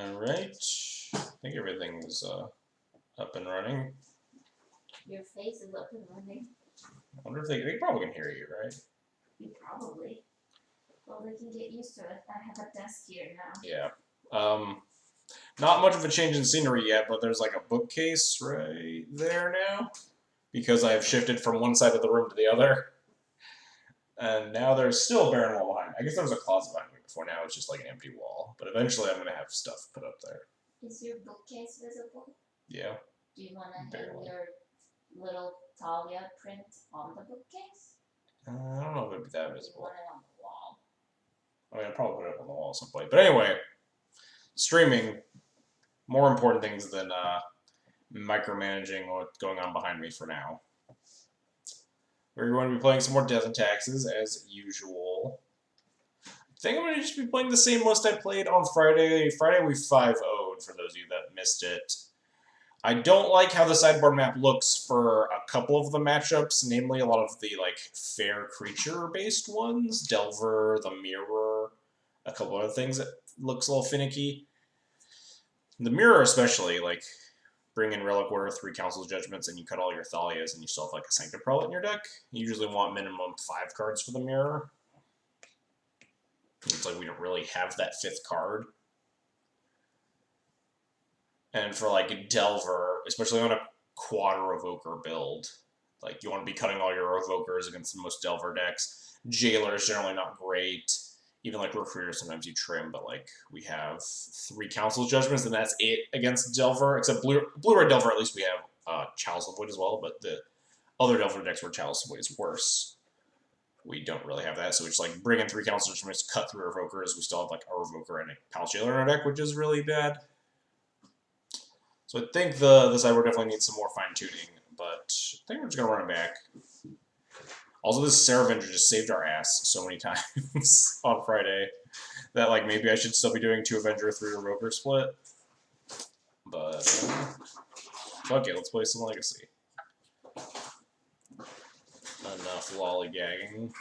Alright. I think everything's up and running. Your face is up and running. I wonder if they probably can hear you, right? Probably. Well, they can get used to it. I have a desk here now. Yeah. Not much of a change in scenery yet, but there's like a bookcase right there now. Because I've shifted from one side of the room to the other. And now there's still a barren wall behind me. I guess there was a closet behind me before. Now it's just like an empty wall. But eventually I'm going to have stuff put up there. Is your bookcase visible? Yeah. Do you want to hang your little Talia print on the bookcase? I don't know if it'd be that visible. You want it on the wall. I mean, I'll probably put it up on the wall at some point. But anyway, streaming, more important things than micromanaging what's going on behind me for now. We're going to be playing some more Death and Taxes, as usual. I think I'm going to just be playing the same list I played on Friday. Friday we 5-0'd, for those of you that missed it. I don't like how the sideboard map looks for a couple of the matchups, namely a lot of the like fair creature-based ones. Delver, the Mirror, a couple other things that looks a little finicky. The Mirror especially, like, bring in Relic Order, 3 Council's Judgments, and you cut all your Thalias, and you still have like a Sanctum Prelate in your deck. You usually want minimum 5 cards for the Mirror. It's like we don't really have that 5th card. And for like Delver, especially on a Quadra Evoker build, like you want to be cutting all your Evokers against the most Delver decks. Jailer is generally not great. Even like Recruiter, sometimes you trim, but like we have 3 Council's Judgments, and that's it against Delver. Except Blue-Red Delver, at least we have Chalice of Void as well, but the other Delver decks where Chalice of Void is worse, we don't really have that. So we just like bring in 3 Council's Judgments, cut 3 Evokers. We still have like our Evoker and a Palace Jailer in our deck, which is really bad. So I think the sideboard definitely needs some more fine-tuning, but I think we're just going to run it back. Also, this Sarah Avenger just saved our ass so many times on Friday that like maybe I should still be doing 2 Avenger, 3 Evoker split. But fuck it, let's play some Legacy. Enough lollygagging.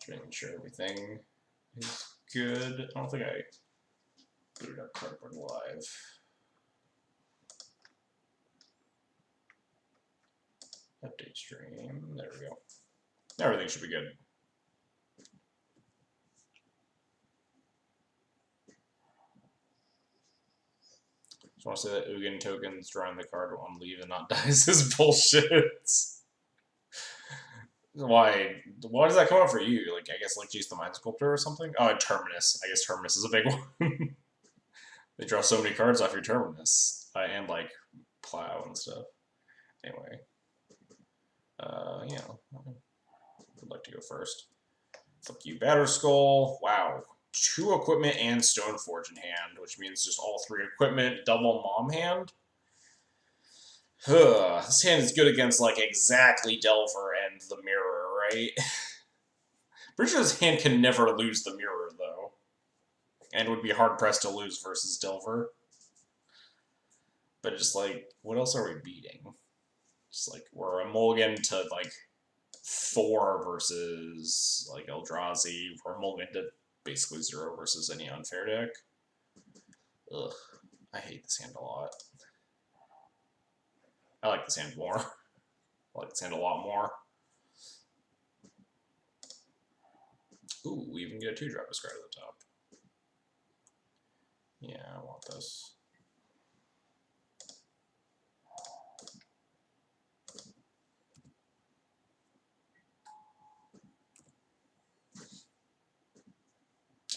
Making sure everything is good. I don't think I booted up Cardboard Live. Update stream. There we go. Everything should be good. Just want to say that Ugin tokens drawing the card on leave and not dies is bullshit. Why does that come up for you? Like, I guess, like, use the Mind Sculptor or something? Oh, and Terminus. I guess Terminus is a big one. They draw so many cards off your Terminus. And, like, Plow and stuff. Anyway. Yeah. I'd like to go first. Fuck you, Batterskull. Wow. 2 equipment and Stoneforge in hand, which means just all 3 equipment, double Mom hand. This hand is good against, like, exactly Delver and the Mirror, right? Pretty sure this hand can never lose the Mirror, though. And would be hard-pressed to lose versus Delver. But just, like, what else are we beating? Just, like, we're a mulligan to, like, 4 versus, like, Eldrazi. We're a mulligan to basically 0 versus any unfair deck. Ugh. I hate this hand a lot. I like this hand more. I like this hand a lot more. Ooh, we even get a 2-drop discard at the top. Yeah, I want this.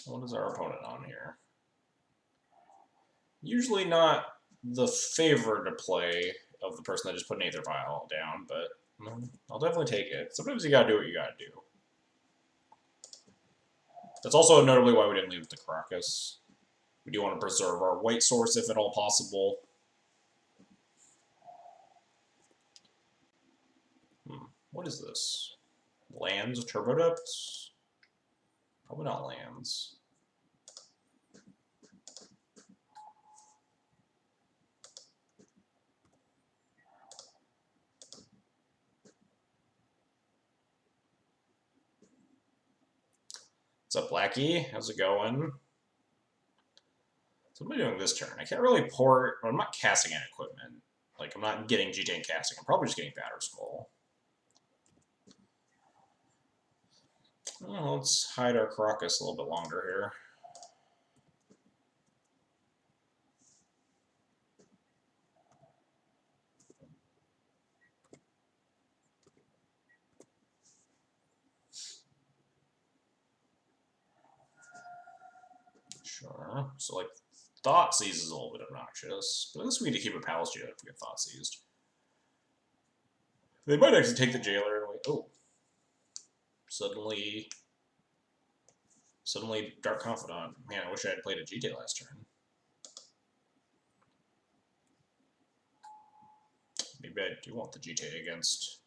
What is our opponent on here? Usually not the favorite to play of the person that just put an Aether Vial down, but I'll definitely take it. Sometimes you gotta do what you gotta do. That's also notably why we didn't leave with the Crocus. We do want to preserve our white source if at all possible. What is this? Lands, Turbo Depths? Probably not lands. What's up, Blackie? How's it going? So what am I doing this turn? I can't really port. I'm not casting any equipment. Like, I'm not getting GTA and casting. I'm probably just getting Batter Skull. Well, let's hide our Caracas a little bit longer here. Sure. So, like, Thought Seize is a little bit obnoxious, but at least we need to keep a Palace Jailer if we get Thought Seized. They might actually take the Jailer and like, oh. Suddenly Dark Confidant. Man, I wish I had played a GTA last turn. Maybe I do want the GTA against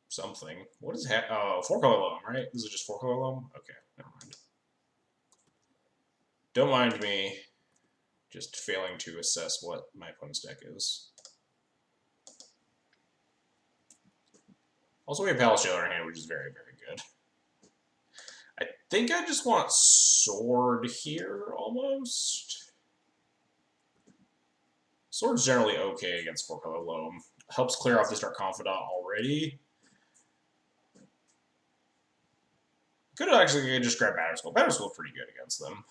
something. What is that? Oh, 4-color loam, right? This is just 4-color loam? Okay, never mind. Don't mind me just failing to assess what my opponent's deck is. Also, we have Palace Jailer in hand, which is very, very good. I think I just want Sword here, almost. Sword's generally okay against 4-color loam. Helps clear off this Dark Confidant already. Could actually just grab Batter Skull. Batter Skull's pretty good against them.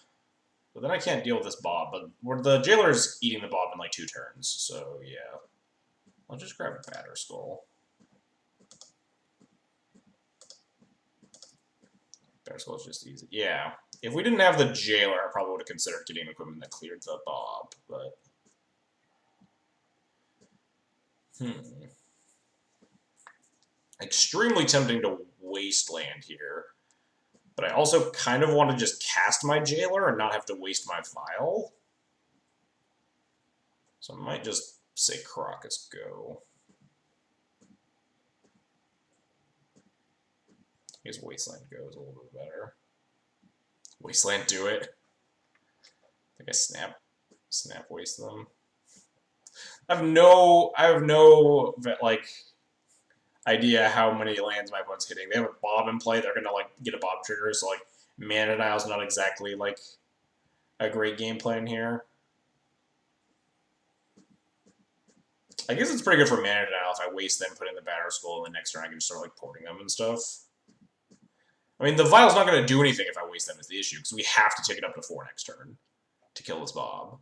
But then I can't deal with this Bob. But the Jailer's eating the Bob in like 2 turns, so yeah. I'll just grab Batter Skull. Batter Skull's just easy. Yeah. If we didn't have the Jailer, I probably would have considered getting equipment that cleared the Bob, but... Extremely tempting to waste land here. But I also kind of want to just cast my Jailer and not have to waste my file. So I might just say Caracas go. I guess Wasteland goes a little bit better. Wasteland do it. I think I snap waste them. I have no like idea how many lands my opponent's hitting. They have a Bob in play. They're gonna like get a Bob trigger. So like Mana Denial's not exactly like a great game plan here. I guess it's pretty good for Mana Denial if I waste them, put in the Batter Skull, and the next turn I can just start like porting them and stuff. I mean, the Vial's not going to do anything if I waste them is the issue, because we have to take it up to 4 next turn to kill this Bob.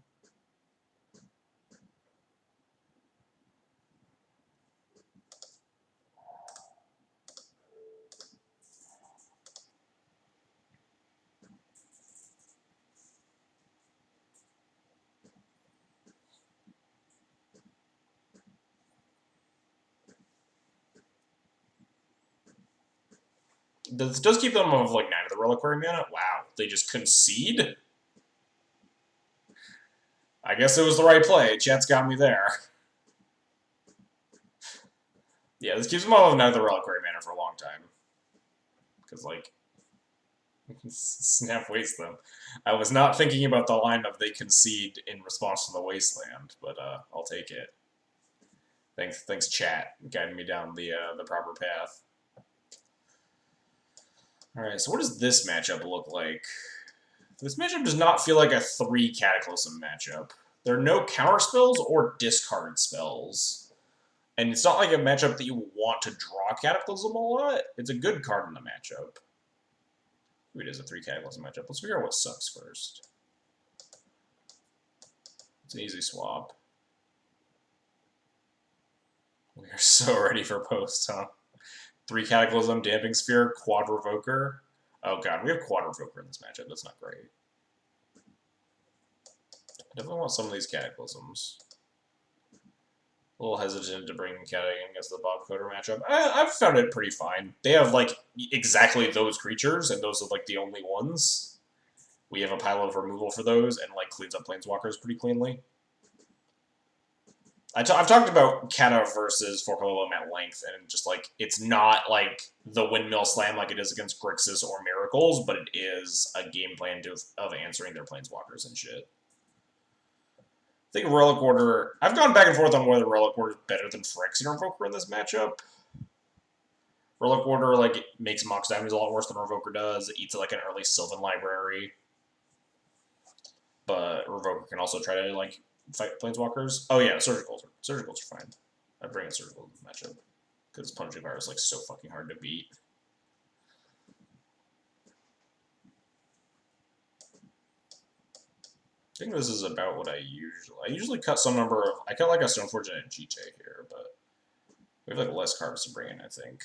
This does keep them of like 9 of the Reliquary mana. Wow, they just concede? I guess it was the right play. Chat's got me there. Yeah, this keeps them off of 9 of the Reliquary mana for a long time. Because, like, snap waste them. I was not thinking about the line of they concede in response to the Wasteland, but I'll take it. Thanks, chat, guiding me down the proper path. Alright, so what does this matchup look like? This matchup does not feel like a 3 Cataclysm matchup. There are no counter spells or discard spells. And it's not like a matchup that you want to draw Cataclysm a lot. It's a good card in the matchup. It is a 3 Cataclysm matchup. Let's figure out what sucks first. It's an easy swap. We are so ready for post, huh? 3 Cataclysm, Damping Sphere, Quad Revoker. Oh god, we have Quad Revoker in this matchup. That's not great. I definitely want some of these Cataclysms. A little hesitant to bring Cataclysm against the Bob Coder matchup. I've found it pretty fine. They have, like, exactly those creatures, and those are, like, the only ones. We have a pile of removal for those, and, like, cleans up Planeswalkers pretty cleanly. I've talked about Kata versus 4-color loam at length, and just, like, it's not, like, the windmill slam like it is against Grixis or Miracles, but it is a game plan of answering their Planeswalkers and shit. I think Relic Order... I've gone back and forth on whether Relic Order is better than Phyrexian Invoker in this matchup. Relic Order like it makes Mox damage a lot worse than Revoker does. It eats like an early Sylvan library, but Revoker can also try to like fight Planeswalkers. Oh yeah, Surgicals are fine. I bring in Surgical in the matchup because Punching Fire is like so fucking hard to beat. I think this is about what I usually cut some number of. I cut like a Stoneforge and a GJ here, but we have like less cards to bring in. I think.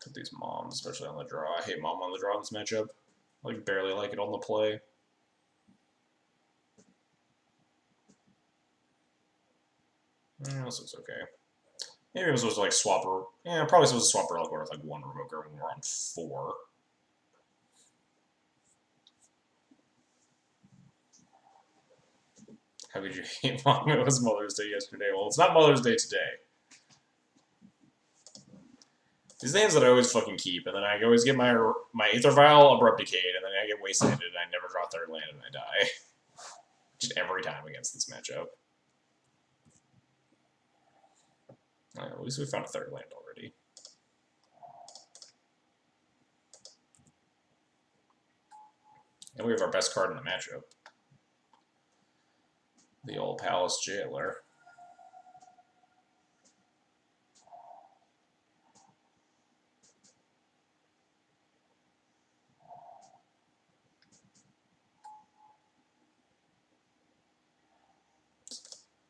Cut these moms, especially on the draw. I hate mom on the draw in this matchup. I like barely like it on the play. This looks okay. Maybe I'm supposed to like swap her. Yeah, I'm probably supposed to swap Relic Order with like 1 Revoker when we're on 4. How could you hate Mom? It was Mother's Day yesterday. Well, it's not Mother's Day today. These names that I always fucking keep, and then I always get my Aether Vial, Abrupt Decayed, and then I get Wasted, and I never draw 3rd land, and I die. Just every time against this matchup. At least we found a 3rd land already. And we have our best card in the matchup. The old Palace Jailer.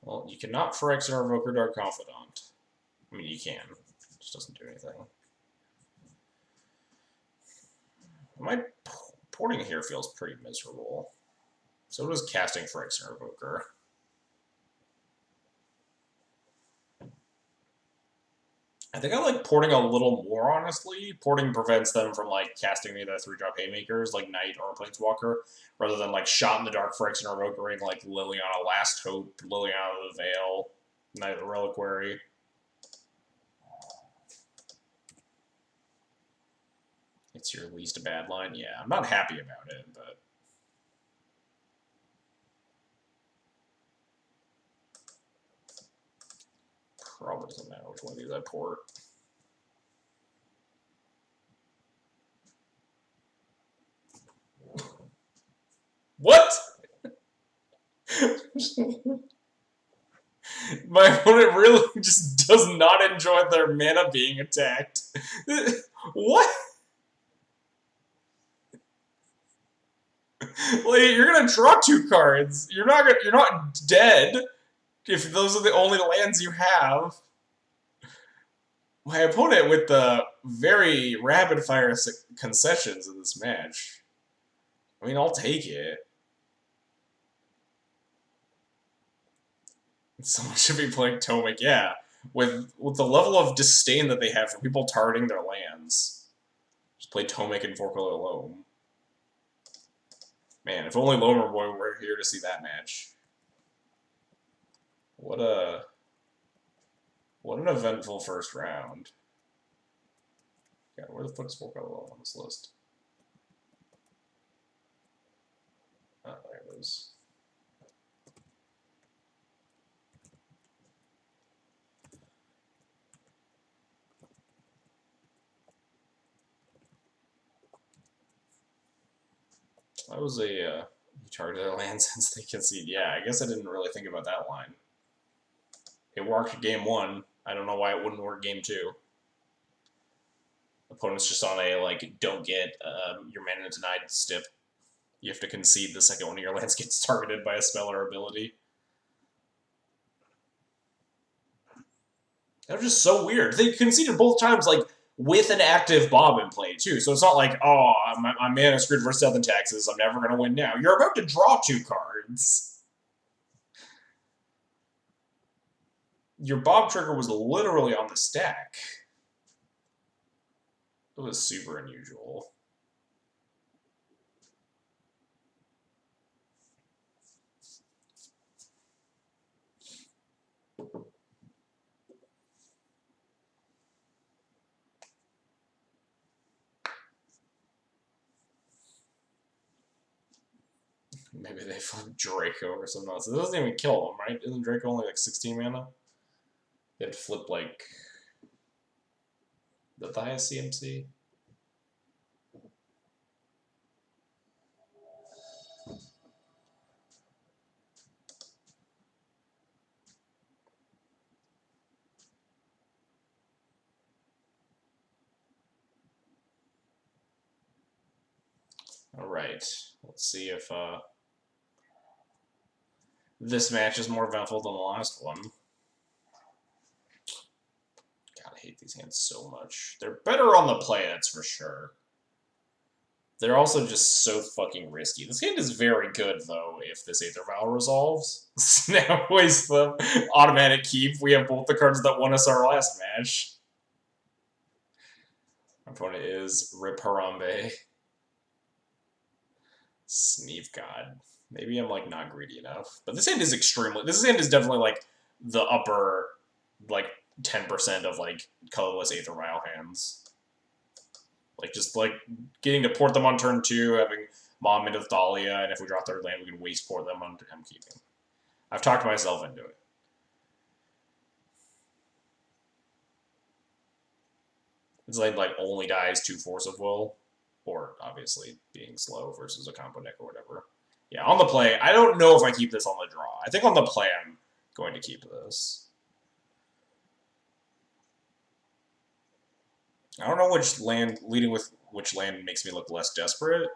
Well, you cannot Phyrex or Invoker Dark Confidant. I mean, you can. It just doesn't do anything. My porting here feels pretty miserable. So does casting Phyrex or Invoker. I think I like porting a little more, honestly. Porting prevents them from, like, casting me the 3-drop Haymakers, like Knight or Planeswalker, rather than, like, Shot in the Dark, Phyrex and Revokering, like Liliana Last Hope, Liliana the Veil, Knight of the Reliquary. It's your least bad line? Yeah, I'm not happy about it, but... Probably doesn't matter which one of these I port. What? My opponent really just does not enjoy their mana being attacked. What? Like, you're gonna draw 2 cards. You're not dead if those are the only lands you have. My opponent with the very rapid fire concessions in this match. I mean, I'll take it. Someone should be playing Tomic, yeah. With the level of disdain that they have for people targeting their lands. Just play Tomic and Vorkal Loam. Man, if only Lomer Boy were here to see that match. What an eventful first round. God, where the fuck is Vorkal Loam on this list? Oh, there it is. That was a, you target their land since they concede. Yeah, I guess I didn't really think about that line. It worked game 1. I don't know why it wouldn't work game 2. Opponent's just on a, like, don't get your mana denied stip. You have to concede the second one of your lands gets targeted by a spell or ability. That was just so weird. They conceded both times, like, with an active Bob in play, too. So it's not like, oh, my mana screwed for 7 taxes, I'm never going to win now. You're about to draw 2 cards. Your Bob trigger was literally on the stack. It was super unusual. Maybe they flip Draco or something else. It doesn't even kill them, right? Isn't Draco only like 16 mana? They have to flip like The highest CMC? Alright. Let's see if this match is more eventful than the last one. God, I hate these hands so much. They're better on the play, that's for sure. They're also just so fucking risky. This hand is very good, though, if this Aether Vial resolves. Snap, waste them. Automatic keep. We have both the cards that won us our last match. Our opponent is Rip Harambe. Sneeve God. Maybe I'm, like, not greedy enough. But this hand is extremely... This hand is definitely, like, the upper, like, 10% of, like, colorless Aether Vial hands. Like, just, like, getting to port them on turn 2, having Mom into Thalia, and if we draw third land, we can waste port them on I'm keeping. I've talked myself into it. It's like only dies 2 Force of Will, or obviously being slow versus a combo deck or whatever. Yeah, on the play, I don't know if I keep this on the draw. I think on the play I'm going to keep this. I don't know which land, leading with which land makes me look less desperate.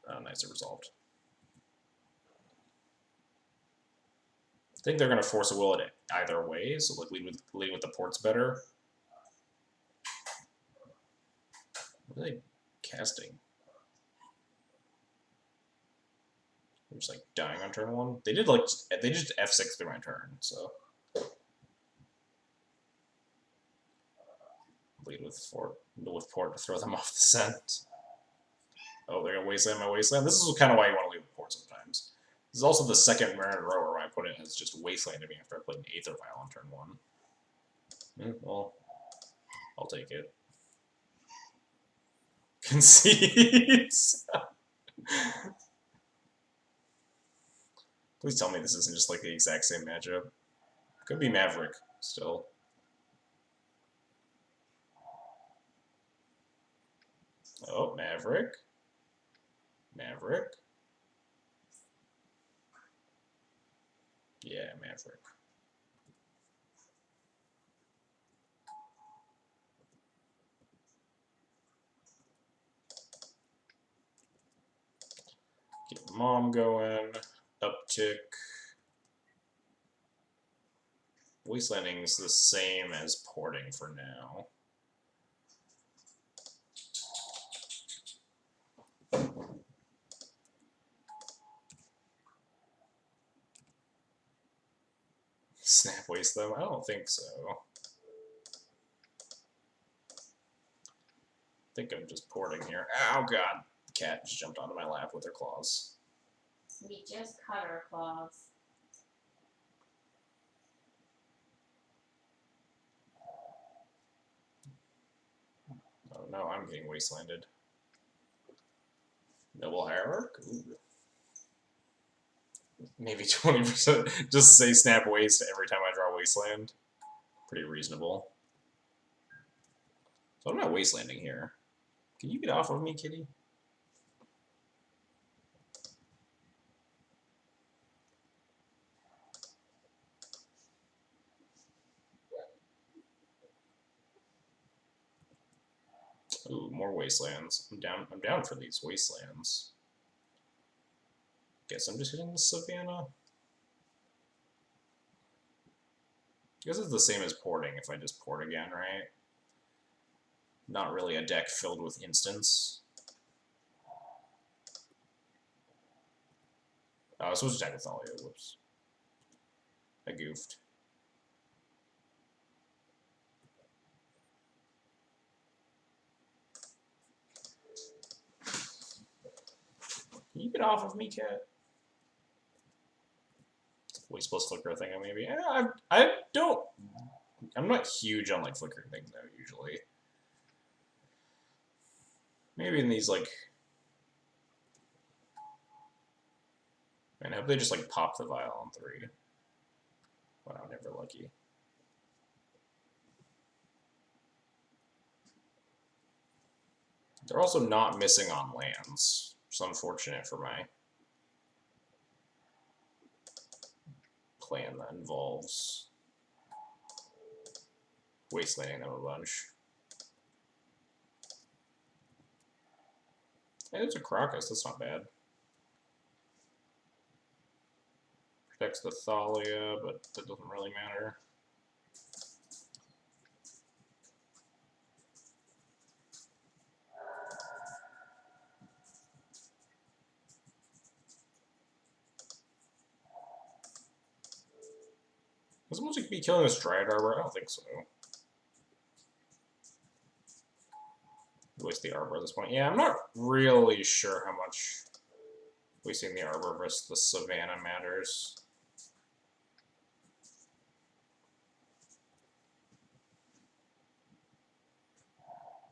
Oh, nice, it resolved. I think they're going to force a will it either way, so like lead with the ports better. What are they casting? They're just like dying on turn 1. They did like they just F6 through my turn, so lead with port to throw them off the scent. Oh, they're gonna wasteland my wasteland. This is kind of why you want to lead with port sometimes. This is also the second Marin row where my opponent has just wastelanded me after I played an Aether Vial on turn 1. Well, I'll take it. Concedes. Please tell me this isn't just like the exact same matchup. Could be Maverick still. Oh, Maverick. Maverick. Yeah, Maverick. Get Mom going. Uptick. Wastelanding's the same as porting for now. Snap waste them? I don't think so. I think I'm just porting here. Oh god. The cat just jumped onto my lap with her claws. We just cut our claws. Oh no, I'm getting wastelanded. Noble Hierarch? Ooh. Maybe 20%. Just say snap waste every time I draw wasteland. Pretty reasonable. So I'm not wastelanding here. Can you get off of me, kitty? Ooh, more wastelands. I'm down for these wastelands. Guess I'm just hitting the Savannah. Guess it's the same as porting if I just port again, right? Not really a deck filled with instants. Oh, I was supposed to attack with Thalia. Whoops. I goofed. Can you get off of me, cat? Waste plus flicker thing, maybe. Yeah, I don't. I'm not huge on like flickering things though. Usually, maybe in these like. Man, I hope they just like pop the vial on 3. Wow, never lucky. They're also not missing on lands, which is unfortunate for my plan that involves wastelanding them a bunch. Hey, there's a Crocus, that's not bad. Protects the Thalia, but that doesn't really matter. Does Music be killing this Dryad Arbor? I don't think so. Waste the Arbor at this point. Yeah, I'm not really sure how much wasting the Arbor versus the Savannah matters.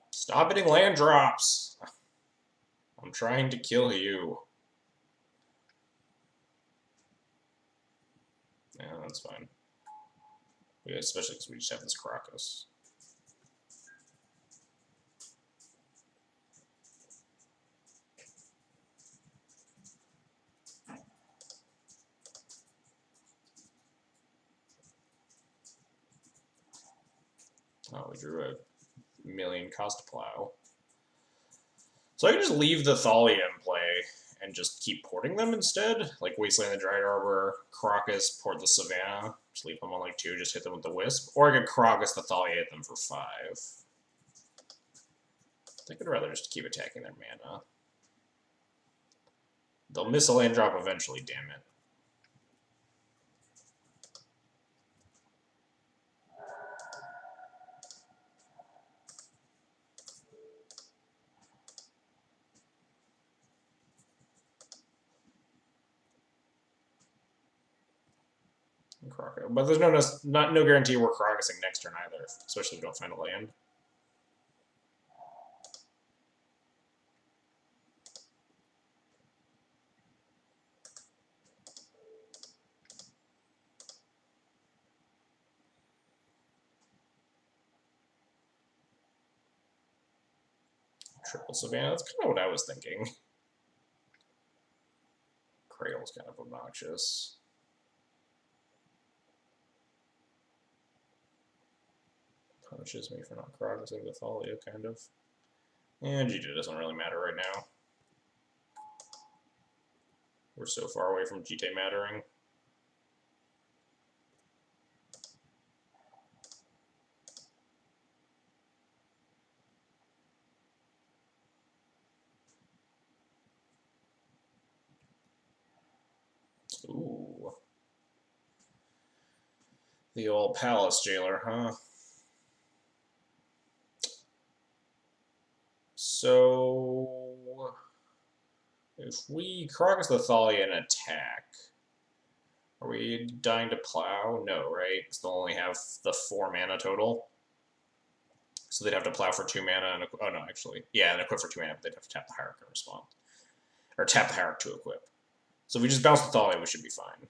Stop hitting land drops! I'm trying to kill you. Yeah, that's fine. Yeah, especially because we just have this Crocus. Oh, we drew a million cost to plow. So I can just leave the Thalia in play and just keep porting them instead. Like Wasteland the Dryad Arbor, Crocus, port the Savannah. Just leave them on like 2, just hit them with the Wisp. Or I could Crocus the Thalia, hit them for 5. I think I'd rather just keep attacking their mana. They'll miss a land drop eventually, damn it. But there's no guarantee we're Crocusing next turn either, especially if we don't find a land. Triple Savannah, that's kind of what I was thinking. Cradle's kind of obnoxious. Punishes me for not Crocusing the Thalia, kind of. And GT doesn't really matter right now. We're so far away from GT mattering. Ooh. The old Palace Jailer, huh? So if we Crocus the Thalia and attack, are we dying to plow? No, right? Because they'll only have the 4 mana total. So they'd have to plow for 2 mana and oh no, actually. Yeah, and equip for 2 mana, but they'd have to tap the Hierarch and respond. Or tap the Hierarch to equip. So if we just bounce the Thalia, we should be fine.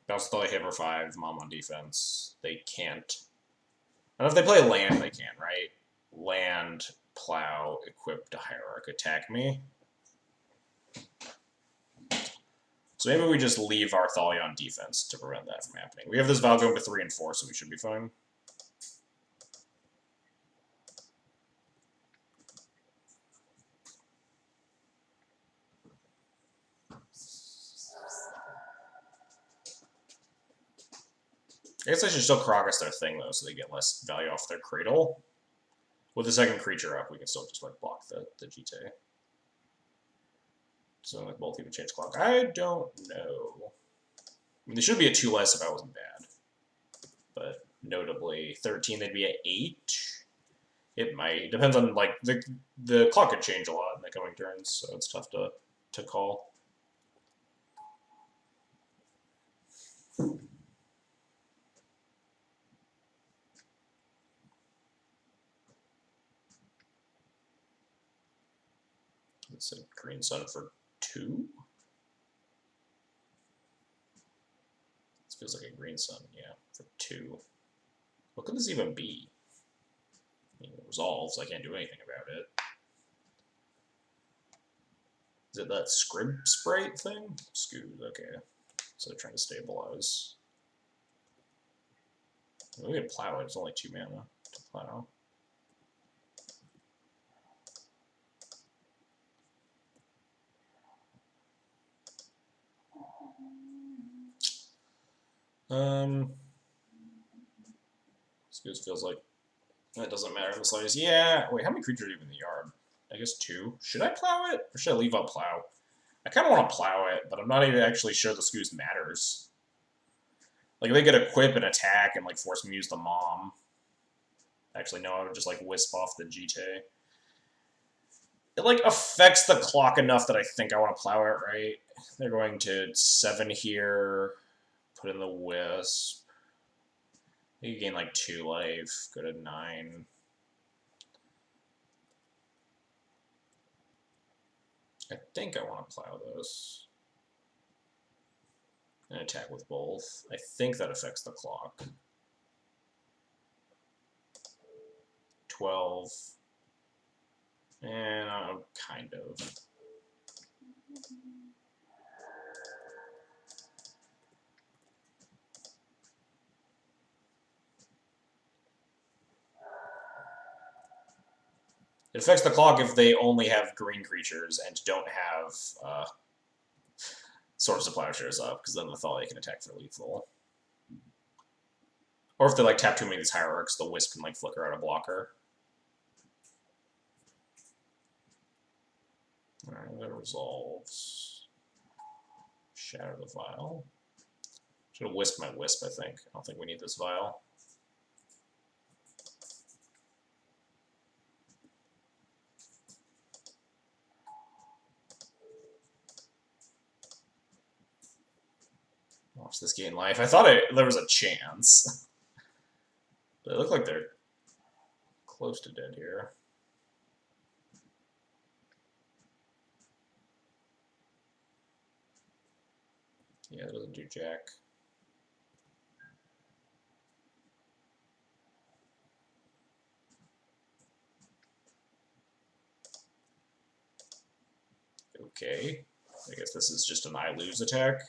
Bounce the Thalia, hit for 5, Mom on defense. They can't. And if they play land, they can, right? Land, plow, equip to Hierarch, attack me. So maybe we just leave our Thalia on defense to prevent that from happening. We have this Val going to 3 and 4, so we should be fine. I guess I should still Crocus their thing, though, so they get less value off their Cradle. With the second creature up, we can still just, like, block the GT. So, like, both even change clock. I don't know. I mean, they should be at 2 less if I wasn't bad. But, notably, 13, they'd be at 8. It might. Depends on, like, the clock could change a lot in the coming turns, so it's tough to call. It's a green sun for 2? This feels like a green sun, yeah, for 2. What could this even be? I mean, it resolves, I can't do anything about it. Is it that Scrib Sprite thing? Scoot, okay. So they're trying to stabilize. We can plow it, it's only 2 mana to plow. Scoot feels like that doesn't matter in the slightest. Yeah, wait, how many creatures are even in the yard? I guess 2. Should I plow it, or should I leave out plow? I kind of want to plow it, but I'm not even actually sure the Scoot matters. Like, they could equip and attack and, like, force me to use the Mom. Actually, no, I would just, like, wisp off the GT. It, like, affects the clock enough that I think I want to plow it, right? They're going to 7 here, put in the wisp. You gain, like, 2 life, go to 9. I think I want to plow this. And attack with both. I think that affects the clock. 12. And kind of. It affects the clock if they only have green creatures and don't have Swords to Plowshares up, because then the Thalia can attack for lethal. Or if they like tap too many of these hierarchs, the Wisp can like flicker out a blocker. Alright, that resolves. Shatter the Vial. Should have Wisp my Wisp, I think. I don't think we need this Vial. Watch this gain life. I thought there was a chance. But they look like they're close to dead here. Yeah, it doesn't do jack. Okay. I guess this is just an I lose attack.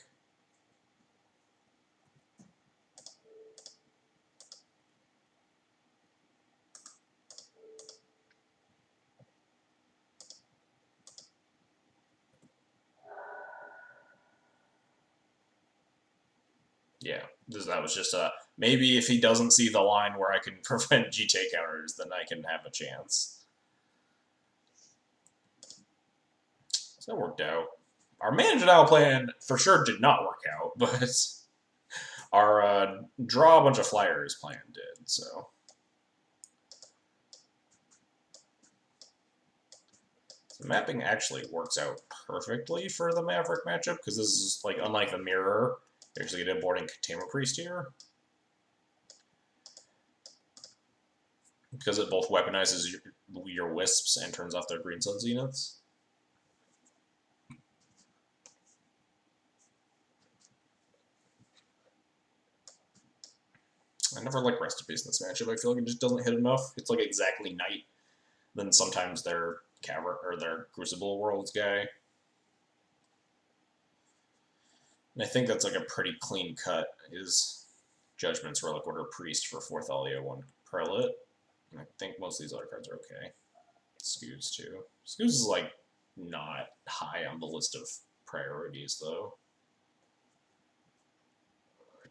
Yeah, that was just a maybe if he doesn't see the line where I can prevent GT counters, then I can have a chance. So that worked out. Our manage now plan for sure did not work out, but our draw a bunch of flyers plan did, so. The mapping actually works out perfectly for the Maverick matchup, because this is, like, unlike the Mirror, you actually get a boarding Tamer Priest here. Because it both weaponizes your Wisps and turns off their Green Sun Zeniths. I never like Rest in Peace in this matchup. I feel like it just doesn't hit enough. It's like exactly Knight. Then sometimes their Cavern or their Crucible Worlds guy. And I think that's like a pretty clean cut. His Judgment's Relic Order Priest for 4 Thalia, 1 Prelate. And I think most of these other cards are okay. Scoos too. Scoos is like not high on the list of priorities though.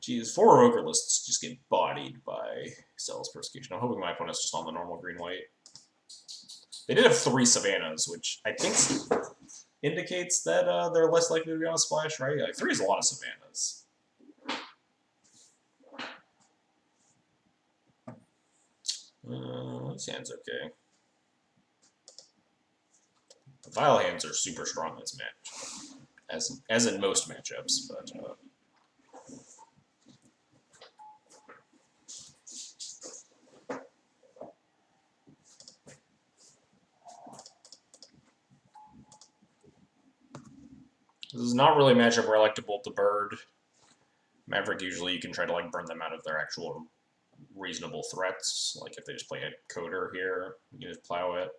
Geez, 4 Ogre lists just get bodied by Zealous Persecution. I'm hoping my opponent's just on the normal green-white. They did have 3 Savannahs, which I think indicates that they're less likely to be on a splash, right? Like, 3 is a lot of Savannahs. This hand's okay. The Vile hands are super strong in this match, as in most matchups, but this is not really a matchup where I like to bolt the bird. Maverick, usually you can try to like burn them out of their actual reasonable threats. Like if they just play a Coder here, you can just plow it.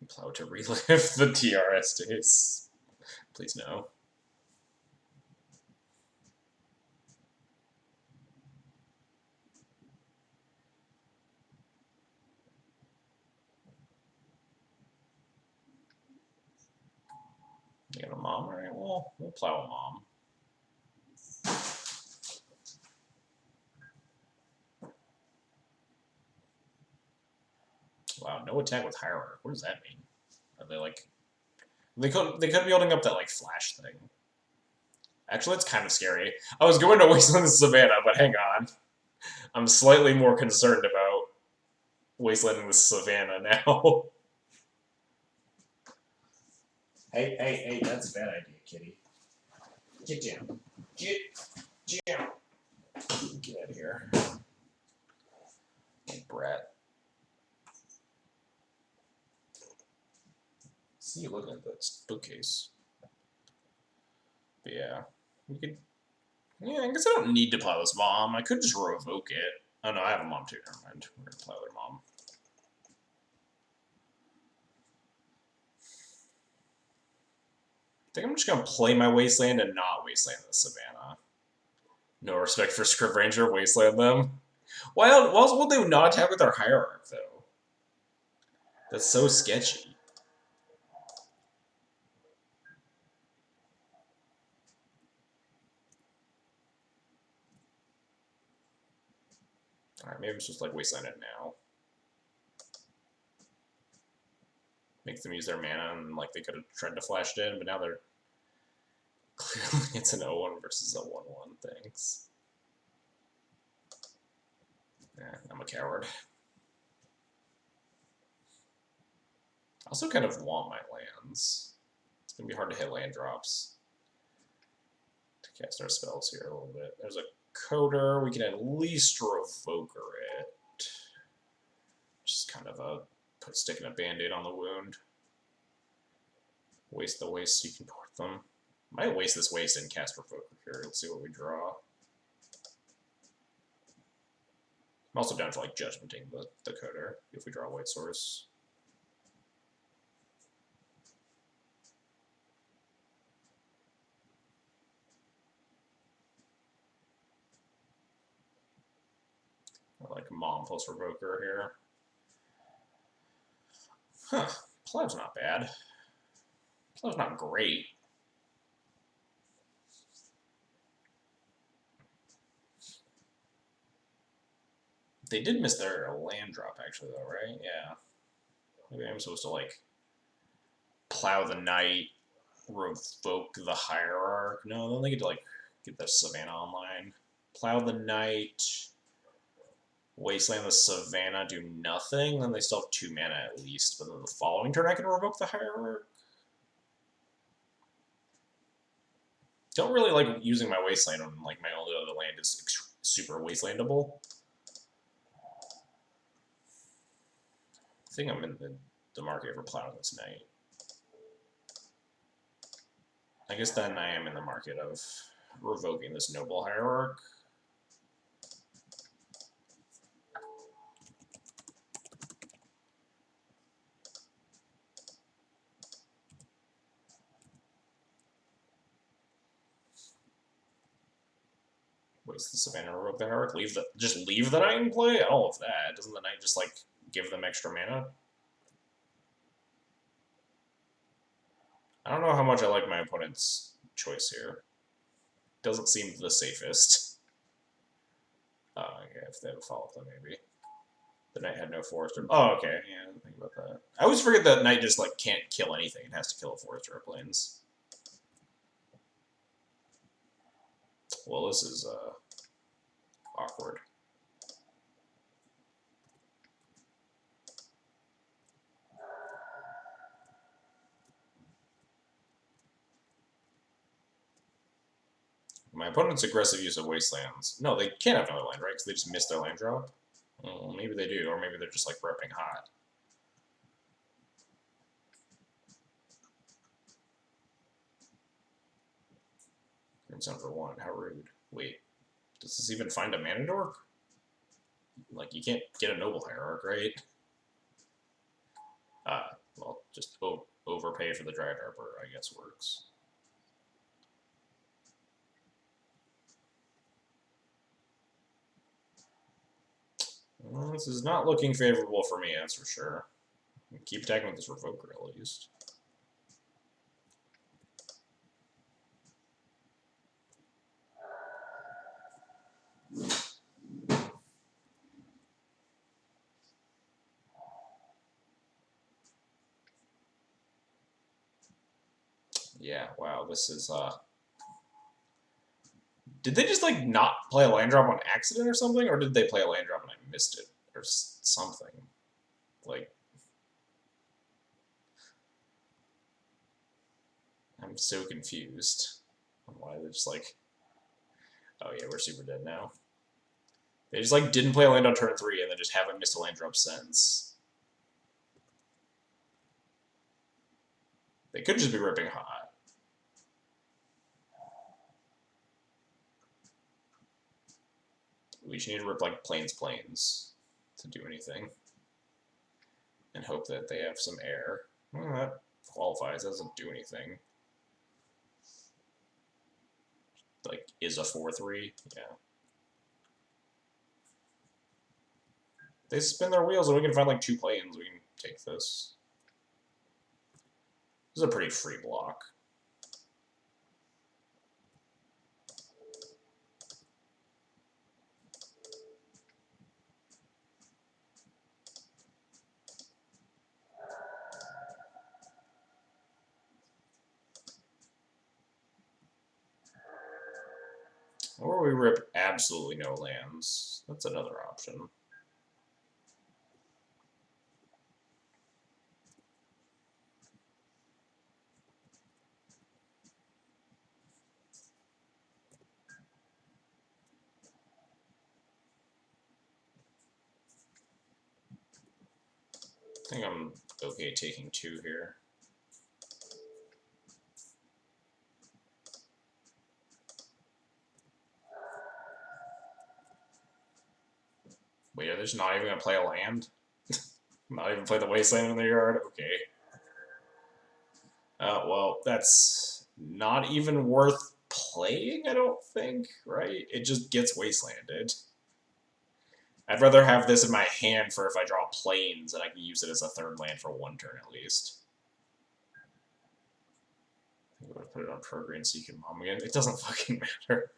Plow to relive the TRS days. Please no. You got a mom? Alright, well, we'll plow a mom. Wow, no attack with Hierarch. What does that mean? Are they like... They could be holding up that, like, flash thing. Actually, that's kind of scary. I was going to Wasteland Savannah, but hang on. I'm slightly more concerned about Wastelanding the Savannah now. Hey, that's a bad idea, kitty. Get down. Get down. Get out of here. Oh, brat. See you looking at that bookcase. But yeah. We could... Yeah, I guess I don't need to plow this mom. I could just revoke it. Oh no, I have a mom too, never mind. We're gonna plow their mom. I think I'm just gonna play my Wasteland and not Wasteland the Savannah. No respect for Script Ranger, Wasteland them. Why else would they not attack with their Hierarch, though? That's so sketchy. Alright, maybe it's just like Wasteland it now. Make them use their mana, and like they could have tried to flash it in, but now they're... Clearly it's an 0-1 versus a 1-1, thanks. Yeah, I'm a coward. I also kind of want my lands. It's going to be hard to hit land drops. To cast our spells here a little bit. There's a Coder. We can at least Revoker it. Just kind of sticking a band-aid on the wound. Waste the waste so you can port them. Might waste this waste and cast Revoker here. Let's see what we draw. I'm also down for like judgmenting the Coder if we draw White Source. I like Mom plus Revoker here. Huh. Plow's not bad. Plow's not great. They did miss their land drop, actually, though, right? Yeah. Maybe I'm supposed to, like, plow the Knight, revoke the Hierarch. No, then they get to, like, get the Savannah online. Plow the Knight, Wasteland the Savannah, do nothing. Then they still have 2 mana at least. But then the following turn I can revoke the Hierarch. Don't really like using my Wasteland when, like, my only other land is super Wastelandable. I think I'm in the market for plowing this Knight. I guess then I am in the market of revoking this Noble Hierarch. Waste the Savannah, revoke the Hierarch, just leave the Knight in play? I don't love that. Doesn't the Knight just like give them extra mana? I don't know how much I like my opponent's choice here. Doesn't seem the safest. Okay, if they have a follow-up, then maybe. The Knight had no forest. Oh, okay. Yeah, I didn't think about that. I always forget that Knight just like can't kill anything. It has to kill a forest or a plains. Well, this is awkward. My opponent's aggressive use of Wastelands. No, they can't have another land, right? Because they just missed their land drop? Well, maybe they do, or maybe they're just like repping hot. It's on for 1. How rude. Wait, does this even find a mana dork? Like, you can't get a Noble Hierarch, right? Well, Just overpay for the Dryad Arbor, I guess, works. Well, this is not looking favorable for me, that's for sure. Keep attacking with this Revoker at least. Yeah, wow, this is did they just like not play a land drop on accident or something, or did they play a land drop and I missed it or something? Like, I'm so confused on why they're just like, oh yeah, we're super dead now. They just like didn't play a land on turn 3 and then just haven't missed a land drop since. They could just be ripping hot. We just need to rip like plains to do anything. And hope that they have some air. Well, that qualifies, that doesn't do anything. Like, is a 4-3? Yeah. They spin their wheels and we can find like 2 plains, we can take this. This is a pretty free block. Or we rip absolutely no lands. That's another option. I think I'm okay taking 2 here. Wait, are they just not even going to play a land? Not even play the Wasteland in their yard? Okay. Well, that's not even worth playing, I don't think, right? It just gets Wastelanded. I'd rather have this in my hand for if I draw plains and I can use it as a 3rd land for 1 turn at least. I'm going to put it on Pro-Green so you can mom again. It doesn't fucking matter.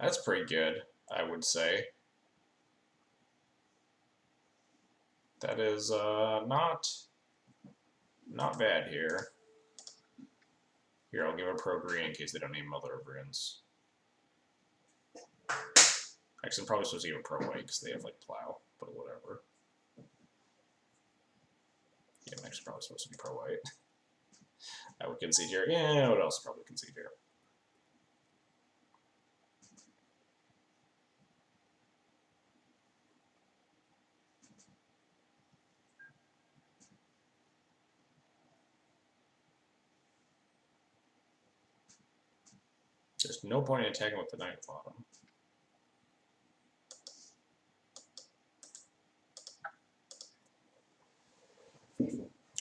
That's pretty good, I would say. That is not bad here. Here, I'll give a Pro-Green in case they don't need Mother of Runes. Actually, I'm probably supposed to give a Pro-White because they have, like, Plow, but whatever. Yeah, I'm actually probably supposed to be Pro-White. I would concede here. Yeah, I would also probably concede here. There's no point in attacking with the Knight Bottom.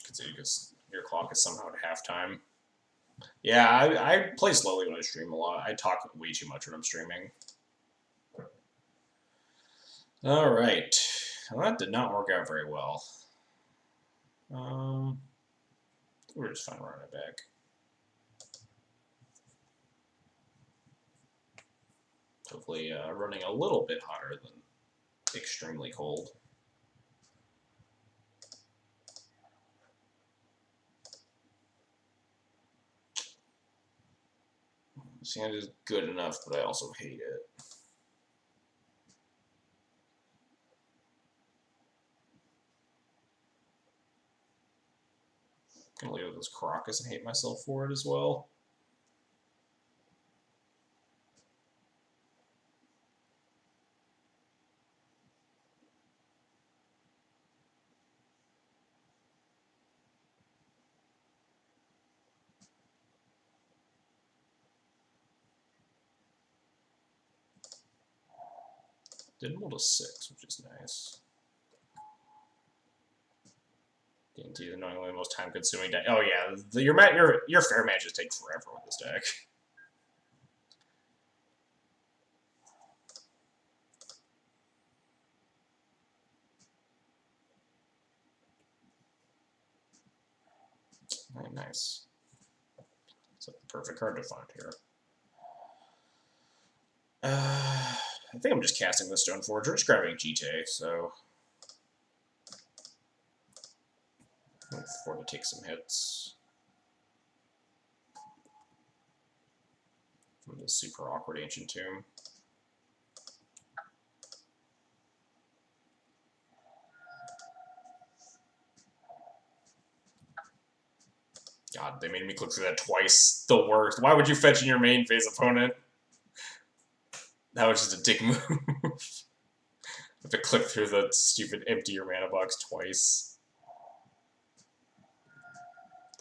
Concede because your clock is somehow at halftime. Yeah, I play slowly when I stream a lot. I talk way too much when I'm streaming. Alright. Well, that did not work out very well. We're just fine running it back. Hopefully running a little bit hotter than extremely cold. This hand is good enough, but I also hate it. I'm gonna leave with this Crocus and hate myself for it as well. Didn't roll to 6, which is nice. D&T, the knowingly most time-consuming deck. Oh yeah, your fair matches take forever with this deck. Very nice. It's a perfect card to find here. I think I'm just casting the Stoneforger, just grabbing GT, so look forward to take some hits from the super awkward Ancient Tomb. God, they made me click through that twice. The worst. Why would you fetch in your main phase opponent? That was just a dick move. Have to click through the stupid empty your mana box twice.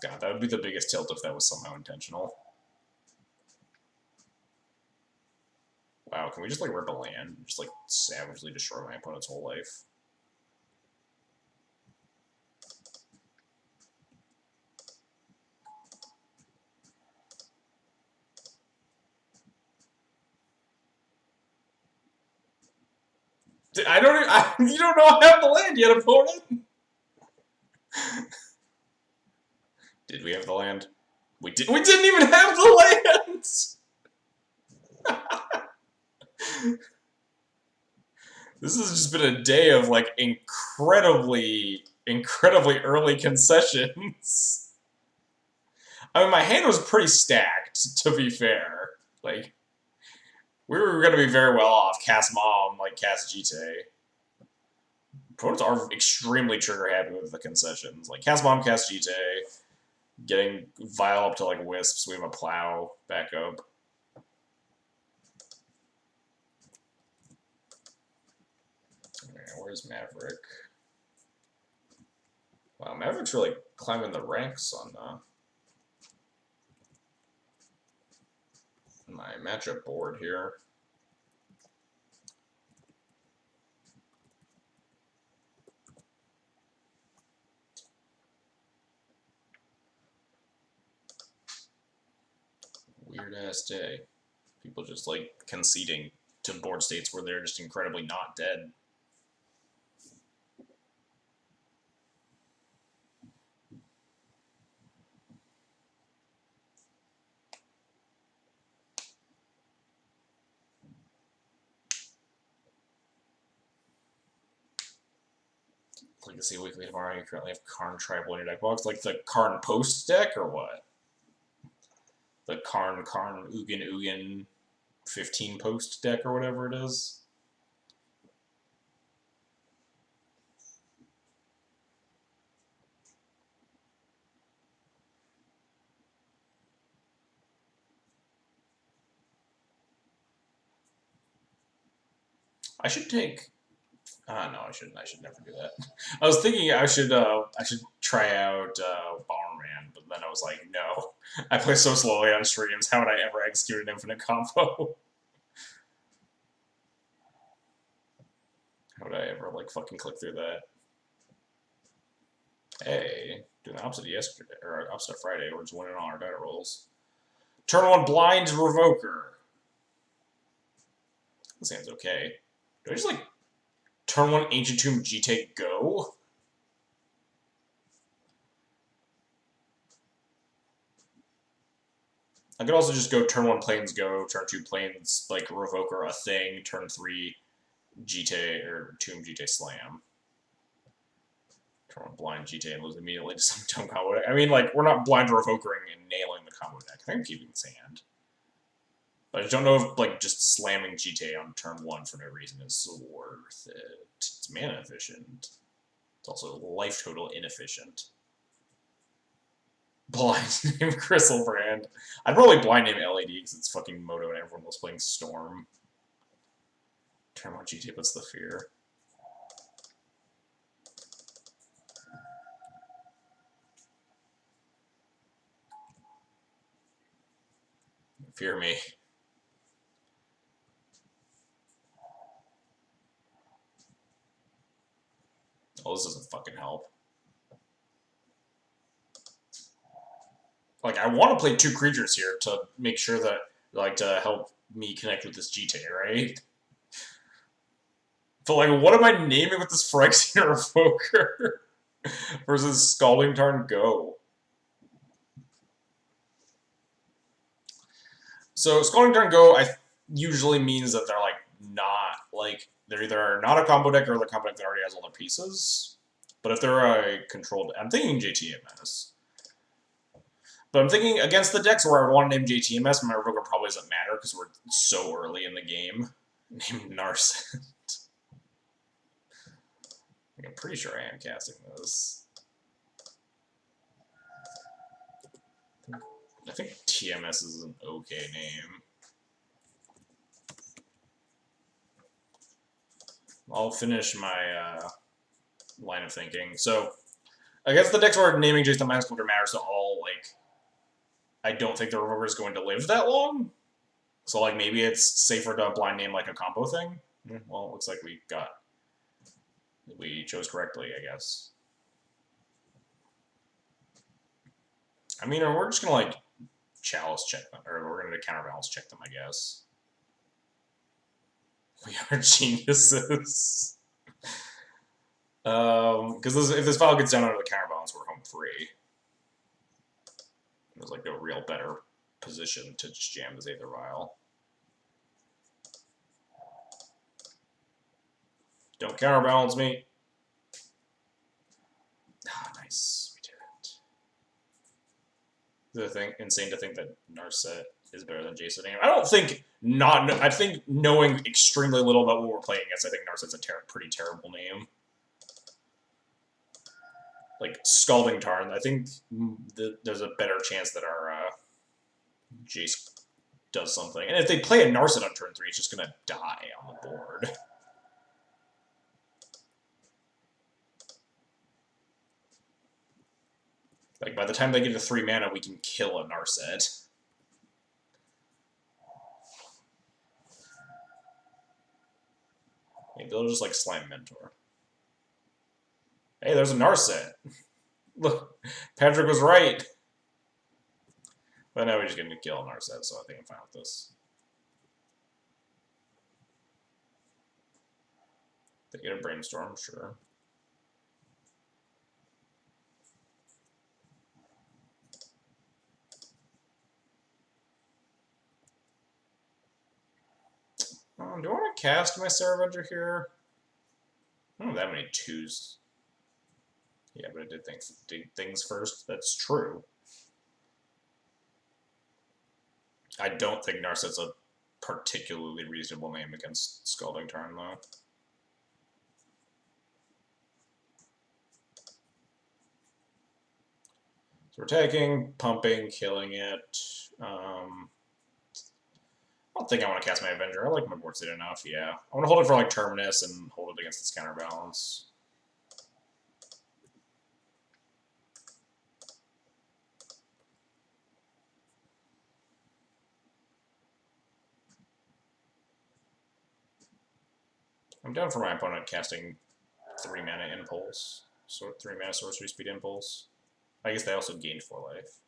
God, that would be the biggest tilt if that was somehow intentional. Wow, can we just like rip a land and just like savagely destroy my opponent's whole life? I don't. You don't know I have the land yet, opponent. Did we have the land? We did. We didn't even have the land. This has just been a day of like incredibly early concessions. I mean, my hand was pretty stacked, to be fair. Like, we were going to be very well off. Cast Mom, like, cast GT. Opponents are extremely trigger happy with the concessions. Like, cast Mom, cast GT. Getting Vile up to, like, Wisps. We have a Plow back up. Okay, where's Maverick? Wow, Maverick's really climbing the ranks on my matchup board here. Weird ass day. People just like conceding to board states where they're just incredibly not dead. Legacy Weekly tomorrow. You currently have Karn Tribal in your deck box, like the Karn Post deck, or what? The Karn Ugin 15 Post deck, or whatever it is. I should take. No, I shouldn't. I should never do that. I was thinking I should try out Bomberman, but then I was like, no. I play so slowly on streams. How would I ever execute an infinite combo? How would I ever like fucking click through that? Hey, doing the opposite of yesterday or opposite of Friday. We're just winning all our data rolls. Turn 1 Blind Revoker. That seems okay. Do I just like turn 1 Ancient Tomb GT go? I could also just go turn 1 Plains go, turn 2 Plains like Revoker a thing, turn 3 GT or Tomb GT slam. Turn 1 Blind GT and lose immediately to some dumb combo deck. I mean, like, we're not blind Revokering and nailing the combo deck. I think I'm keeping this hand. But I just don't know if, like, just slamming GT on turn 1 for no reason is worth it. It's mana efficient. It's also life total inefficient. Blind name Brand. I'd probably blind name LAD because it's fucking Moto and everyone was playing Storm. Turn 1 GT puts the fear. Fear me. this doesn't fucking help. Like, I want to play 2 creatures here to make sure that, like, to help me connect with this GT, right? But, like, what am I naming with this Phyrexian Evoker versus Scalding Tarn Go? So, Scalding Tarn Go usually means that they're, like, not, like, they're either not a combo deck or the combo deck that already has all their pieces. But if they're a controlled... I'm thinking JTMS. But I'm thinking against the decks where I would want to name JTMS, my Revoker probably doesn't matter because we're so early in the game. Name Narset. I'm pretty sure I am casting this. I think TMS is an okay name. I'll finish my line of thinking. So, against the decks where naming just the minus filter matters to all, like, I don't think the Revoker is going to live that long. So, like, maybe it's safer to blind name, like, a combo thing. Well, it looks like we chose correctly, I guess. I mean, we're just gonna, like, chalice check them, or we're gonna counterbalance check them, I guess. We are geniuses. Because if this file gets down under the counterbalance, we're home free. There's, like, no real better position to just jam this Aether Vial. Don't counterbalance me. Ah, nice. We did it. Is it insane to think that Narset is better than Jason? I don't think not. I think knowing extremely little about what we're playing against, I think Narset's a pretty terrible name. Like, Scalding Tarn, I think there's a better chance that our Jace does something. And if they play a Narset on turn 3, it's just going to die on the board. Like, by the time they get to 3 mana, we can kill a Narset. Maybe they'll just, like, Slime Mentor. Hey, there's a Narset. Look, Patrick was right. But now we're just going to kill a Narset, so I think I'm fine with this. They get a Brainstorm, sure. Do I want to cast my Saravenger here? I don't have that many 2s. Yeah, but it did things first. That's true. I don't think Narset's a particularly reasonable name against Scalding Tarn, though. So we're taking, pumping, killing it. I don't think I want to cast my Avenger. I like my board state enough, yeah. I want to hold it for, like, Terminus and hold it against its counterbalance. I'm down for my opponent casting 3 mana Impulse. 3 mana Sorcery Speed Impulse. I guess they also gained 4 life.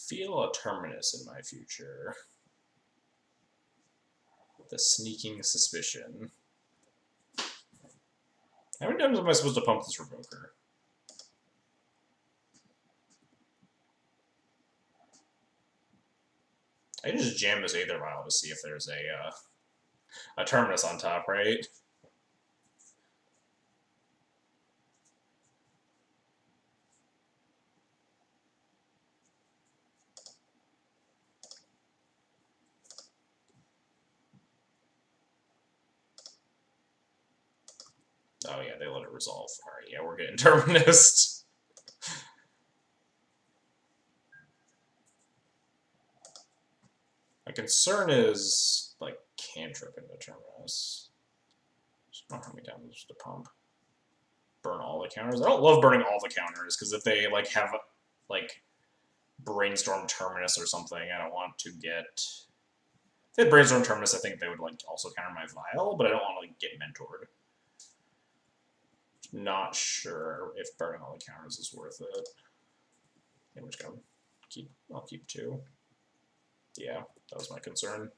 Feel a Terminus in my future. The sneaking suspicion. How many times am I supposed to pump this Revoker? I can just jam this Aether Vial to see if there's a Terminus on top, right? Oh yeah, they let it resolve. Alright, yeah, we're getting Terminus. My concern is, like, cantrip into Terminus. I don't know how many times to pump. Burn all the counters. I don't love burning all the counters, because if they, like, have like Brainstorm Terminus or something, I don't want to get. If they had Brainstorm Terminus, I think they would like also counter my Vial, but I don't want to like get mentored. Not sure if burning all the counters is worth it. I'm just gonna keep. I'll keep 2. Yeah, that was my concern.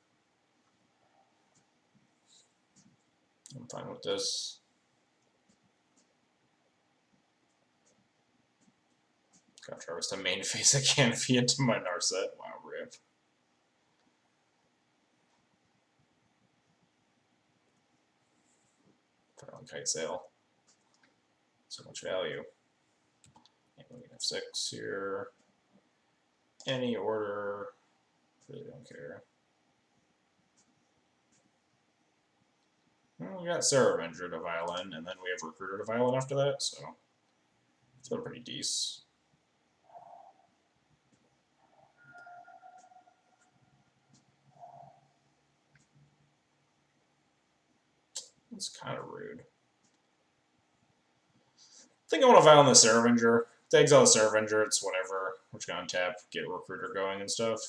I'm fine with this. Got Travis to main phase a Canopy into my Narset. Wow, rip. Put on Kite Sail. So much value. And we have 6 here. Any order. Really don't care. Well, we got Sarah Avenger to Violin, and then we have Recruiter to Violin after that, so it's been pretty decent. It's kind of rude. I think I want to Violin the Sarah Avenger. If they exile the Sarah Avenger, it's whatever. We're just going to untap, get Recruiter going and stuff.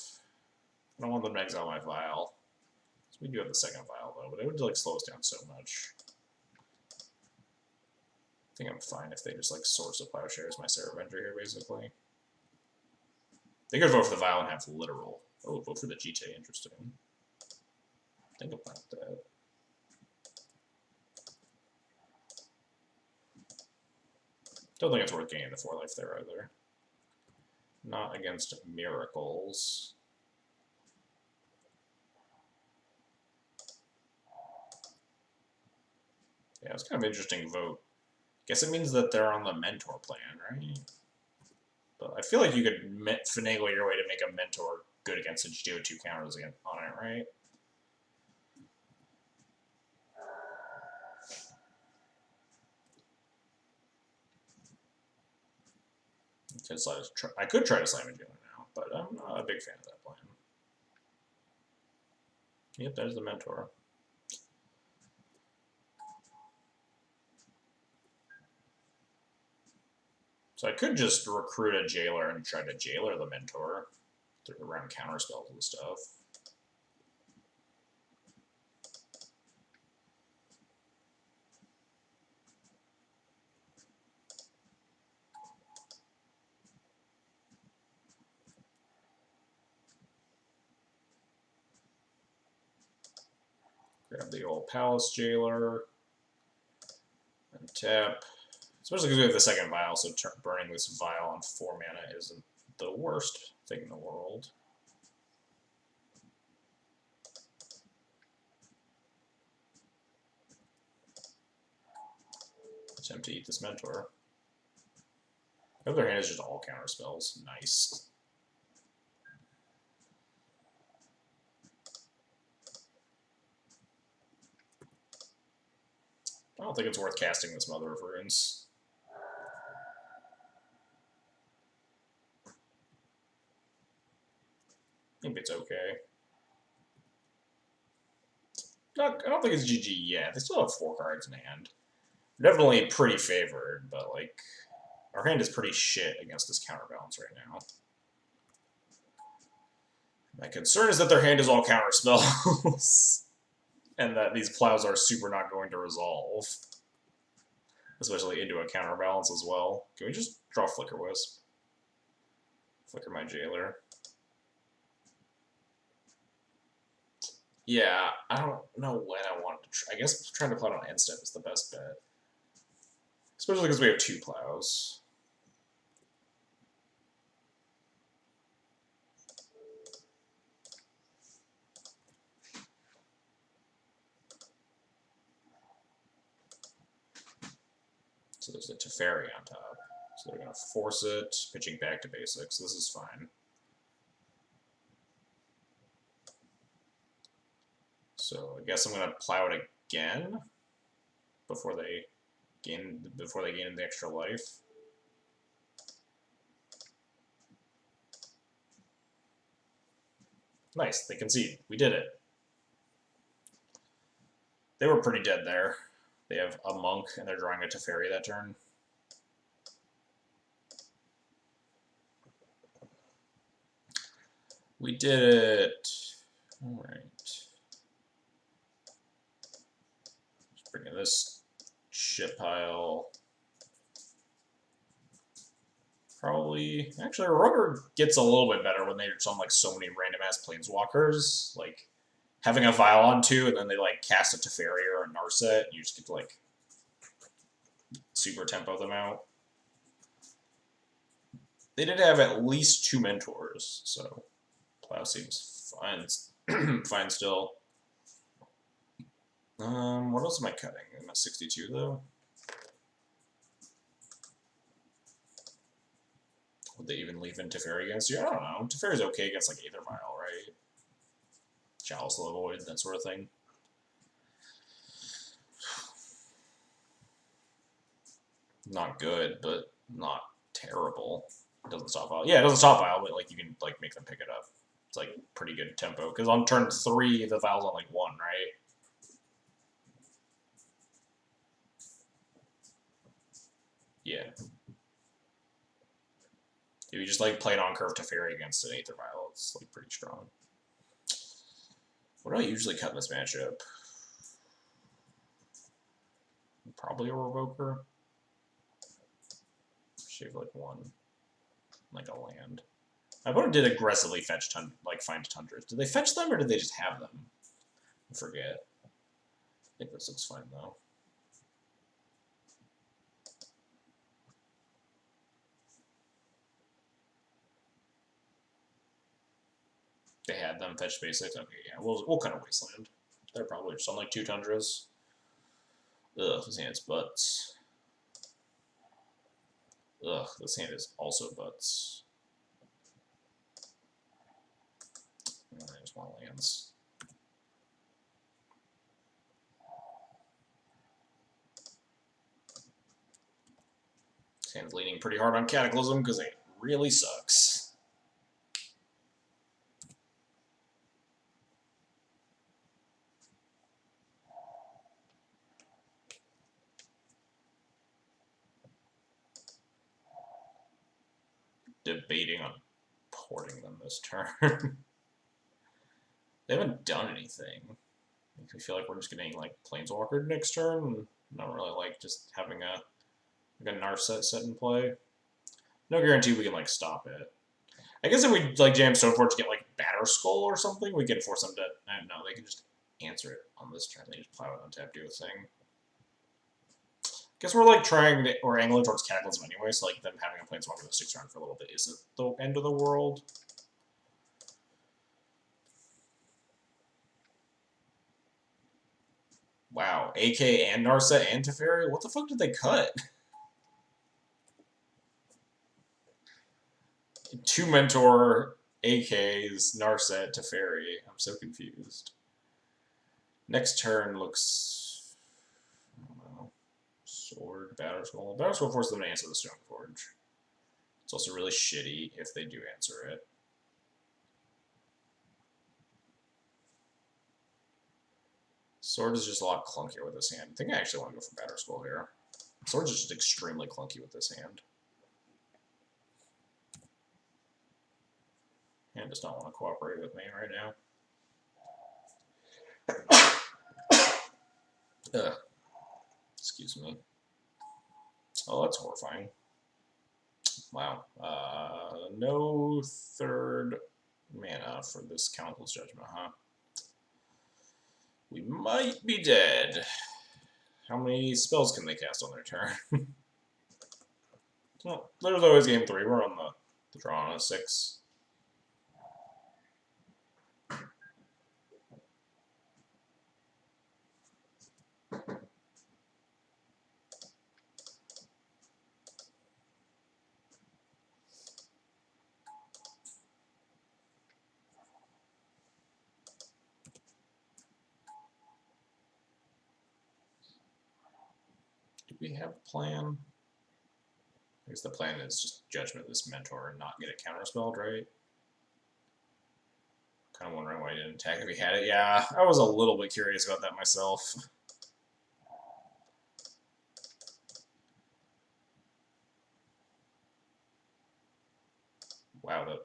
I don't want them to exile my Vial. So we do have the second Vial, though, but it would like slow us down so much. I think I'm fine if they just like Source of Plowshare as my Sarah Avenger here, basically. They could vote for the Vial and have literal. Oh, vote for the GT, interesting. Think about that. Don't think it's worth gaining the 4 life there either. Not against Miracles. Yeah, it's kind of an interesting vote. Guess it means that they're on the Mentor plan, right? But I feel like you could finagle your way to make a Mentor good against a GO2 counters on it, right? I could try to slam a Jailer now, but I'm not a big fan of that plan. Yep, there's the Mentor. So I could just recruit a Jailer and try to Jailer the Mentor around counter spells and stuff. Grab the old Palace Jailer and tap. Especially because we have the second Vial, so burning this Vial on 4 mana isn't the worst thing in the world. Attempt to eat this Mentor. The other hand is just all counter spells. Nice. I don't think it's worth casting this Mother of Runes. Maybe it's okay. I don't think it's GG yet. They still have 4 cards in hand. They're definitely pretty favored, but like our hand is pretty shit against this counterbalance right now. My concern is that their hand is all counter spells. And that these plows are super not going to resolve. Especially into a counterbalance as well. Can we just draw Flicker Wisp? Flicker my Jailer. Yeah, I don't know when I want to try. I guess trying to plow on end step is the best bet. Especially because we have 2 plows. So there's a Teferi on top. So they're going to force it, pitching back to basics. This is fine. So I guess I'm going to plow it again before they gain the extra life. Nice, they concede. We did it. They were pretty dead there. They have a Monk, and they're drawing a Teferi that turn. We did it. All right. Just bring in this ship pile. Probably. Actually, Roger gets a little bit better when they're on like so many random ass planeswalkers. Like having a Violon too, and then they like cast a Teferi or a Narset, and you just get to like super tempo them out. They did have at least 2 mentors, so Plow seems fine. Fine still. What else am I cutting? I'm at 62 though. Would they even leave in Teferi against you? I don't know. Teferi's okay against like Aether Vial, right? Chalice of the Void, that sort of thing. Not good, but not terrible. It doesn't stop Vial. Yeah, it doesn't stop Vial, but like you can like make them pick it up. It's like pretty good tempo. Because on turn 3, the Vial's on like 1, right? Yeah. If you just like play it on curve Teferi against an Aether Vial, it's like pretty strong. What do I usually cut in this matchup? Probably a Revoker. Shave like 1. Like a land. My opponent did aggressively fetch find Tundras. Did they fetch them or did they just have them? I forget. I think this looks fine though. They had them fetch basics. Okay, yeah, we'll cut a Wasteland. They're probably just on like 2 Tundras. Ugh, this hand's butts. Ugh, this hand is also butts. There's 1 lands. This hand's leaning pretty hard on Cataclysm because it really sucks. Debating on porting them this turn. They haven't done anything. Makes me feel like we're just getting like Planeswalker next turn. And not really like just having a Narset set in play. No guarantee we can like stop it. I guess if we like jam Stoneforge to get like Batter Skull or something, we can force them to. I don't know. They can just answer it on this turn. They just plow it on tap, do a thing. Guess we're like trying to, or angling towards Cataclysm anyway, so like them having a Planeswalker the 6th round for a little bit isn't the end of the world. Wow, AK and Narset and Teferi? What the fuck did they cut? 2 Mentor, AKs, Narset, Teferi. I'm so confused. Next turn looks... I don't know. Sword, Batter Skull. Batter Skull forces them to answer the Stoneforge. It's also really shitty if they do answer it. Sword is just a lot clunkier with this hand. I think I actually want to go for Batter Skull here. Sword is just extremely clunky with this hand. Hand does not want to cooperate with me right now. Ugh. Excuse me. Oh, that's horrifying. Wow. No 3rd mana for this Council's Judgment, huh? We might be dead. How many spells can they cast on their turn? Well, there's always game 3. We're on the draw on a 6. Do we have a plan? I guess the plan is just Judgment this Mentor and not get it counterspelled, right? Kind of wondering why he didn't attack if he had it. Yeah, I was a little bit curious about that myself. Wow,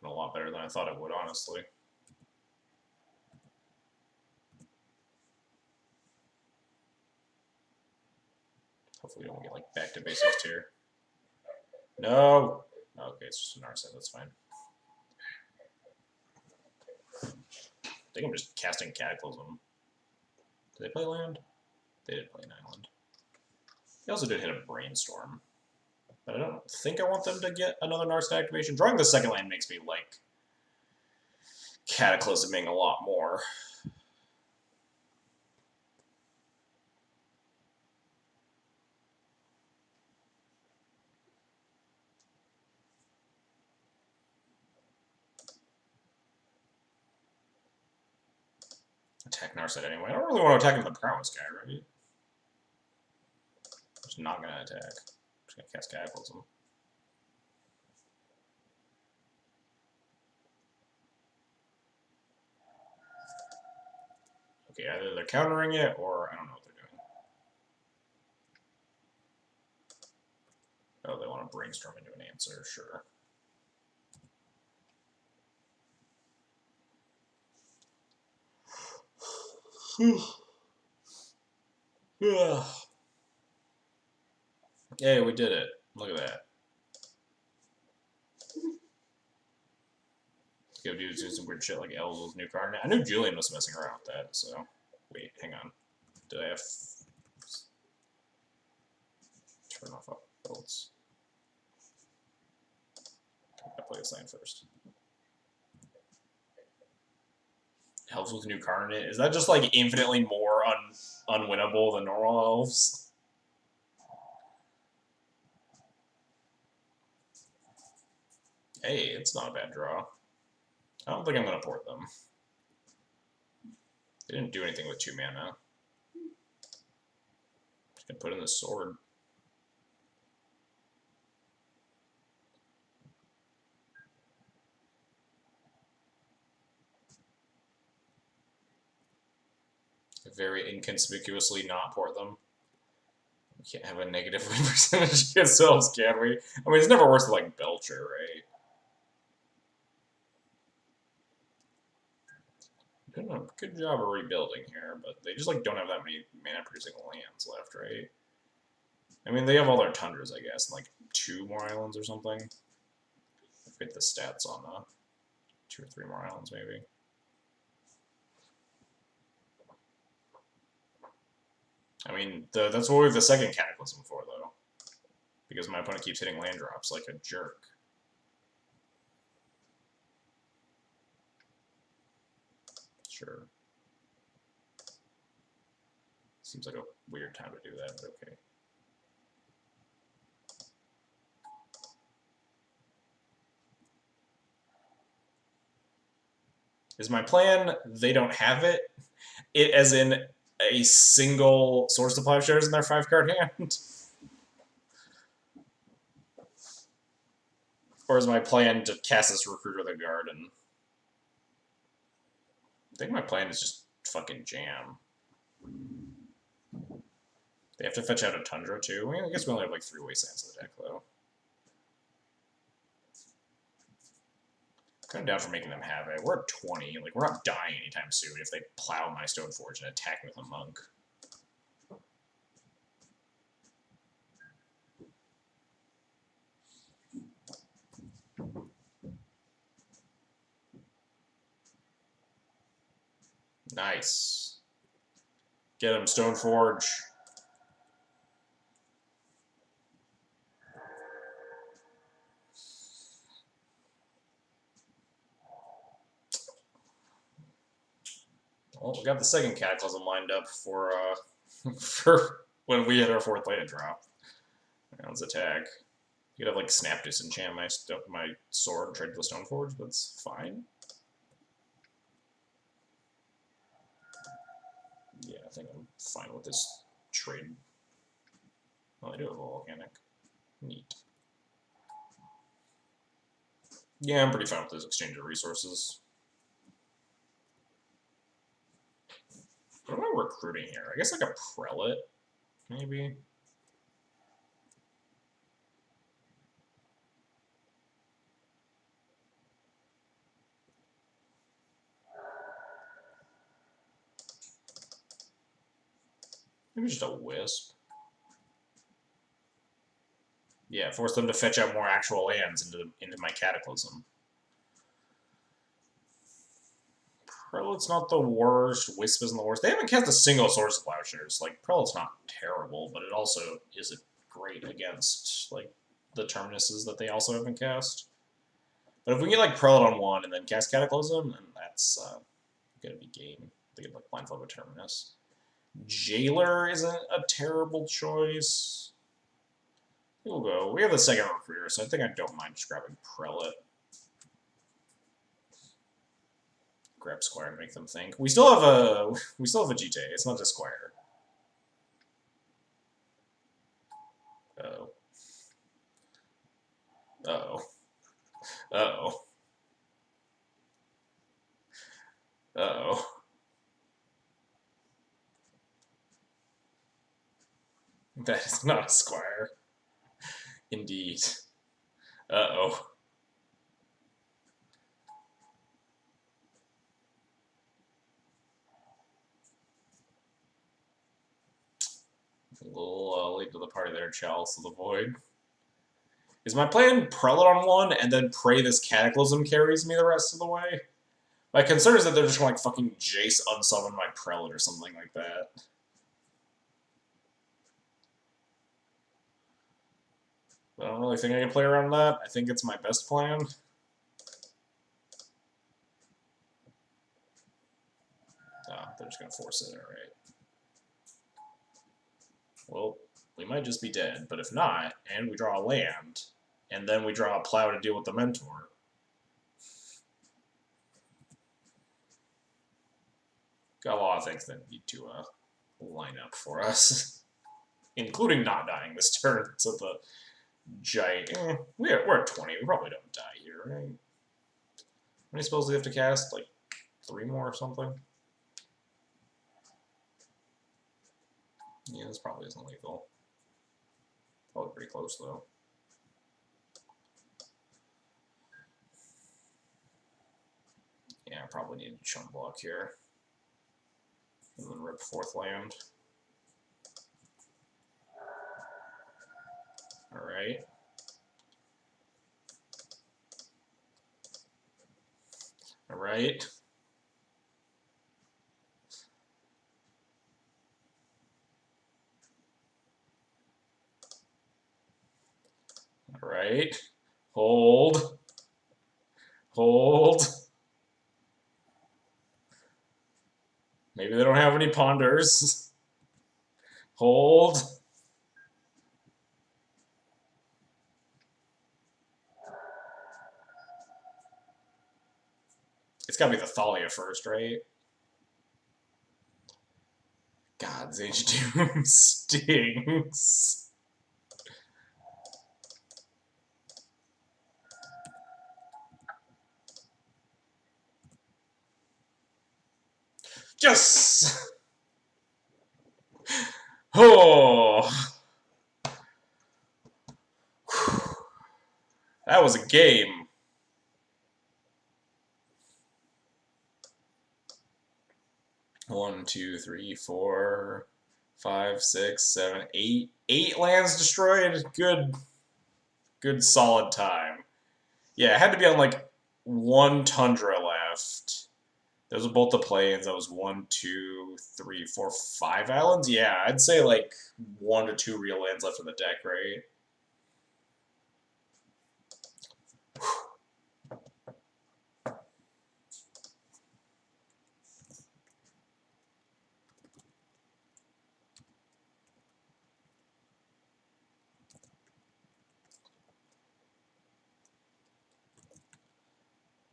a lot better than I thought it would, honestly. Hopefully we don't get, like, back to basics here. No! Okay, it's just an Narset, that's fine. I think I'm just casting Cataclysm. Did they play land? They did play an island. They also did hit a Brainstorm. But I don't think I want them to get another Narset activation. Drawing the second land makes me like Cataclysming a lot more. Attack Narset anyway. I don't really want to attack into the Prowess guy, right? I'm just not going to attack. I'm just going to cast Cataclysm. Okay, either they're countering it, or I don't know what they're doing. Oh, they want to Brainstorm into an answer, sure. Hey, we did it. Look at that. Go do some weird shit like Elves with new card. I knew Julian was messing around with that, so. Wait, hang on. Did I have. Turn off builds. I gotta play this land first. Elves with new card in it. Is that just like infinitely more unwinnable than normal elves? Hey, it's not a bad draw. I don't think I'm gonna port them. They didn't do anything with 2 mana. Just gonna put in the sword. Very inconspicuously not port them. We can't have a negative win percentage against elves, can we? I mean, it's never worse than like Belcher, right? Doing a good job of rebuilding here, but they just like don't have that many mana producing lands left, right? I mean, they have all their tundras, I guess, and like 2 more islands or something. I forget the stats on 2 or 3 more islands, maybe. I mean, that's what we have the second Cataclysm for, though. Because my opponent keeps hitting land drops like a jerk. Sure. Seems like a weird time to do that, but okay. Is my plan they don't have it? It as in a single source supply of shares in their 5-card hand? Or is my plan to cast this Recruiter of the Garden? I think my plan is just fucking jam. They have to fetch out a Tundra too. I mean, I guess we only have like 3 Wastelands in the deck though. Kind of down for making them have it. We're at 20. Like, we're not dying anytime soon if they plow my Stoneforge and attack with a monk. Nice. Get him, Stoneforge. Well, we got the second Cataclysm lined up for for when we hit our 4th land drop. Let's attack. You could have like Snap Disenchant my sword and trade the Stoneforge. That's fine. Yeah, I think I'm fine with this trade. Well, I do have a volcanic. Neat. Yeah, I'm pretty fine with this exchange of resources. What am I recruiting here? I guess like a prelate, maybe? Maybe just a Wisp. Yeah, force them to fetch out more actual lands into my Cataclysm. Prelate's not the worst. Wisp isn't the worst. They haven't cast a single Source of Plowshares. Like, Prelate's not terrible, but it also isn't great against, like, the Terminuses that they also haven't cast. But if we get, like, Prelate on one and then cast Cataclysm, then that's gonna be game. They get, like, Blindfold with Terminus. Jailer isn't a terrible choice. We'll go. We have the second Recruiter, so I think I don't mind just grabbing Prelate. Grab Squire and make them think. We still have a GTA. It's not just Squire. Uh-oh. Uh-oh. Uh-oh. Uh-oh. That is not a Squire. Indeed. Uh-oh. A little late to the party there, Chalice of the Void. Is my plan Prelate on one and then pray this Cataclysm carries me the rest of the way? My concern is that they're just going to like fucking Jace unsummon my Prelate or something like that. But I don't really think I can play around that. I think it's my best plan. Oh, they're just going to force it, alright. Well, we might just be dead, but if not, and we draw a land, and then we draw a Plow to deal with the Mentor. Got a lot of things that need to line up for us, including not dying this turn to the giant. We're at 20. We probably don't die here, right? How many spells do we have to cast? Like 3 more or something? Yeah, this probably isn't lethal. Probably pretty close, though. Yeah, I probably need a chunk block here. And then rip 4th land. Alright. Alright. Alright. Hold. Hold. Maybe they don't have any ponders. Hold. It's gotta be the Thalia first, right? God's Age Doom stings. Yes! Oh! That was a game. One, two, three, 4, 5, 6, 7, 8. 8 lands destroyed. Good solid time. Yeah, it had to be on like 1 Tundra left. Those are both the plains. That was 1, 2, 3, 4, 5 islands. Yeah, I'd say like 1 to 2 real lands left in the deck, right?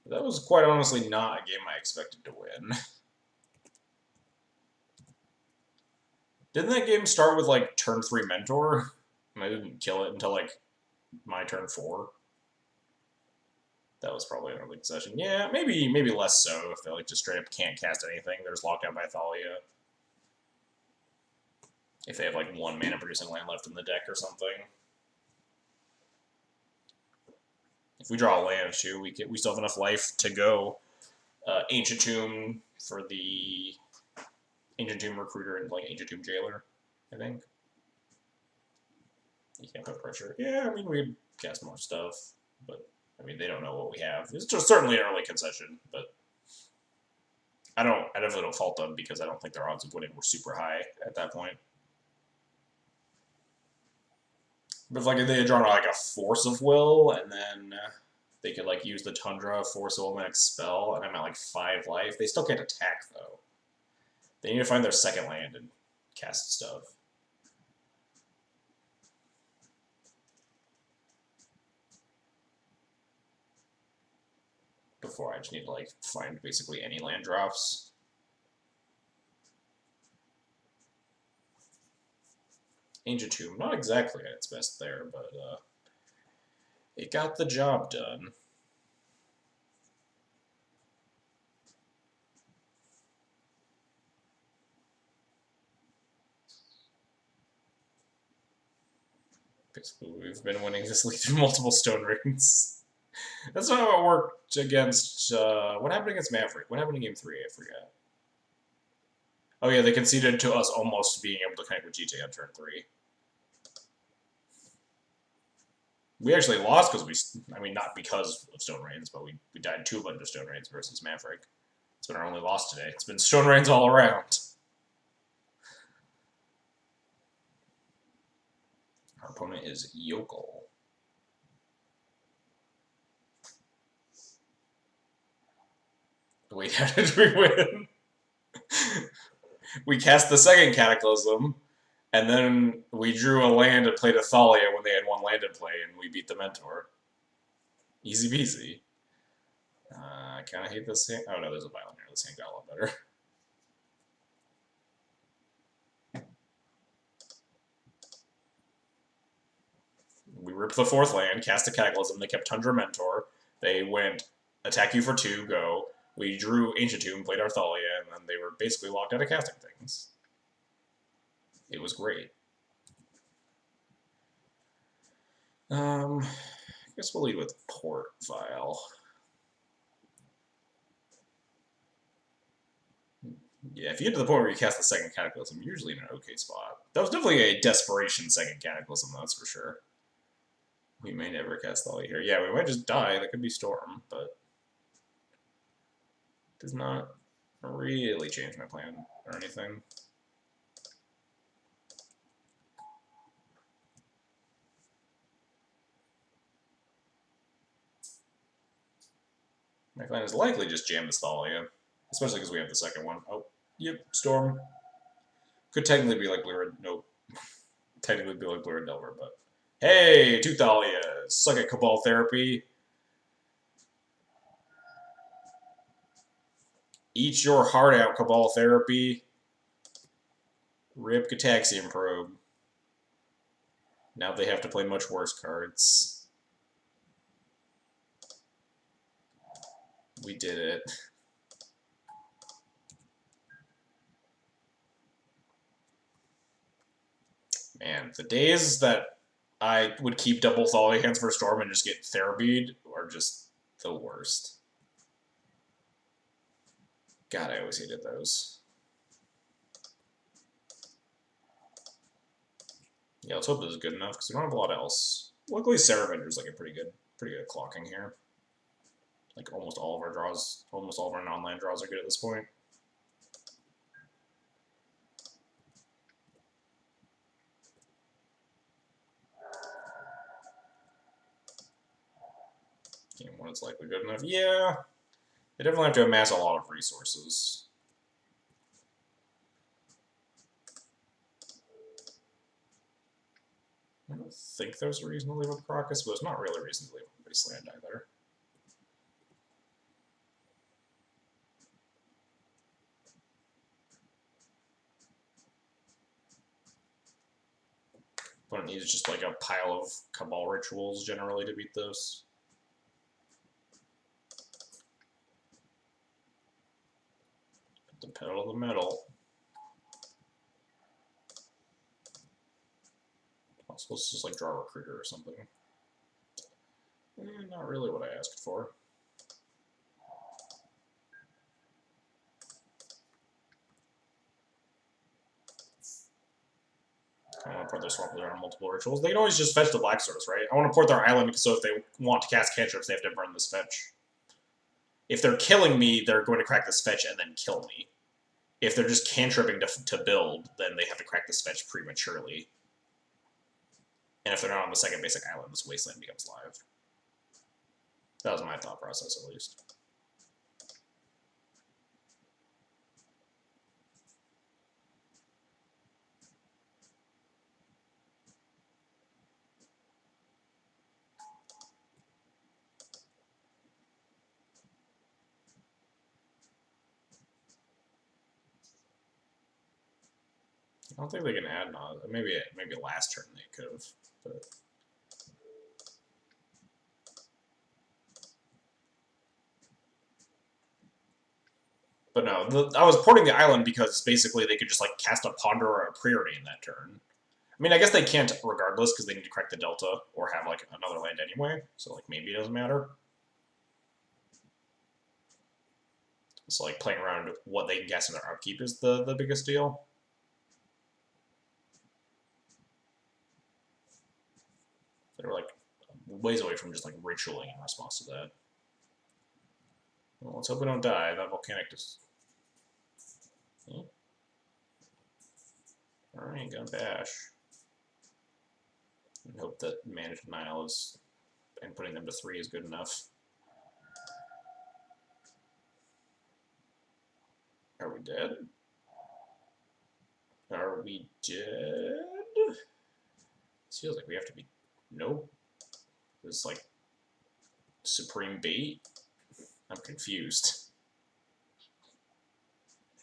That was quite honestly not a game I expected to win. Didn't that game start with like turn 3 Mentor? And I didn't kill it until like my turn 4. That was probably an early session. Yeah, maybe less so if they like just straight up can't cast anything. They're just locked out by Thalia. If they have like 1 mana producing land left in the deck or something. If we draw a land too, we still have enough life to go Ancient Tomb for the Ancient Tomb Recruiter and like Ancient Tomb Jailer. I think. You can't put pressure. Yeah, I mean, we'd cast more stuff, but, I mean, they don't know what we have. It's just certainly an early concession, but I definitely don't fault them because I don't think their odds of winning were super high at that point. But if, like, if they had drawn, like, a Force of Will, and then they could, like, use the Tundra, Force of Will, and Expel, and I'm at, like, 5 life, they still can't attack, though. They need to find their second land and cast stuff. Before I just need to, like, find basically any land drops. Ancient Tomb, not exactly at its best there, but it got the job done. Basically, we've been winning this league through multiple stone rings. That's not how it worked against. What happened against Maverick? What happened in game 3? I forgot. Oh, yeah, they conceded to us almost being able to connect with GT on turn 3. We actually lost because I mean, not because of Stone Rains, but we died to a bunch of Stone Rains versus Maverick. It's been our only loss today. It's been Stone Rains all around. Our opponent is Yokel. Wait, how did we win? We cast the second Cataclysm, and then we drew a land and played a Thalia when they had one land in play, and we beat the Mentor. Easy peasy. I kind of hate this hand. Oh no, there's a Violent here. This hand got a lot better. We ripped the 4th land, cast a Cataclysm, they kept Tundra Mentor, they went attack you for 2, go. We drew Ancient Tomb, played our Thalia, and then they were basically locked out of casting things. It was great. I guess we'll lead with Port File. Yeah, if you get to the point where you cast the second Cataclysm, you're usually in an okay spot. That was definitely a desperation second Cataclysm, that's for sure. We may never cast Thalia here. Yeah, we might just die. That could be Storm, but does not really change my plan or anything. My plan is likely just jam this Thalia, especially because we have the second one. Oh, yep, Storm. Could technically be like Blue Red. Nope. Technically be like Blue Red Delver, but hey, 2 Thalias. Suck at Cabal Therapy. Eat your heart out, Cabal Therapy. Rip Gataxian Probe. Now they have to play much worse cards. We did it. Man, the days that I would keep double Thalia hands for Storm and just get Therapied are just the worst. God, I always hated those. Yeah, let's hope this is good enough, because we don't have a lot else. Luckily, Saravender's like a pretty good at clocking here. Like, almost all of our draws, almost all of our non-land draws are good at this point. Game 1 is likely good enough. Yeah, they definitely have to amass a lot of resources. I don't think there's a reason to leave with Crocus, but there's not really a reason to leave with Wasteland either. But it needs just like a pile of Cabal rituals generally to beat those. Put the pedal to the metal. Also, let's just like draw a Recruiter or something. Not really what I asked for. want to port their swamp layer on multiple rituals. They can always just fetch the black source, right? I want to port their island, so if they want to cast cantrips, they have to burn this fetch. If they're killing me, they're going to crack this fetch and then kill me. If they're just cantripping to build, then they have to crack this fetch prematurely. And if they're not on the second basic island, this wasteland becomes live. That was my thought process, at least. I don't think they can add maybe last turn they could have, but no. I was porting the island because basically they could just like cast a Ponder or a Priority in that turn. I mean, I guess they can't regardless because they need to crack the Delta or have like another land anyway. So like maybe it doesn't matter. So like playing around what they can cast in their upkeep is the biggest deal. They were like ways away from just like ritualing in response to that. Well, let's hope we don't die. That volcanic just. Yeah. Alright, gonna bash. And hope that mana denial is and putting them to 3 is good enough. Are we dead? Are we dead? This feels like we have to be. Nope. This is like supreme bait. I'm confused.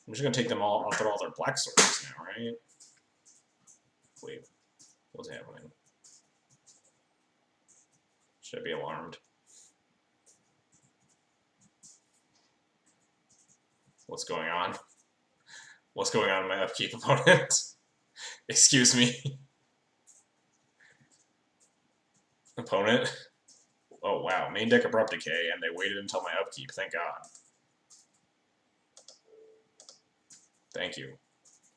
I'm just gonna take them all off all their black sources now, right? Wait, what's happening? Should I be alarmed? What's going on? What's going on in my upkeep, opponent? Excuse me. Opponent? Oh wow, main deck Abrupt Decay, and they waited until my upkeep, thank god. Thank you.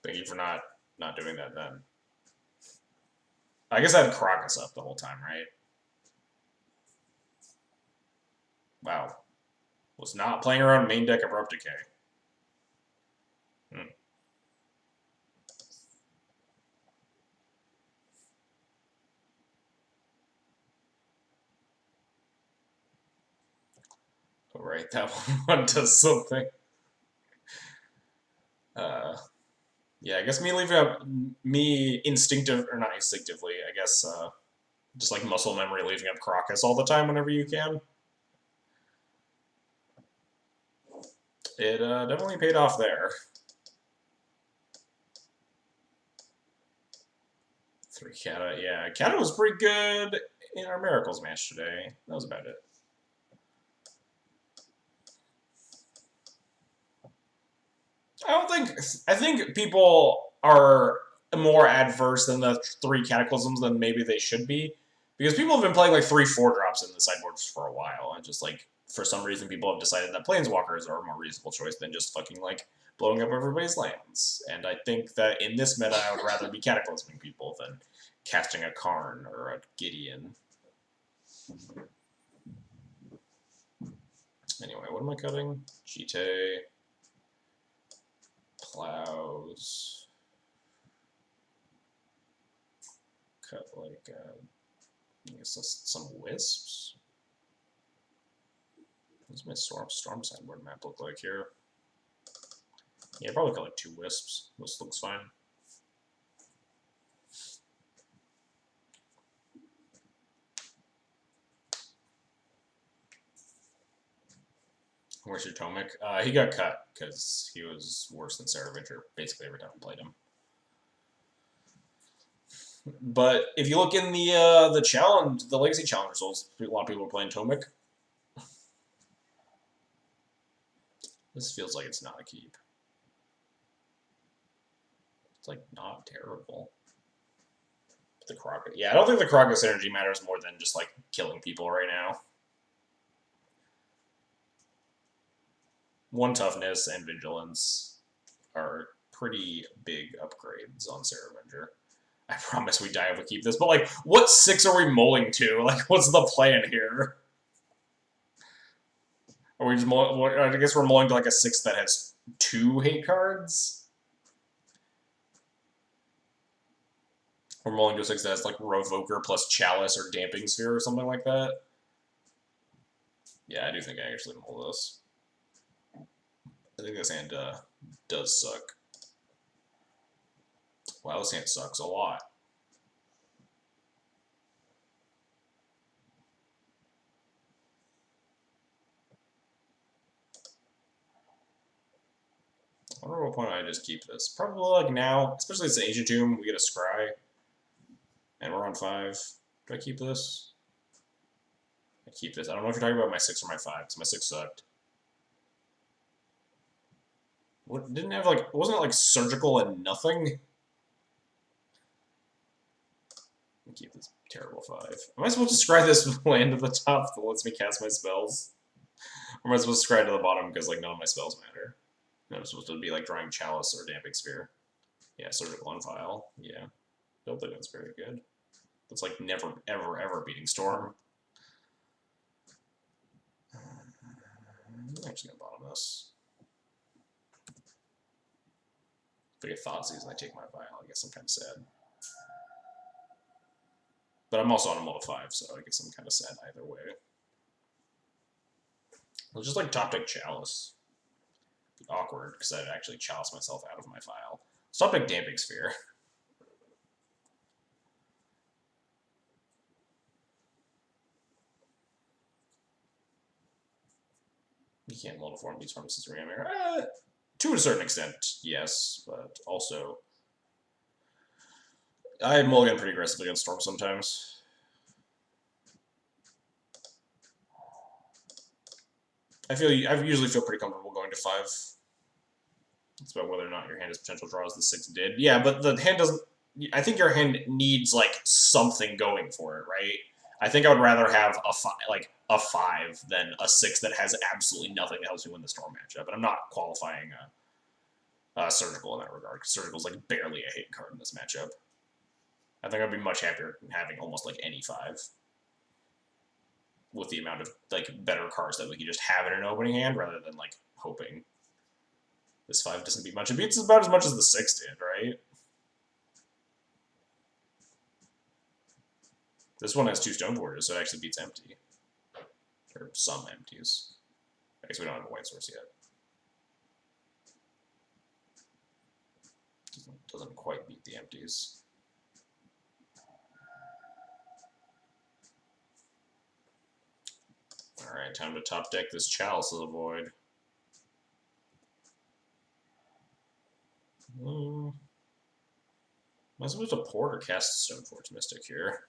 Thank you for not doing that then. I guess I had Crocus up the whole time, right? Wow. Was not playing around main deck Abrupt Decay. Right, that one does something. Yeah, I guess me instinctive, or not instinctively, I guess, just like muscle memory leaving up Crocus all the time whenever you can. It definitely paid off there. 3 Kata, yeah. Kata was pretty good in our Miracles match today. That was about it. I think people are more adverse than the 3 Cataclysms than maybe they should be. Because people have been playing like 3/4 drops in the sideboards for a while, and just like, for some reason, people have decided that Planeswalkers are a more reasonable choice than just fucking like blowing up everybody's lands. And I think that in this meta, I would rather be cataclysming people than casting a Karn or a Gideon. Anyway, what am I cutting? Jite. Plows. Cut like, I guess some wisps. What's my storm sideboard map look like here? Yeah, probably got like 2 wisps. This looks fine. Where's your Tomic? He got cut because he was worse than Sarah Venture basically every time I played him. But if you look in the challenge, the Legacy Challenge results, a lot of people are playing Tomic. This feels like it's not a keep. It's like not terrible. The Crocus, yeah, I don't think the Crocus energy matters more than just like killing people right now. 1 toughness and vigilance are pretty big upgrades on Sarah Avenger. I promise we die if we keep this, but like, what 6 are we mulling to? Like, what's the plan here? Are we just mulling? I guess we're mulling to like a 6 that has 2 hate cards? We're mulling to a 6 that has like Revoker plus Chalice or Damping Sphere or something like that. Yeah, I do think I actually mull this. I think this hand does suck. Wow, this hand sucks a lot. I wonder what point I just keep this. Probably like now, especially it's an Ancient Tomb, we get a Scry. And we're on 5. Do I keep this? I keep this. I don't know if you're talking about my 6 or my 5, because my 6 sucked. What, didn't have like, wasn't it like surgical and nothing? Keep this terrible 5. Am I supposed to scry this land at the top that lets me cast my spells? Or am I supposed to scry to the bottom because like none of my spells matter? I'm supposed to be like drawing Chalice or Damping Sphere. Yeah, surgical on file. Yeah. Don't think that's very good. That's like never, ever, ever beating Storm. I'm actually gonna bottom this. If I get Thoughtseize and I take my vial, I guess I'm kind of sad. But I'm also on a mull of 5, so I guess I'm kind of sad either way. I'll just like top deck Chalice. Awkward, because I'd actually chalice myself out of my file. Stop deck Damping Sphere. You can't multiform these pharmacists Reanimator. To a certain extent, yes, but also I mulligan pretty aggressively against Storm sometimes. I usually feel pretty comfortable going to 5. It's about whether or not your hand has potential draws. The 6 did, yeah, but the hand doesn't. I think your hand needs like something going for it, right? I think I would rather have a 5 than a 6 that has absolutely nothing that helps me win the Storm matchup. And I'm not qualifying Surgical in that regard, because Surgical's like barely a hate card in this matchup. I think I'd be much happier having almost like any 5 with the amount of like better cards that we could just have in an opening hand rather than like hoping. This 5 doesn't beat much. It beats about as much as the 6 did, right? This one has 2 Stoneforges, so it actually beats empty. Or some empties. I guess we don't have a white source yet. Doesn't quite beat the empties. Alright, time to top deck this Chalice of the Void. Am I supposed to port or cast Stoneforge Mystic here?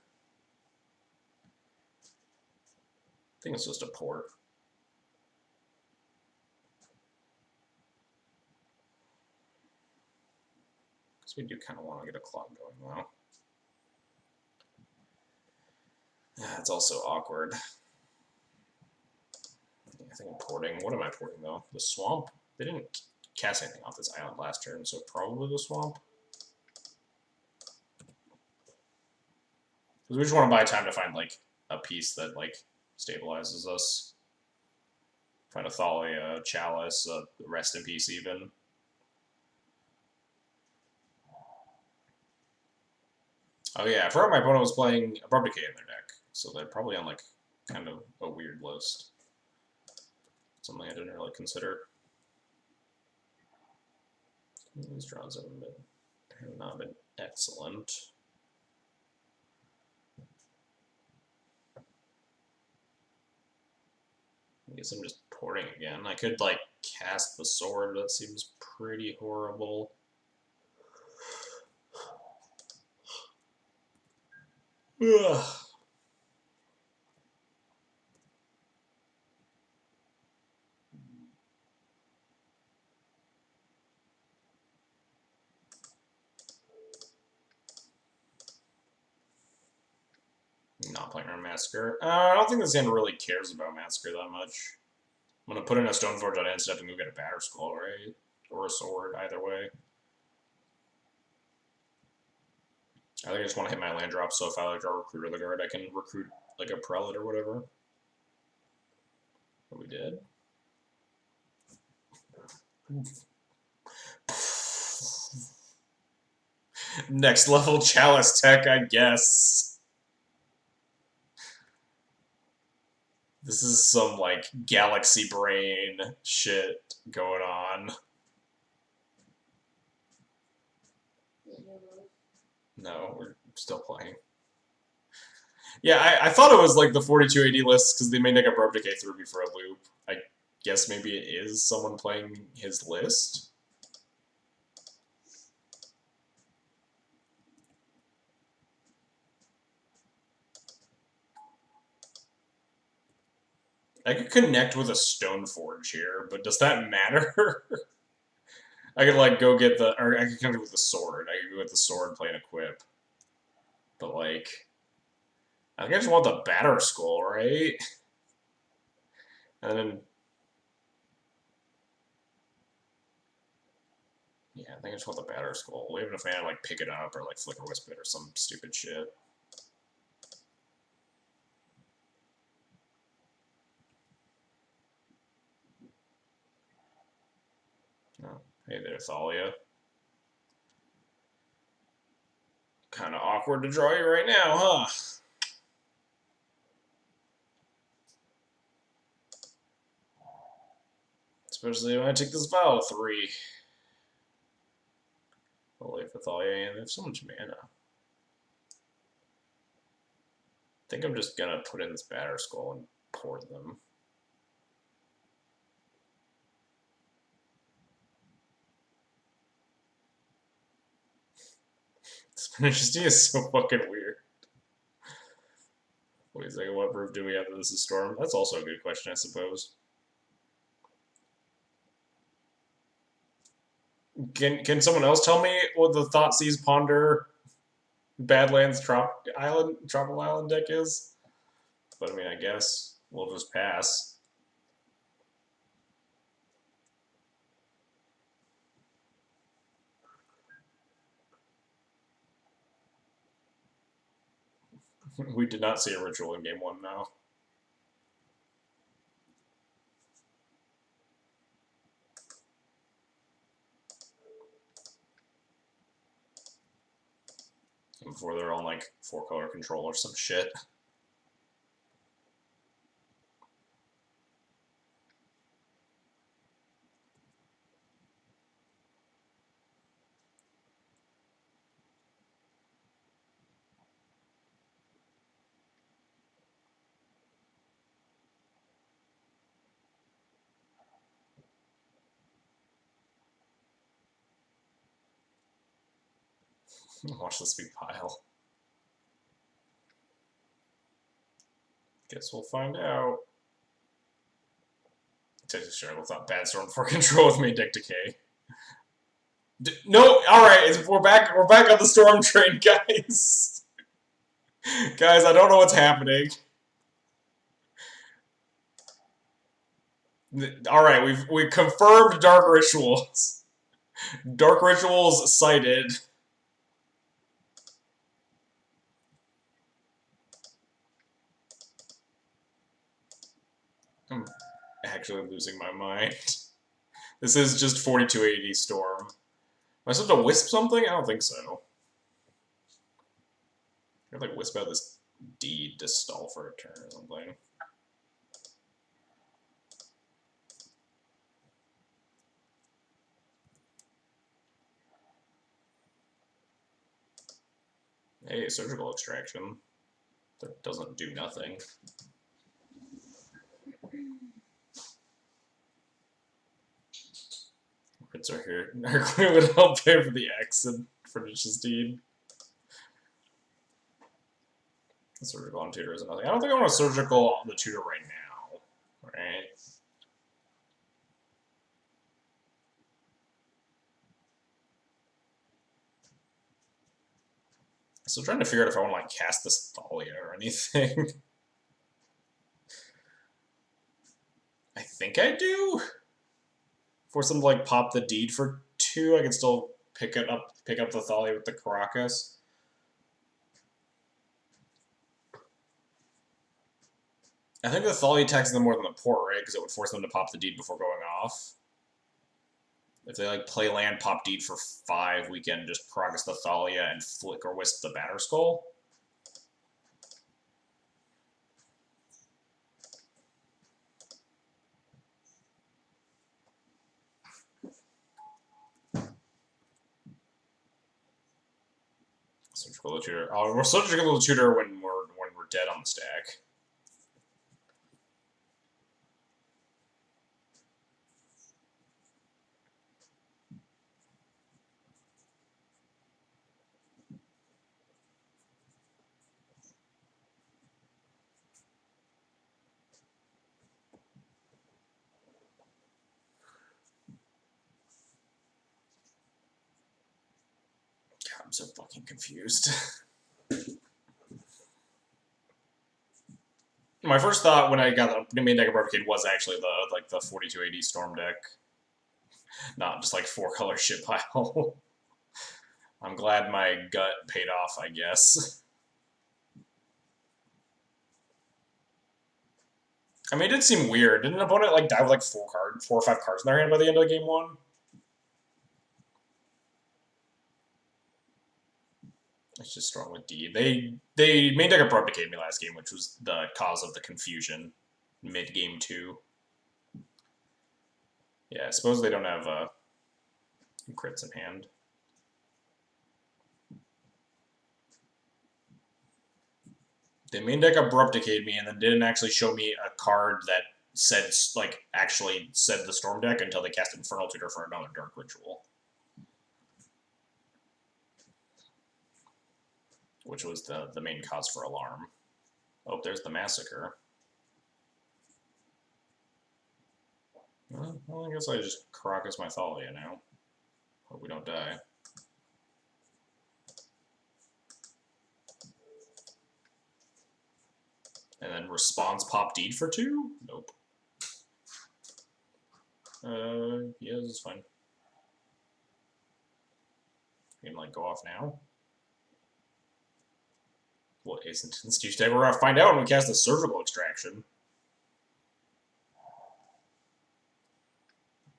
I think it's just a port. Because we do kind of want to get a clock going, though. It's also awkward. I think I'm porting. What am I porting, though? The Swamp? They didn't cast anything off this island last turn, so probably the Swamp. Because we just want to buy time to find, like, a piece that, like, stabilizes us. Find a Thalia, Chalice, Rest in Peace, even. Oh yeah, I forgot my opponent was playing Abrupt Decay in their deck, so they're probably on, like, kind of a weird list. Something I didn't really consider. These draws have not been excellent. I guess I'm just porting again. I could, like, cast the sword, but that seems pretty horrible. Ugh. Not playing around Massacre. I don't think this hand really cares about Massacre that much. I'm going to put in a Stoneforge on instead and go get a Batterskull, right? Or a sword, either way. I think I just want to hit my land drop, so if I like draw Recruit of the Guard, I can recruit like a Prelate or whatever. What we did. Next level Chalice tech, I guess. This is some like galaxy brain shit going on. No, we're still playing. Yeah, I thought it was like the 4280 list because they made like a Verb Decay threw me for a loop. I guess maybe it is someone playing his list. I could connect with a Stoneforge here, but does that matter? I could like go get the, or I could connect with the sword. I could go with the sword and play an equip. But like, I think I just want the Batter Skull, right? And then, yeah, I think I just want the Batter Skull. Even if I had to like pick it up or like Flicker Wisp it or some stupid shit. Oh, hey there, Thalia. Kind of awkward to draw you right now, huh? Especially when I take this Vow 3. Holy for Thalia, they have so much mana. I think I'm just gonna put in this Batter Skull and port them. This Majesty is so fucking weird. Wait a second, what proof do we have that this is Storm? That's also a good question, I suppose. Can someone else tell me what the Thoughtseize Ponder Badlands Tropical Island deck is? But I mean, I guess we'll just pass. We did not see a ritual in game 1 now. Before they're on like 4-color control or some shit. Watch this big pile. Guess we'll find out. Sure, let's not bad storm for control with me deck decay. No, all right, we're back. We're back on the storm train, guys. Guys, I don't know what's happening. All right, we confirmed dark rituals. Dark rituals cited. I'm actually losing my mind. This is just 4280 storm. Am I supposed to wisp something? I don't think so. I could like wisp out this deed to stall for a turn or something. Hey, surgical extraction. That doesn't do nothing. Crits are here. Our clear would help pay for the X and Furnish's deed. Surgical on tutor is nothing. I don't think I want a surgical on the tutor right now. Right? Still trying to figure out if I want to like cast this Thalia or anything. I think I do. Force them to like pop the deed for 2. I can still pick up the Thalia with the Caracas. I think the Thalia taxes them more than the port, right? Because it would force them to pop the deed before going off. If they like play land, pop deed for 5, we can just progress the Thalia and flick or wisp the Batterskull. Surgical tutor. Oh, we're surgical tutor when we're dead on the stack. God, I'm so fucking confused. My first thought when I got the main deck of Barricade was actually the 4280 Storm deck, not just like 4-color shit pile. I'm glad my gut paid off, I guess. I mean, it did seem weird. Didn't an opponent like die with like 4 or 5 cards in their hand by the end of game 1? It's just strong with D. They main deck abrupt-decayed me last game, which was the cause of the confusion mid game 2. Yeah, I suppose they don't have crits in hand. They main deck abrupt-decayed me and then didn't actually show me a card that said actually said the Storm deck until they cast Infernal Tutor for another Dark Ritual, which was the main cause for alarm. Oh, there's the Massacre. Well, I guess I just Caracas my Thalia now. Hope we don't die. And then response pop deed for 2? Nope. Yeah, this is fine. You can like go off now. What isn't Institute today? We're gonna find out when we cast the Surgical Extraction.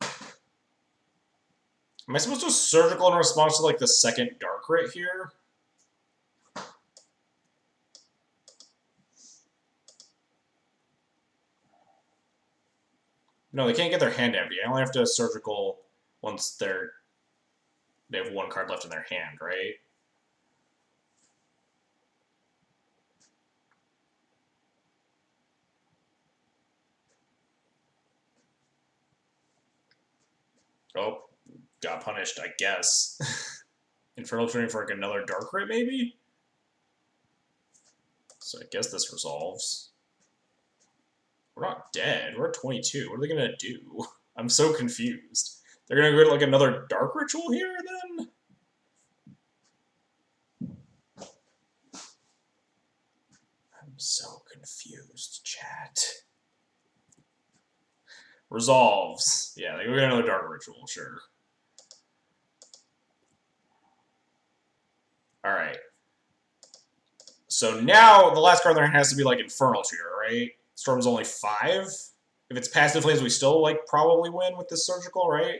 Am I supposed to surgical in response to like the second Dark Rit here? No, they can't get their hand empty. I only have to surgical once they have 1 card left in their hand, right? Oh, got punished, I guess. Infernal Tuning for like another Dark Rit, maybe? So I guess this resolves. We're not dead. We're at 22. What are they gonna do? I'm so confused. They're gonna go to like another Dark Ritual here, then? I'm so confused, chat. Resolves. Yeah, they go get another Dark Ritual, sure. Alright. So now the last card in their hand has to be like Infernal Tutor, right? Storm's only 5. If it's Passive Flames, we still like probably win with this Surgical, right?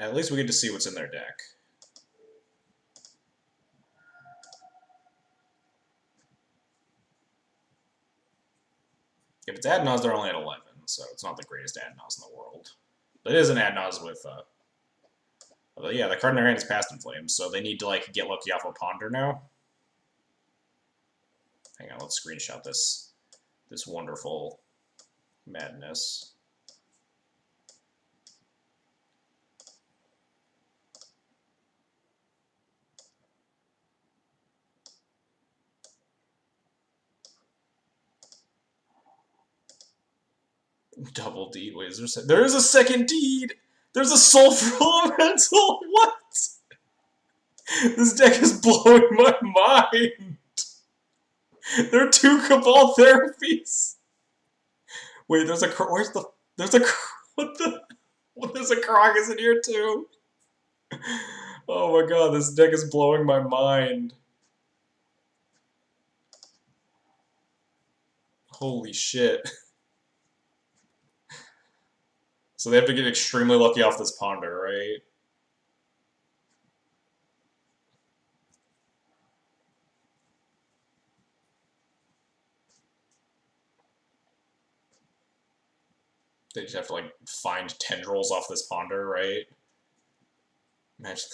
At least we get to see what's in their deck. If it's Adnaz, they're only at 11, so it's not the greatest Adnaz in the world. But it is an Adnaz with, yeah, the card in their hand is Past in Flames, so they need to, like, get lucky off a Ponder now. Hang on, let's screenshot this wonderful madness. Double deed. Wait, there is a second deed! There's a Sulfur Elemental! What? This deck is blowing my mind! There are 2 Cabal therapies! Wait, there's a... Where's the... There's a... What the... There's a Karakas in here, too! Oh my god, this deck is blowing my mind. Holy shit. So they have to get extremely lucky off this ponder, right? They just have to, like, find tendrils off this ponder, right? Imagine.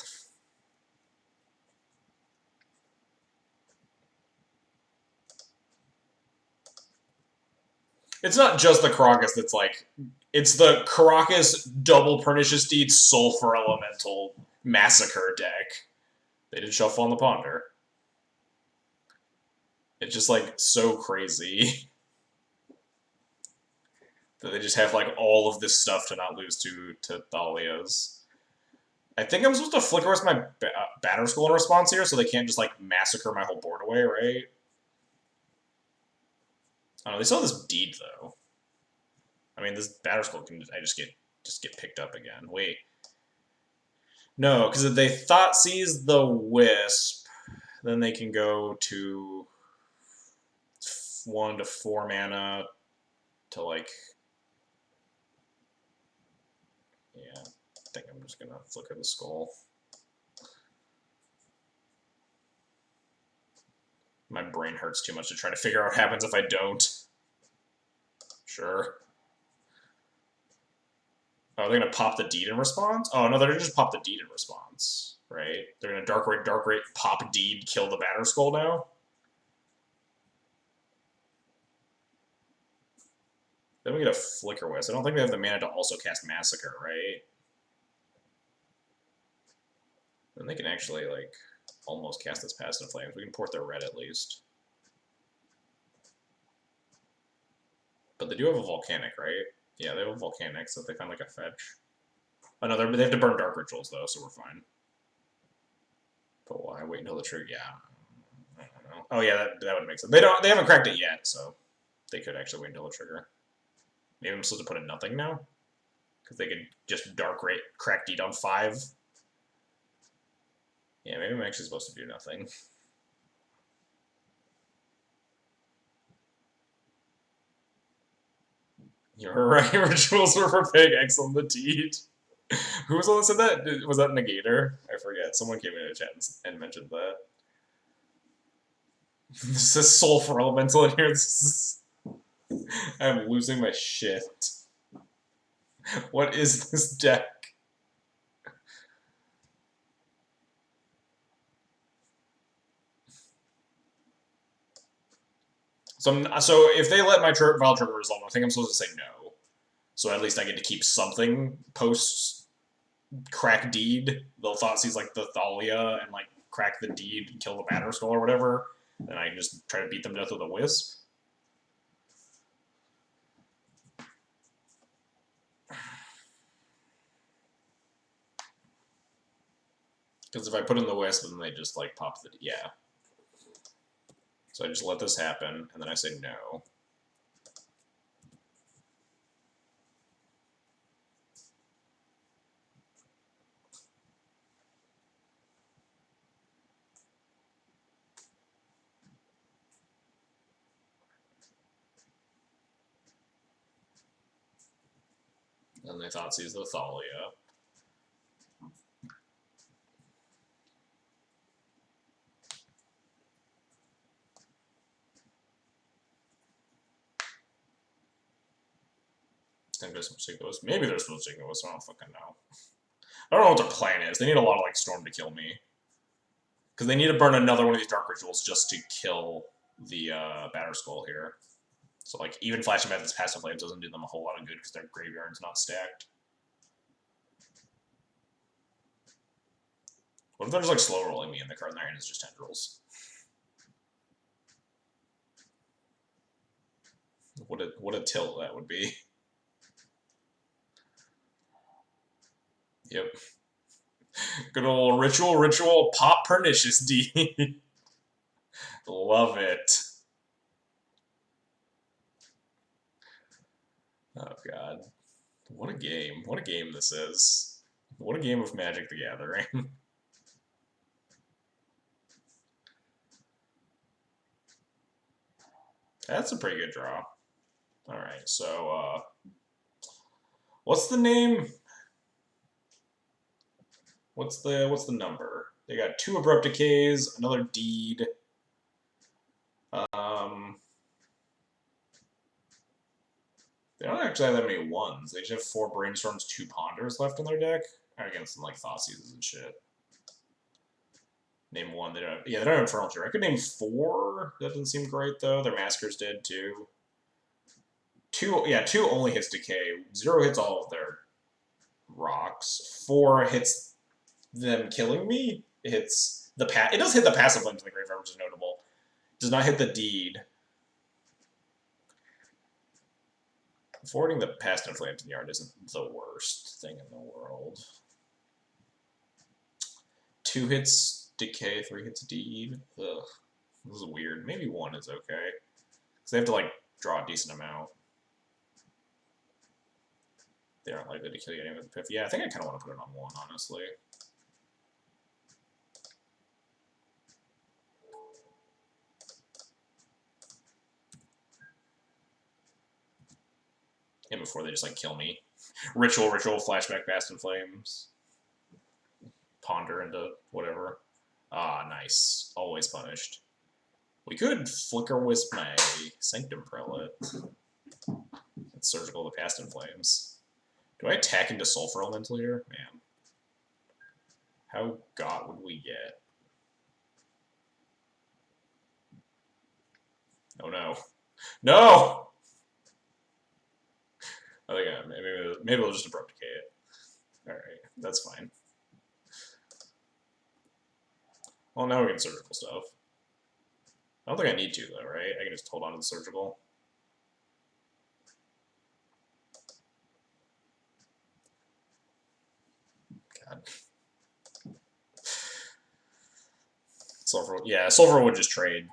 It's not just the Karakas that's like, it's the Karakas double Pernicious Deed Sulfur Elemental Massacre deck. They did shuffle on the ponder. It's just like so crazy that they just have like all of this stuff to not lose to Thalia's. I think I'm supposed to flicker with my batter school in response here, so they can't just like massacre my whole board away, right? Oh, no, they still have this deed though. I mean, this batter school can I just get picked up again. Wait, no, because if they thought seize the wisp, then they can go to 1 to 4 mana to like. Yeah, I think I'm just gonna flicker the skull. My brain hurts too much to try to figure out what happens if I don't. Sure. Oh, they're gonna pop the deed in response? Oh no, they're gonna just pop the deed in response, right? They're gonna dark rate, pop deed, kill the batter skull now. Then we get a flicker wisp. I don't think they have the mana to also cast massacre, right? Then they can actually like almost cast this past in flames. We can port their red at least. But they do have a volcanic, right? Yeah, they have a volcanic, so if they find like a fetch. Oh no, they have to burn dark rituals though, so we're fine. But why wait until the trigger? Yeah. I don't know. Oh yeah, that would make sense. They haven't cracked it yet, so they could actually wait until the trigger. Maybe I'm supposed to put in nothing now? Because they could just dark rate crack deed on 5. Yeah, maybe I'm actually supposed to do nothing. You're right, rituals were for pig eggs on the deed. Who was the one that said that? Was that Negator? I forget. Someone came into chat and mentioned that. This is sulfur elemental in here. I'm losing my shit. What is this deck? So if they let my Vile Trigger resolve, I think I'm supposed to say no. So at least I get to keep something post crack deed. They'll thought sees like the Thalia and like crack the deed and kill the Batter Skull or whatever. Then I can just try to beat them to death with a wisp. Because if I put in the wisp, then they just like pop the yeah. So I just let this happen, and then I say no. And they thought sees the Thalia. I think they're supposed to take those. Maybe they're supposed to take those. I don't fucking know. I don't know what their plan is. They need a lot of like Storm to kill me. Because they need to burn another one of these Dark Rituals just to kill the Batter Skull here. So like even Flashing Methods Passive Flames doesn't do them a whole lot of good because their graveyard's not stacked. What if they're just like slow rolling me and the card in their hand is just Tendrils? What a tilt that would be. Yep. Good old ritual, pop Pernicious D. Love it. Oh god. What a game. What a game this is. What a game of Magic the Gathering. That's a pretty good draw. Alright, so, what's the name? What's the number? They got 2 Abrupt Decays, another Deed. They don't actually have that many ones. They just have 4 Brainstorms, 2 Ponders left in their deck. Against some, like, Thoughtseizes and shit. Name 1. They don't have, yeah, they don't have Infernal Jury. I could name 4. That doesn't seem great, though. Their Maskers did, too. 2, yeah, 2 only hits Decay. 0 hits all of their rocks. 4 hits them killing me. It hits the it does hit the passive link to the graveyard, which is notable. It does not hit the Deed. Forwarding the past and flame to the yard isn't the worst thing in the world. 2 hits Decay, 3 hits Deed. Ugh. This is weird. Maybe 1 is okay. Because they have to, like, draw a decent amount. They aren't likely to kill you anyway with the Piff. Yeah, I think I kind of want to put it on 1, honestly. And before they just, like, kill me. Ritual, flashback, past and flames. Ponder into whatever. Ah, nice. Always punished. We could Flicker Wisp my Sanctum Prelate. It's Surgical the Past in Flames. Do I attack into Sulfur Elemental here? Man. How got would we get? Oh no. No! I think maybe we'll just Abrupt Decay it. Alright, that's fine. Well, now we can Surgical stuff. I don't think I need to, though, right? I can just hold on to the Surgical. God. Sulfur, yeah, Sulfur would just trade.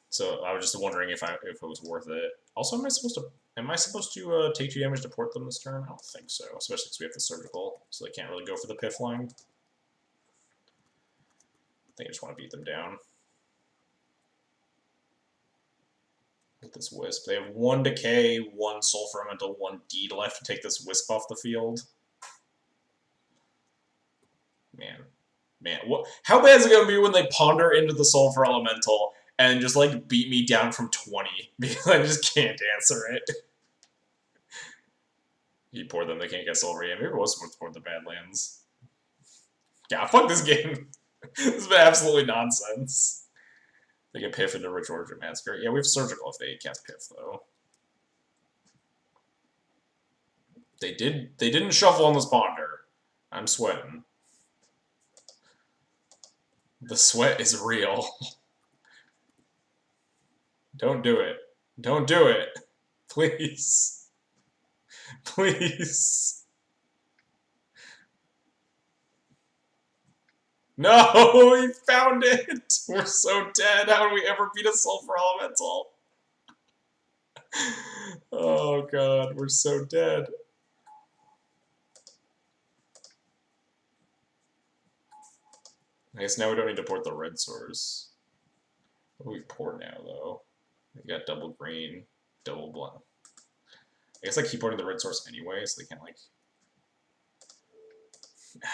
So I was just wondering if it was worth it. Also, am I supposed to take 2 damage to port them this turn? I don't think so, especially because we have the Surgical, so they can't really go for the Piff line. I think I just want to beat them down. With this Wisp. They have 1 Decay, 1 Sulfur Elemental, 1 Deed left to take this Wisp off the field. Man. What? How bad is it going to be when they ponder into the Sulfur Elemental and just, like, beat me down from 20? Because I just can't answer it. You pour them, they can't get Sulfur. Yeah, maybe it was supposed to pour the Badlands. Yeah, fuck this game. This has been absolutely nonsense. They can Piff into Rich Origin Massacre. Yeah, we have Surgical if they cast Piff, though. They didn't shuffle on this Ponder. I'm sweating. The sweat is real. Don't do it. Don't do it. Please. Please. No, he found it! We're so dead. How did we ever beat a Sulfur Elemental? Oh god, we're so dead. I guess now we don't need to port the red source. What do we port now, though? We got double green, double black. I guess I keep porting the red source anyway, so they can't, like...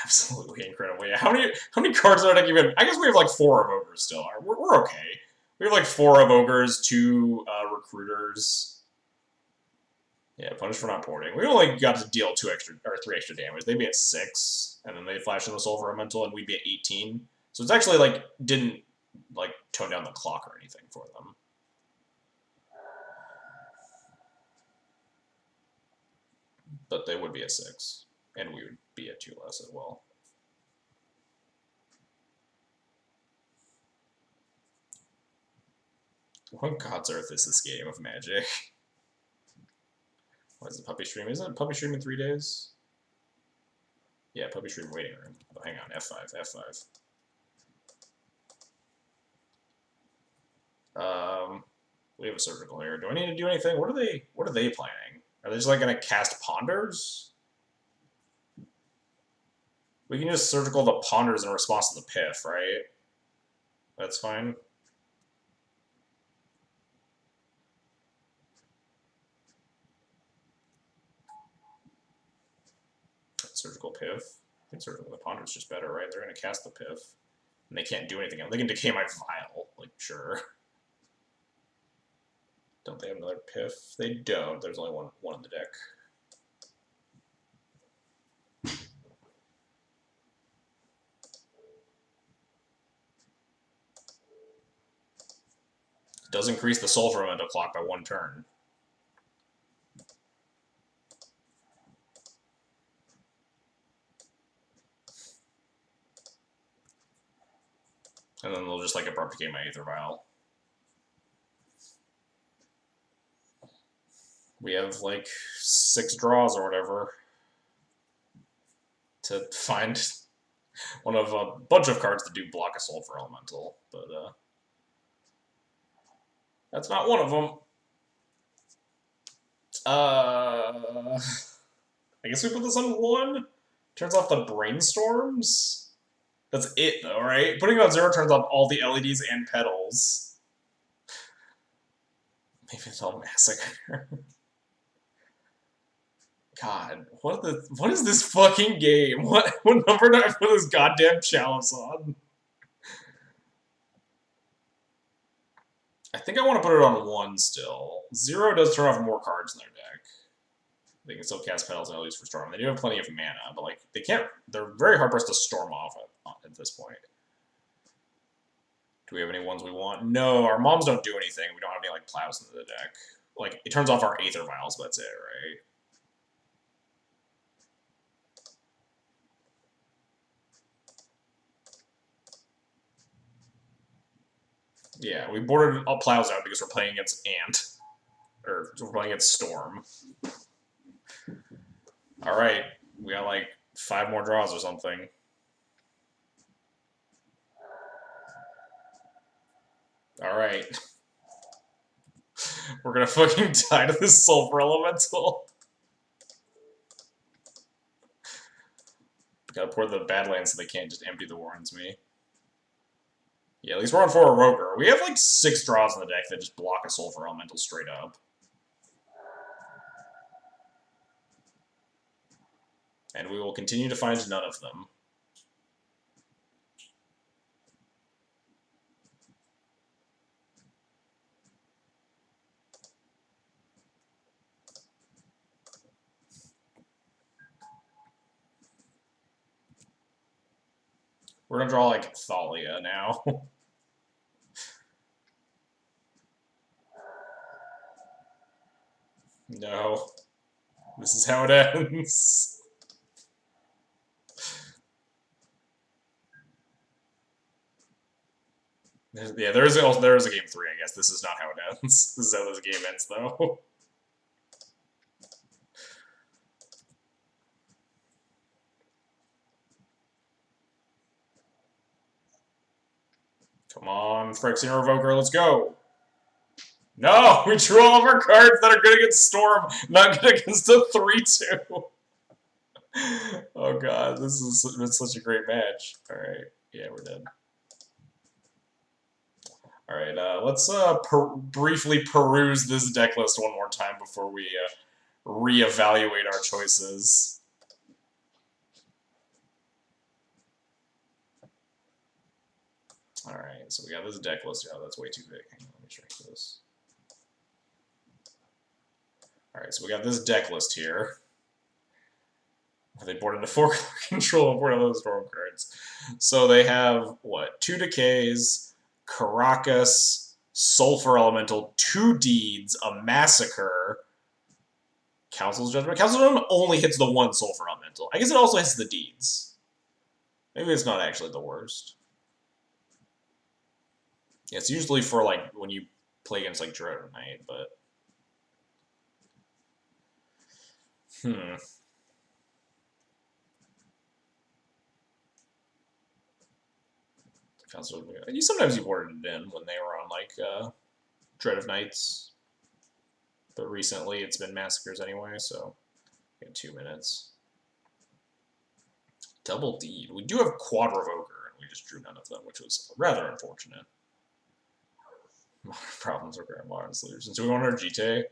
Absolutely incredible. Yeah, how many cards in our deck even? I guess we have like 4 of ogres still. We're okay. We have like 4 of ogres, 2 recruiters. Yeah, punish for not porting. We only got to deal 3 extra damage. They'd be at 6, and then they flash in the Sulfur Elemental, and we'd be at 18. So it's actually like didn't like tone down the clock or anything for them. But they would be at 6. And we would be at 2 less as well. What God's Earth is this game of Magic? What is the Puppy Stream? Isn't it Puppy Stream in 3 days? Yeah, Puppy Stream waiting room. Oh, hang on, F5, F5. We have a Surgical here. Do I need to do anything? What are they planning? Are they just like gonna cast Ponders? We can just Surgical the Ponders in response to the Piff, right? That's fine. Surgical Piff. I think Surgical Ponder is just better, right? They're going to cast the Piff. And they can't do anything else. They can decay my Vial. Like, sure. Don't they have another Piff? They don't. There's only one in the deck. It does increase the Sulfur Elemental clock by 1 turn. And then they'll just like abrupt decay my Aether Vial. We have like 6 draws or whatever to find one of a bunch of cards that do block a Sulfur Elemental, but that's not one of them. I guess we put this on 1. Turns off the Brainstorms. That's it, though, right? Putting it on 0 turns off all the LEDs and petals. Maybe it's all Massacre. God, what is this fucking game? What number do I put this goddamn chalice on? I think I want to put it on 1 still. 0 does turn off more cards in their deck. They can still cast petals and LEDs for Storm. They do have plenty of mana, but like they can't. They're very hard pressed to storm off at this point. Do we have any ones we want? No, our moms don't do anything. We don't have any like plows into the deck. Like it turns off our Aether Vials, but that's it, right? Yeah, we boarded all plows out because we're playing against Ant. Or we're playing against Storm. Alright, we got like 5 more draws or something. Alright. We're gonna fucking die to this Sulfur Elemental. Gotta pour the Badlands so they can't just empty the Warrens me. Yeah, at least we're on 4 Roger. We have like 6 draws in the deck that just block a Sulfur Elemental straight up. And we will continue to find none of them. We're gonna draw like Thalia now. No. This is how it ends. Yeah, there is a game 3, I guess. This is not how it ends. This is how this game ends, though. Come on, Phyrexian Revoker, let's go! No! We drew all of our cards that are good against Storm, not good against a 3-2. Oh god, this has been such a great match. Alright, yeah, we're dead. Alright, let's briefly peruse this deck list one more time before we reevaluate our choices. Alright, so we got this deck list. Oh, that's way too big. Hang on, let me shrink this. Alright, so we got this deck list here. They board into 4 control and board those Storm cards. So they have, what, 2 Decays, Caracas, Sulfur Elemental, 2 Deeds, a Massacre, Council's Judgment. Council's Judgment only hits the 1 Sulfur Elemental. I guess it also hits the Deeds. Maybe it's not actually the worst. Yeah, it's usually for, like, when you play against, like, Dread Knight, but... Sometimes you boarded it in when they were on, like, Dread of Knights. But recently it's been Massacres anyway, so... We got 2 minutes. Double Deed. We do have Quad Revoker, and we just drew none of them, which was rather unfortunate. Modern problems are great modern solutions. Do we want our GT?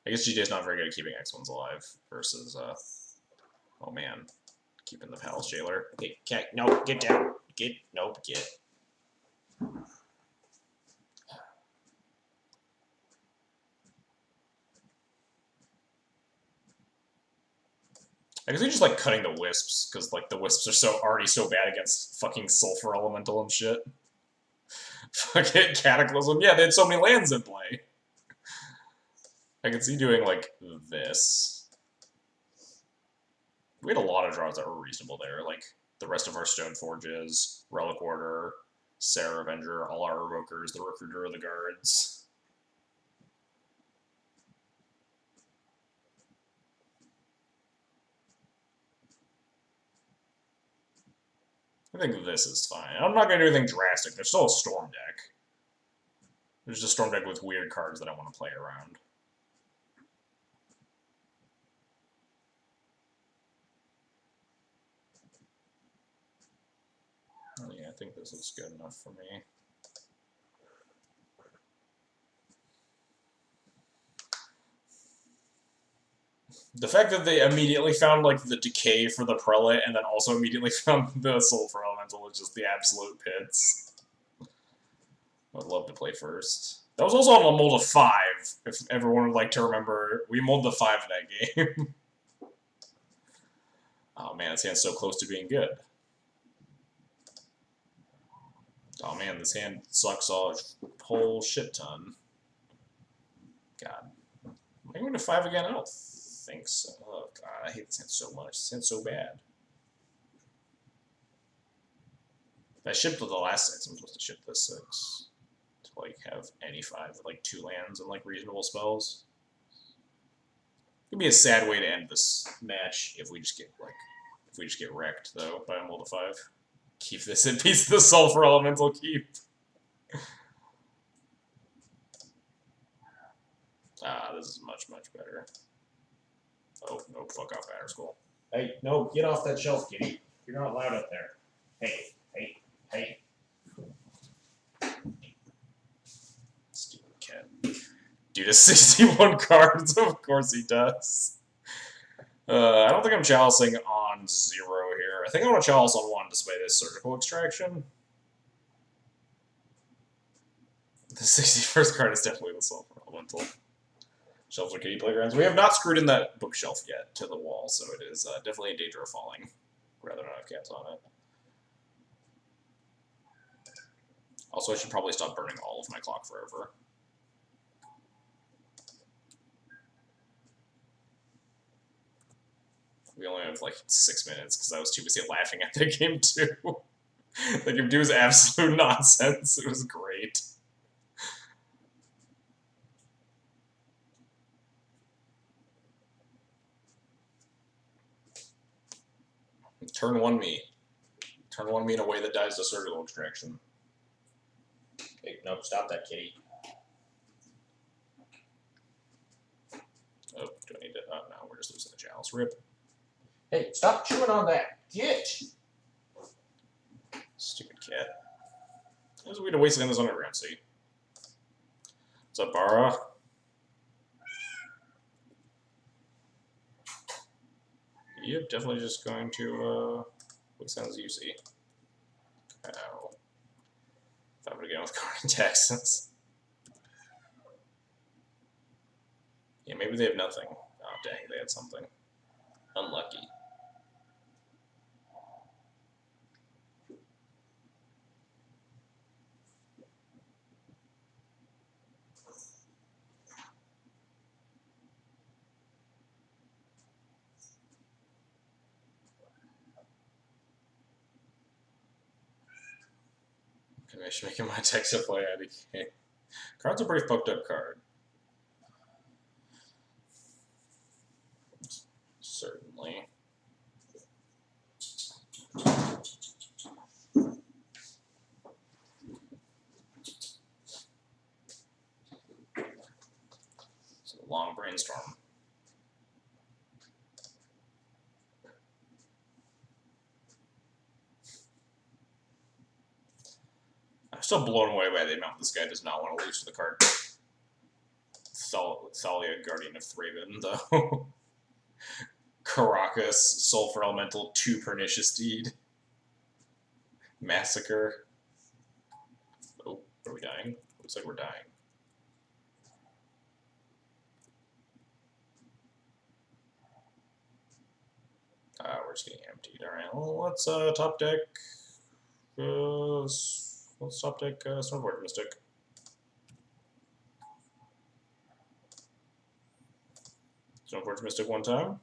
I guess GT is not very good at keeping X1s alive versus, oh man. Keeping the Palace Jailer. Hey, no, get down. Get. I guess we just like cutting the wisps, because like the wisps are already so bad against fucking Sulfur Elemental and shit. Fucking Cataclysm. Yeah, they had so many lands in play. I can see doing like this. We had a lot of draws that were reasonable there, like the rest of our Stone Forges, Relic Order, Sarah Avenger, all our Evokers, the Recruiter of the Guards. I think this is fine. I'm not going to do anything drastic. There's still a Storm deck. There's just a Storm deck with weird cards that I want to play around. Oh, yeah, I think this is good enough for me. The fact that they immediately found, like, the Decay for the Prelate and then also immediately found the Sulfur Elemental is just the absolute pits. I'd love to play first. That was also on a mold of 5, if everyone would like to remember. We molded the 5 in that game. Oh man, this hand's so close to being good. Oh man, this hand sucks a whole shit ton. God. Am I going to 5 again? I don't think so. Oh god, I hate this hand so much. This hand's so bad. If I shipped with the last 6, I'm supposed to ship this 6. To like have any 5 with like 2 lands and like reasonable spells. It'd be a sad way to end this match if we just get wrecked though by a mold of 5. Keep this in peace, the Sulfur Elemental keep. Ah, this is much, much better. Oh, no, fuck off, Batterskull. Hey, no, get off that shelf, kitty. You're not allowed up there. Hey, hey, hey. Stupid cat. Dude has 61 cards, of course he does. I don't think I'm chalicing on 0 here. I think I want to chalice on 1 despite this Surgical Extraction. The 61st card is definitely the Sulfur Elemental. Shelves are kitty playgrounds. We have not screwed in that bookshelf yet to the wall, so it is definitely in danger of falling. Rather not have cats on it. Also, I should probably stop burning all of my clock forever. We only have like 6 minutes because I was too busy laughing at the game too. The game 2 was absolute nonsense. It was great. Turn 1 me. Turn 1 me in a way that dies to Surgical Extraction. Hey, nope, stop that, kitty. Oh, do I need to? Oh, no, we're just losing the chalice. Rip. Hey, stop chewing on that. Get! Stupid cat. There's a way to waste in this underground sea. What's up, Bara? Yep, definitely just going to waste on UC. Ow. If I would have gone with Garden Texans. Yeah, maybe they have nothing. Oh, dang, they had something. Unlucky. Maybe I should make him my text to play IDK. Card's a pretty fucked up card. Certainly. It's a long brainstorm. I'm still blown away by the amount this guy does not want to lose to the card. Thalia, Guardian of Thraben, though. Caracas, Sulfur Elemental, 2 Pernicious Deed. Massacre. Oh, are we dying? Looks like we're dying. We're just getting emptied. Alright, well, let's top deck. Let's top deck Stormforge Mystic. Stoneforge Mystic one time.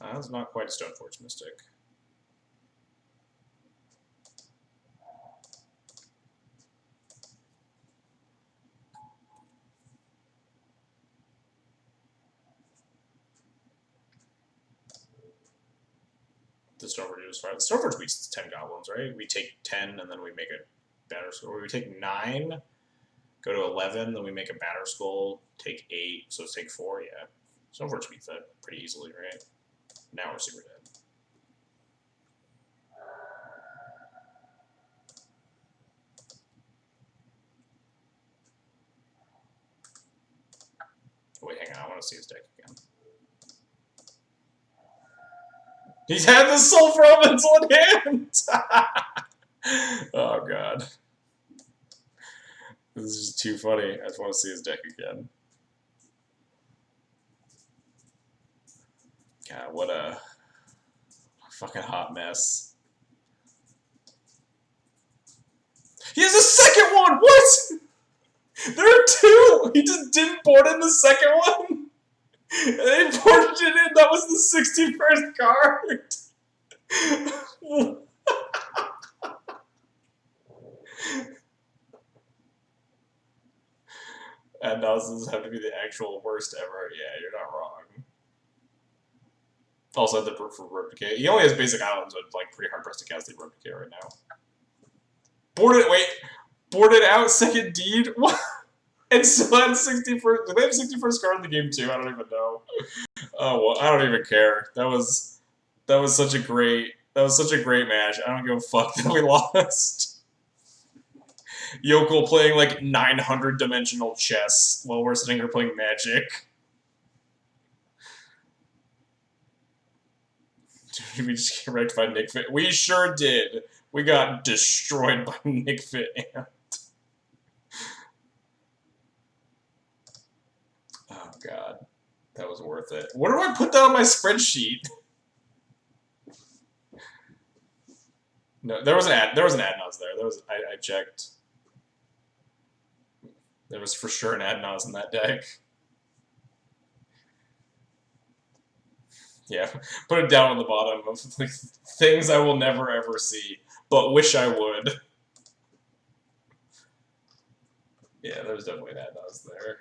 That's not quite a Stoneforge Mystic. The Stoneforge is 5. The Stoneforge beats 10 goblins, right? We take 10 and then we make a batter skull. Or we take 9, go to 11, then we make a batter skull, take 8, so let's take 4, yeah. Stoneforge beats that pretty easily, right? Now we're super dead. Wait, hang on, I want to see his deck again. He's had the Sulfur Elemental in hand! Oh god. This is just too funny. I just want to see his deck again. God, what a fucking hot mess. He has a second one! What? There are 2! He just didn't board in the second one! And they boarded it in! That was the 61st card! And now this have to be the actual worst ever. Yeah, you're not wrong. Also, the for Rope Decay. He only has basic islands, but like pretty hard pressed to cast the Rope Decay right now. Boarded out, second deed? What? And still had 61st. Do they have 61st card in the game too? I don't even know. Oh well, I don't even care. That was such a great match. I don't give a fuck that we lost. Yokel playing like 900 dimensional chess while we're sitting here playing Magic. Did we just get wrecked by Nick Fit? We sure did. We got destroyed by Nick Fit Ant. Oh god. That was worth it. Where do I put that on my spreadsheet? No, there was an Adnaz there. I checked. There was for sure an Adnaz in that deck. Yeah, put it down on the bottom of like, things I will never ever see, but wish I would. Yeah, there was definitely an Adnaz there.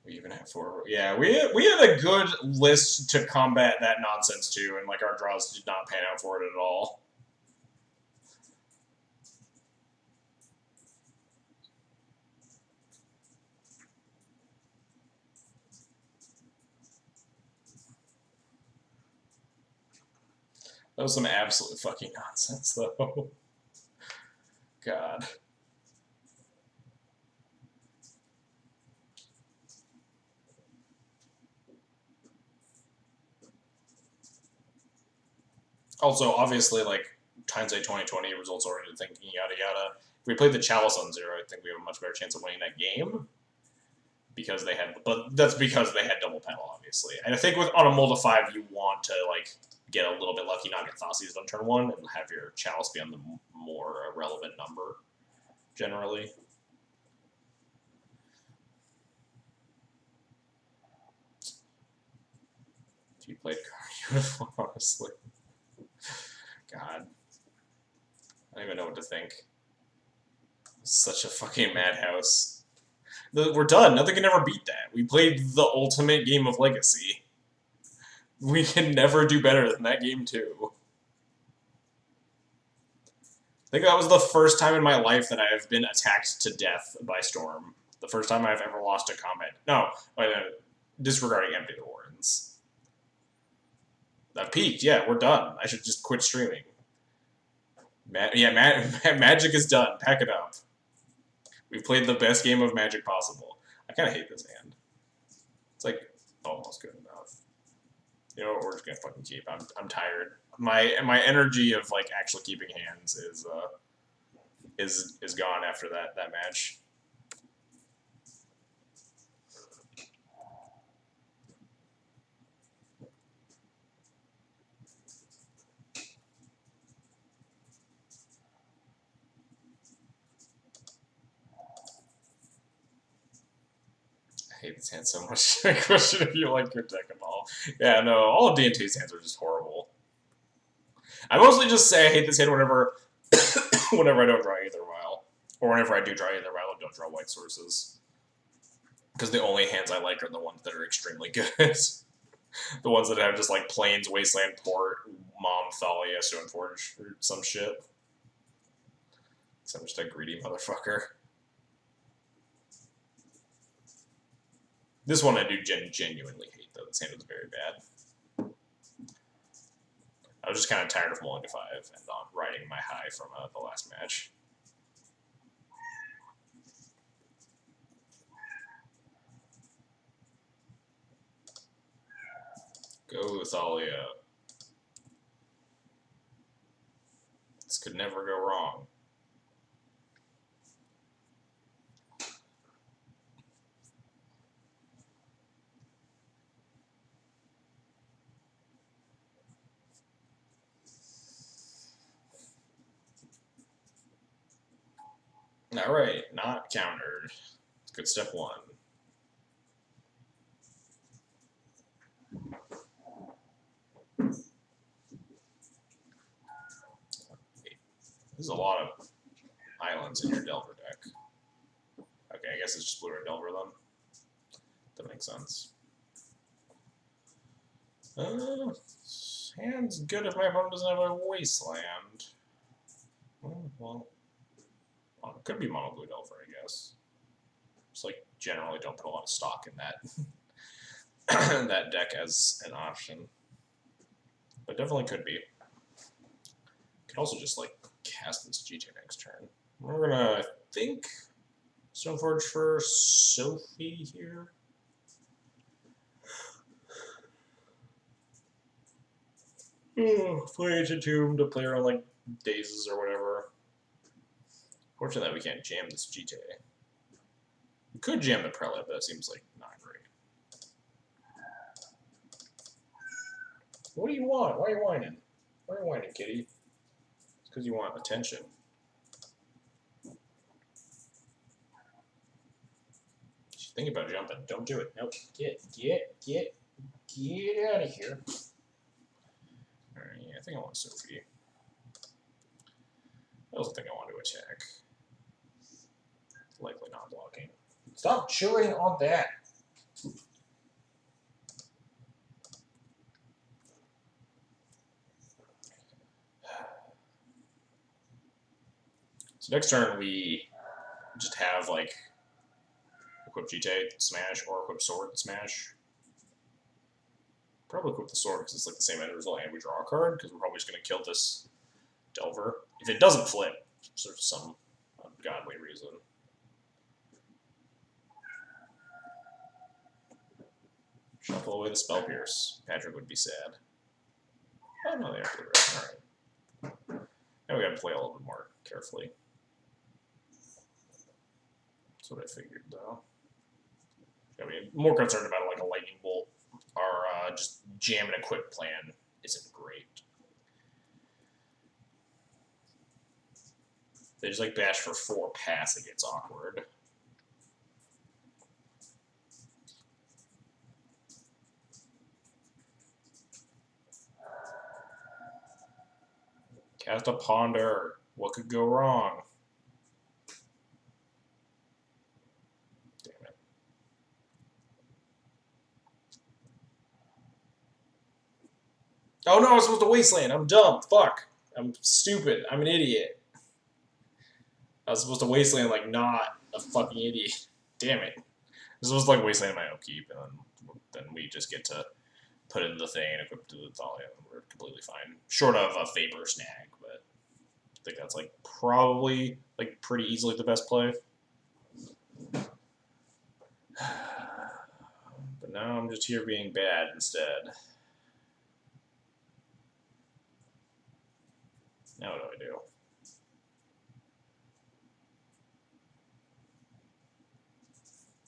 We even had 4. Yeah, we had a good list to combat that nonsense too, and like our draws did not pan out for it at all. That was some absolute fucking nonsense, though. God. Also, obviously, like, hindsight 2020 results oriented thinking, yada yada. If we played the Chalice on 0, I think we have a much better chance of winning that game. Because they had, but that's because they had double panel, obviously. And I think on a mold of 5, you want to, like, get a little bit lucky, not get Thoughtseized on turn 1, and have your Chalice be on the more relevant number, generally. If you played Card Uniform, honestly. God. I don't even know what to think. Such a fucking madhouse. We're done. Nothing can ever beat that. We played the ultimate game of Legacy. We can never do better than that game, too. I think that was the first time in my life that I have been attacked to death by Storm. The first time I've ever lost a combat. No, disregarding Empty the Warrens. I've peaked. Yeah, we're done. I should just quit streaming. Magic is done. Pack it up. We've played the best game of Magic possible. I kind of hate this hand. It's like almost good enough. You know what? We're just gonna fucking keep. I'm tired. My energy of like actually keeping hands is gone after that match. I hate this hand so much. I question if you like your deck at all. Yeah, no, all of D&T's hands are just horrible. I mostly just say I hate this hand whenever whenever I don't draw either while. Or whenever I do draw either while and don't draw white sources. Because the only hands I like are the ones that are extremely good. The ones that have just like Plains, Wasteland, Port, Mom, Thalia, Stoneforge, or some shit. So I'm just a greedy motherfucker. This one I do genuinely hate, though. This hand was very bad. I was just kind of tired of mulling to 5 and on riding my high from the last match. Go, Thalia. This could never go wrong. Alright, not countered. Good step 1. There's a lot of islands in your Delver deck. Okay, I guess it's just blue or Delver then. That makes sense. Hand's good if my opponent doesn't have a Wasteland. Well, it could be mono blue Delver, I guess. Just like generally don't put a lot of stock in that that deck as an option, but definitely could be. Could also just like cast this GT next turn. We're gonna, I think, Stoneforge for Sophie here. Play Ancient Tomb to play around like Dazes or whatever. Fortunately, we can't jam this GTA. We could jam the Prelate, but that seems like not great. What do you want? Why are you whining? Why are you whining, kitty? It's because you want attention. Think about jumping. Don't do it. Nope. Get out of here. Alright, yeah, I think I want Sophie. I also think I want to attack. Likely not blocking. Stop chewing on that! So next turn we just have like equip GT, smash, or equip sword, smash. Probably equip the sword because it's like the same end result and we draw a card because we're probably just going to kill this Delver. If it doesn't flip, for some ungodly reason. Shuffle away the Spell Pierce. Patrick would be sad. Oh no, they are blue. Alright. Now we gotta play a little bit more carefully. That's what I figured, though. Gotta be more concerned about like a lightning bolt or just jam and equip plan isn't great. They just like bash for 4 pass, it gets awkward. Cast a Ponder. What could go wrong? Damn it. Oh no, I was supposed to Wasteland. I'm dumb. Fuck. I'm stupid. I'm an idiot. I was supposed to Wasteland like not a fucking idiot. Damn it. This was like Wasteland my upkeep and then then we just get to put in the thing and equip to the Thalia, and we're completely fine. Short of a Vapor Snag, but I think that's like probably like pretty easily the best play. But now I'm just here being bad instead. Now what do I do?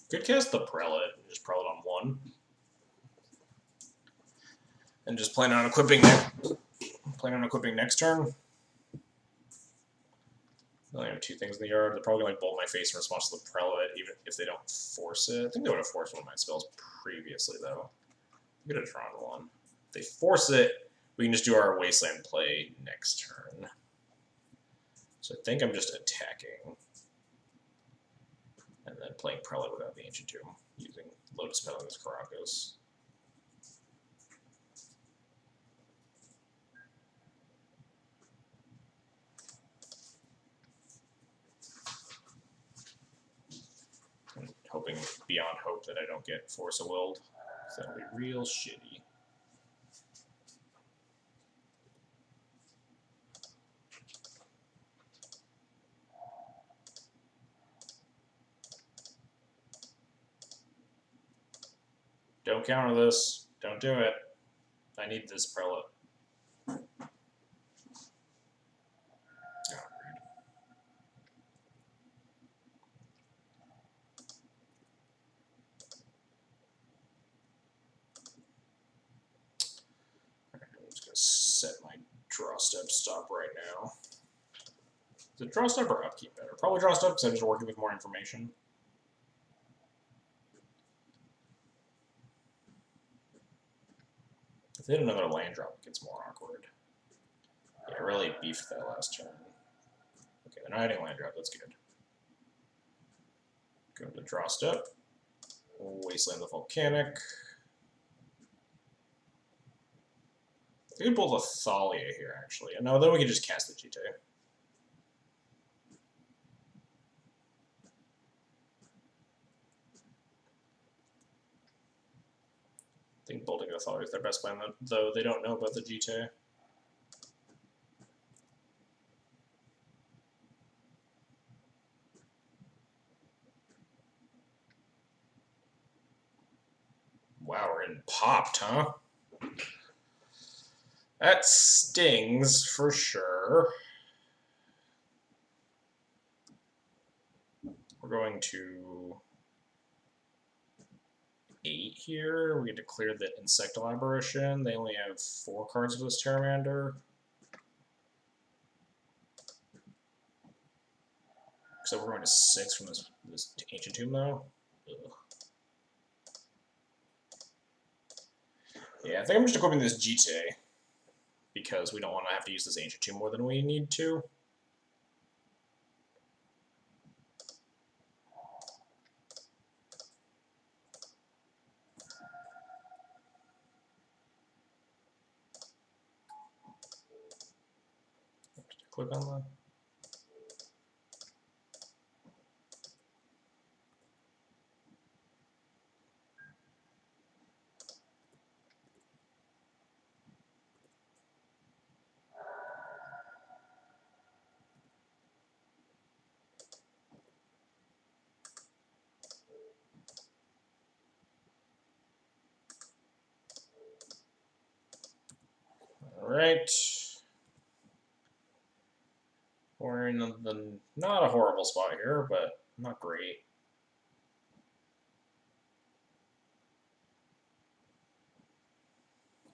Could cast the Prelate and just Prelate on 1. And just plan on equipping next turn. I only have 2 things in the yard. They're probably going to bolt my face in response to the Prelate, even if they don't force it. I think they would have forced one of my spells previously, though. I'm going to draw on 1. If they force it, we can just do our Wasteland play next turn. So I think I'm just attacking. And then playing Prelate without the Ancient Tomb, using Lotus Petal as Karakos. And hoping beyond hope that I don't get Force of Willed. So that'll be real shitty. Don't counter this. Don't do it. I need this Prelate. Oh, I'm just going to set my draw step stop right now. Is it draw step or upkeep better? Probably draw step because I'm just working with more information. If they hit another land drop, it gets more awkward. Yeah, I really beefed that last turn. Okay, they're not hitting land drop, that's good. Go to draw step. Wasteland the Volcanic. We could pull the Thalia here, actually. No, then we can just cast the GT. I think bolting the Thalia is their best plan, though they don't know about the GT. Wow, we're getting popped, huh? That stings for sure. We're going to 8 here. We get to clear the Insectal Aberration. They only have 4 cards with this Terramander. So we're going to 6 from this Ancient Tomb, though. Ugh. Yeah, I think I'm just equipping this GT because we don't want to have to use this Ancient Tomb more than we need to. Click on that. Alright. We're in the not a horrible spot here, but not great. I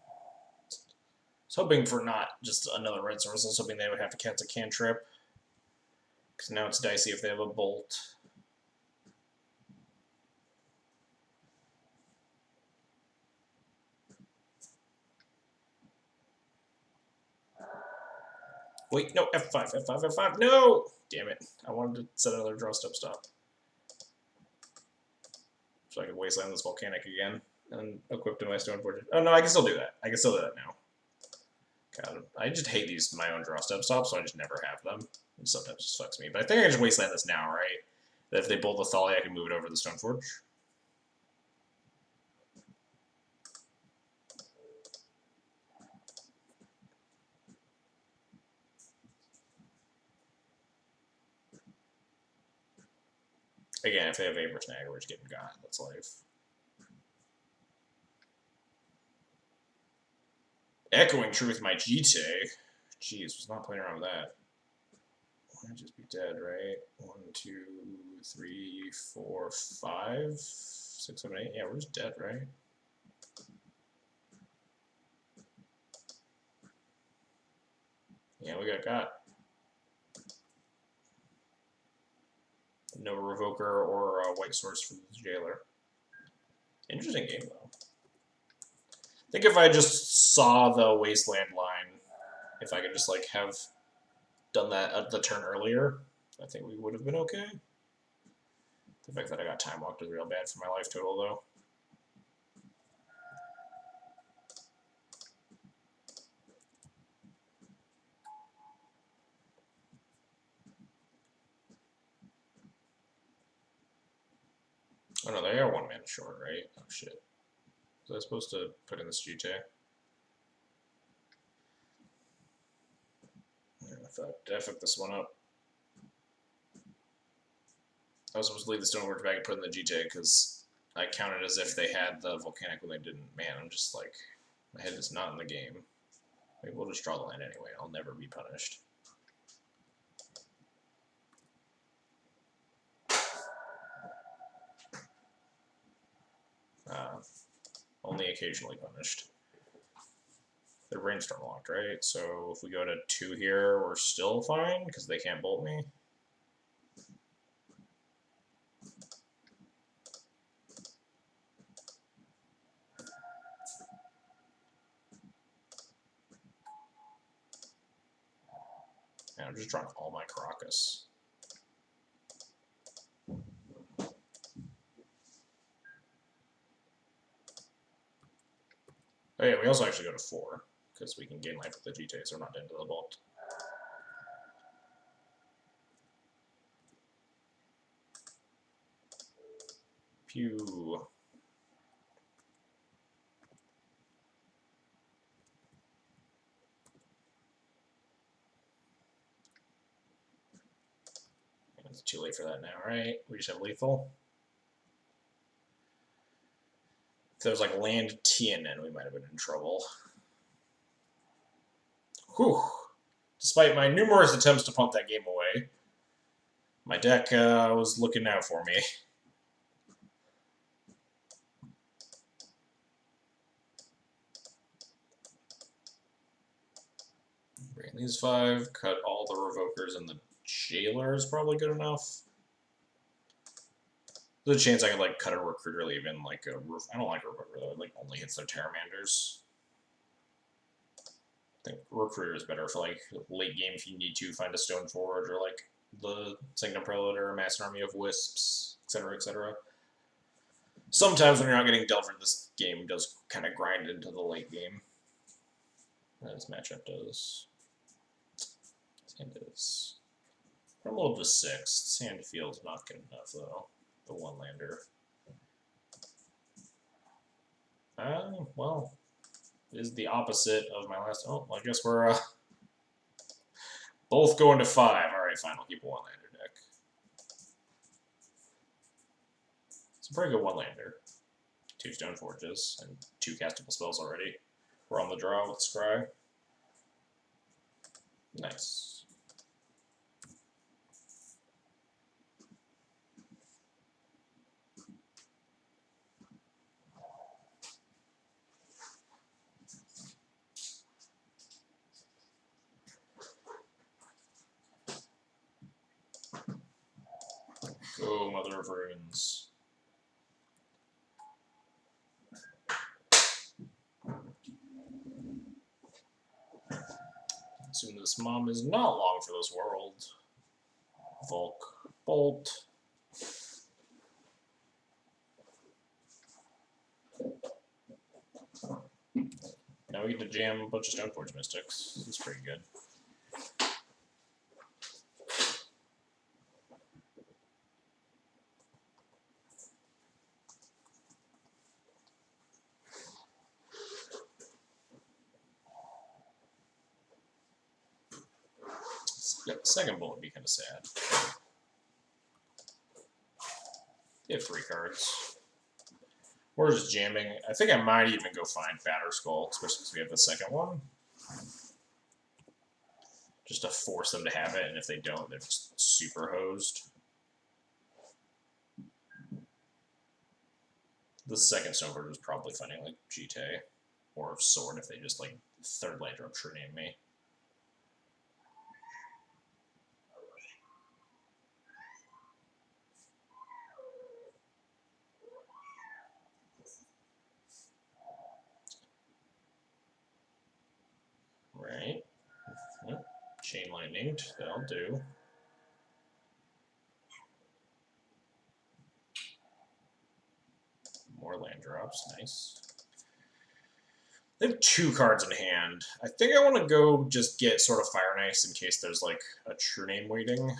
was hoping for not just another red source. I was hoping they would have to cast a cantrip. Because now it's dicey if they have a bolt. Wait, no, F5, F5, F5, no! Damn it. I wanted to set another draw step stop. So I could wasteland this Volcanic again and equip to my Stoneforge. Oh no, I can still do that. I can still do that now. God, I just hate these my own draw step stops, so I just never have them. It sometimes just fucks me. But I think I can just wasteland this now, right? That if they bolt the Thalia, I can move it over to the Stoneforge. Again, if they have Vapor Snag, we're just getting got. That's life. Echoing Truth, my GT. Jeez, was not playing around with that. I'd just be dead, right? 1, 2, 3, 4, 5, 6, 7, 8. Yeah, we're just dead, right? Yeah, we got. No Revoker or White Source for the Jailer. Interesting game, though. I think if I just saw the Wasteland line, if I could just, like, have done that at the turn earlier, I think we would have been okay. The fact that I got time walked is real bad for my life total, though. Oh no, they are 1 mana short, right? Oh shit. Was I supposed to put in this GT? Did I fuck this one up? I was supposed to leave the Stoneforge back and put in the GT because I counted as if they had the Volcanic when they didn't. Man, I'm just like, my head is not in the game. Maybe we'll just draw the land anyway. I'll never be punished. Only occasionally punished. They're brainstorm locked, right? So if we go to 2 here, we're still fine because they can't bolt me. And I'm just drawing all my Caracas. Oh yeah, we also actually go to 4 because we can gain life with the GT, so we're not into the bolt. Pew. It's too late for that now, right? We just have lethal. If there was like land TNN, we might have been in trouble. Whew. Despite my numerous attempts to punt that game away, my deck was looking out for me. Bring these 5, cut all the Revokers, and the Jailer is probably good enough. There's a chance I could like cut a Recruiter, even like a roof. I don't like Recruiter though. It like only hits their Terramanders. I think Recruiter is better for like late game if you need to find a Stoneforge or like the Sanctum Prelate or a Mass Army of Wisps, etc., etc. Sometimes when you're not getting Delver, this game does kind of grind into the late game. As matchup does. Sand is. I'm a little to 6. Sand feels not good enough though. The 1-lander. Well, is the opposite of my last. Oh, well, I guess we're both going to 5. All right, fine. I'll keep a 1-lander deck. It's a pretty good 1-lander. 2 Stoneforges and 2 castable spells already. We're on the draw with Scry. Nice. Go, Mother of Runes. Assume this mom is not long for this world. Volk. Bolt. Now we get to jam a bunch of Stoneforge Mystics. This is pretty good. Yeah, the second bullet would be kind of sad. You have 3 cards. We're just jamming. I think I might even go find Batterskull, especially because we have the second one. Just to force them to have it, and if they don't, they're just super hosed. The second Snowbird is probably finding like Jite or Sword if they just like third land drop True Name me. Right. Chain Lightning, that'll do. More land drops, nice. They have 2 cards in hand. I think I want to go just get sort of Fire and Ice in case there's like a True Name waiting.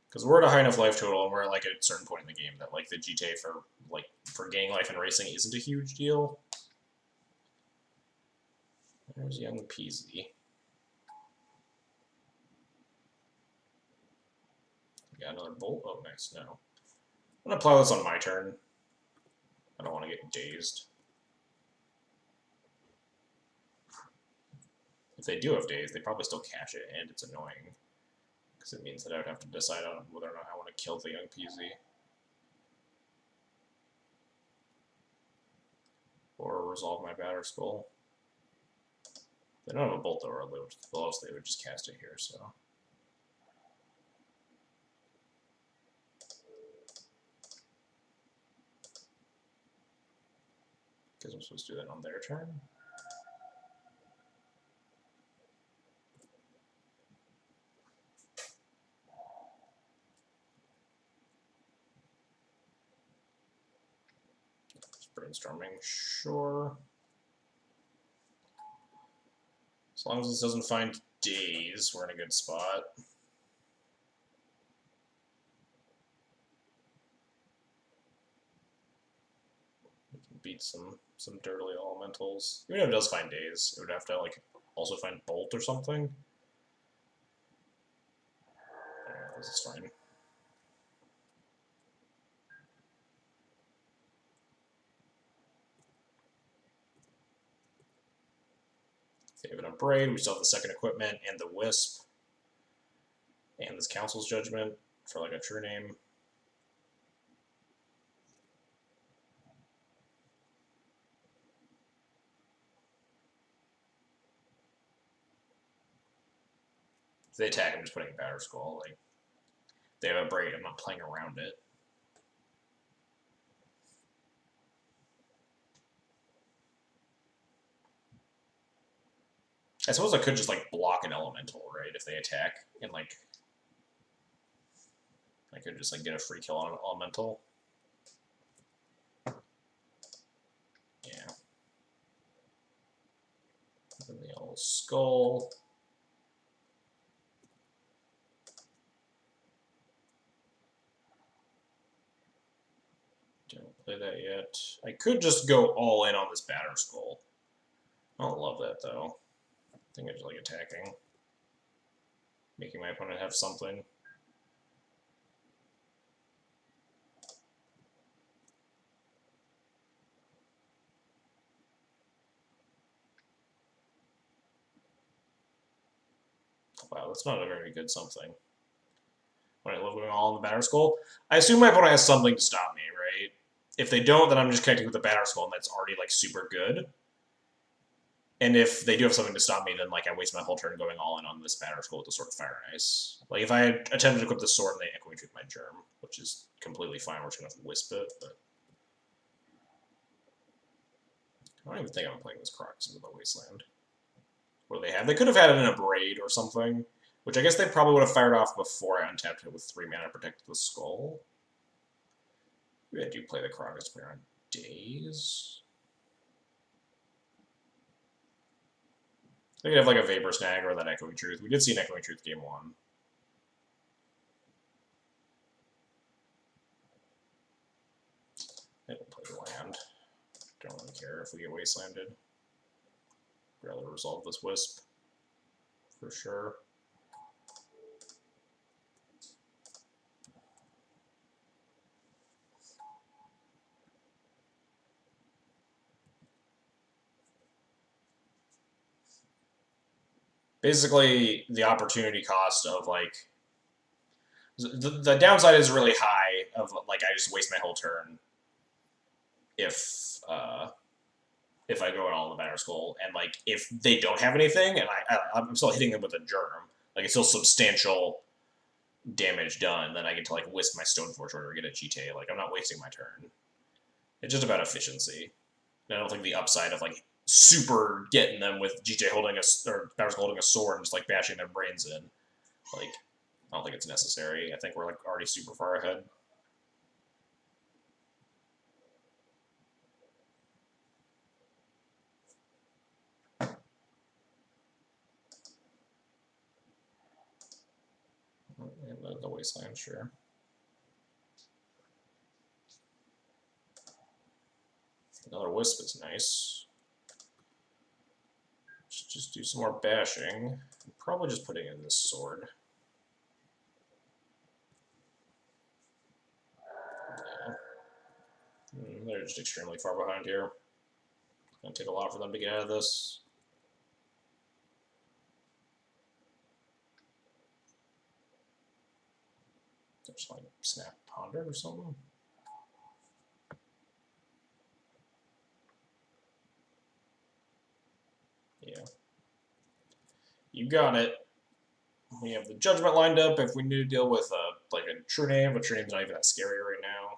Because we're at a high enough life total, and we're at like a certain point in the game that like the GTA for gaining life and racing isn't a huge deal. There's Young Peasy. Got another bolt. Oh, nice. No, I'm gonna plow this on my turn. I don't want to get dazed. If they do have dazed, they probably still cash it, and it's annoying. Because it means that I would have to decide on whether or not I want to kill the Young Peasy. Or resolve my Batterskull. They don't have a bolt though, or else they would just cast it here, so. Because I'm supposed to do that on their turn. Brainstorming, sure. As long as this doesn't find days, we're in a good spot. We can beat some dirtily elementals. Even if it does find days, it would have to like also find bolt or something. Yeah, this is fine. They have an Upbraid, we still have the second equipment and the Wisp. And this Council's Judgment for like a True Name. If they attack, I'm just putting a Batterskull. Like, they have a Braid, I'm not playing around it. I suppose I could just like block an elemental, right? If they attack, and like I could just like get a free kill on an elemental. Yeah. And the old skull. Don't play that yet. I could just go all in on this Batterskull. I don't love that though. I think I just like attacking. Making my opponent have something. Wow, that's not a very good something. When I love going all in the Batterskull, I assume my opponent has something to stop me, right? If they don't, then I'm just connecting with the Batterskull, and that's already like super good. And if they do have something to stop me, then like I waste my whole turn going all in on this Batterskull with the Sword of Fire and Ice. Like if I had attempted to equip the sword and they Echoing Truth my Germ, which is completely fine, we're just gonna wisp it, but I don't even think I'm playing this Crocus into the Wasteland. What do they have? They could have had it in a Braid or something, which I guess they probably would have fired off before I untapped it with 3 mana Protect the Skull. Maybe I do play the Crocus player on days. They could have like a Vapor Snag or that Echoing Truth. We did see an Echoing Truth game 1. They don't play the land. Don't really care if we get Wastelanded. Rather resolve this Wisp. for sure. Basically, the opportunity cost of like the downside is really high of like I just waste my whole turn if if I go at all in the banner skull, and like if they don't have anything, and I'm still hitting them with a germ, like it's still substantial damage done, then I get to like whisk my Stoneforge Order or get a GTA. Like I'm not wasting my turn. It's just about efficiency. And I don't think the upside of like super getting them with GTA holding a or Bowers holding a sword and just like bashing their brains in, like I don't think it's necessary. I think we're like already super far ahead. And the wasteland, sure. Another wisp is nice. Just do some more bashing. I'm probably just putting in this sword. Yeah. They're just extremely far behind here. It's gonna take a lot for them to get out of this. Just like snap ponder or something. Yeah. You got it. We have the judgment lined up if we need to deal with like a true name, but true name's not even that scary right now.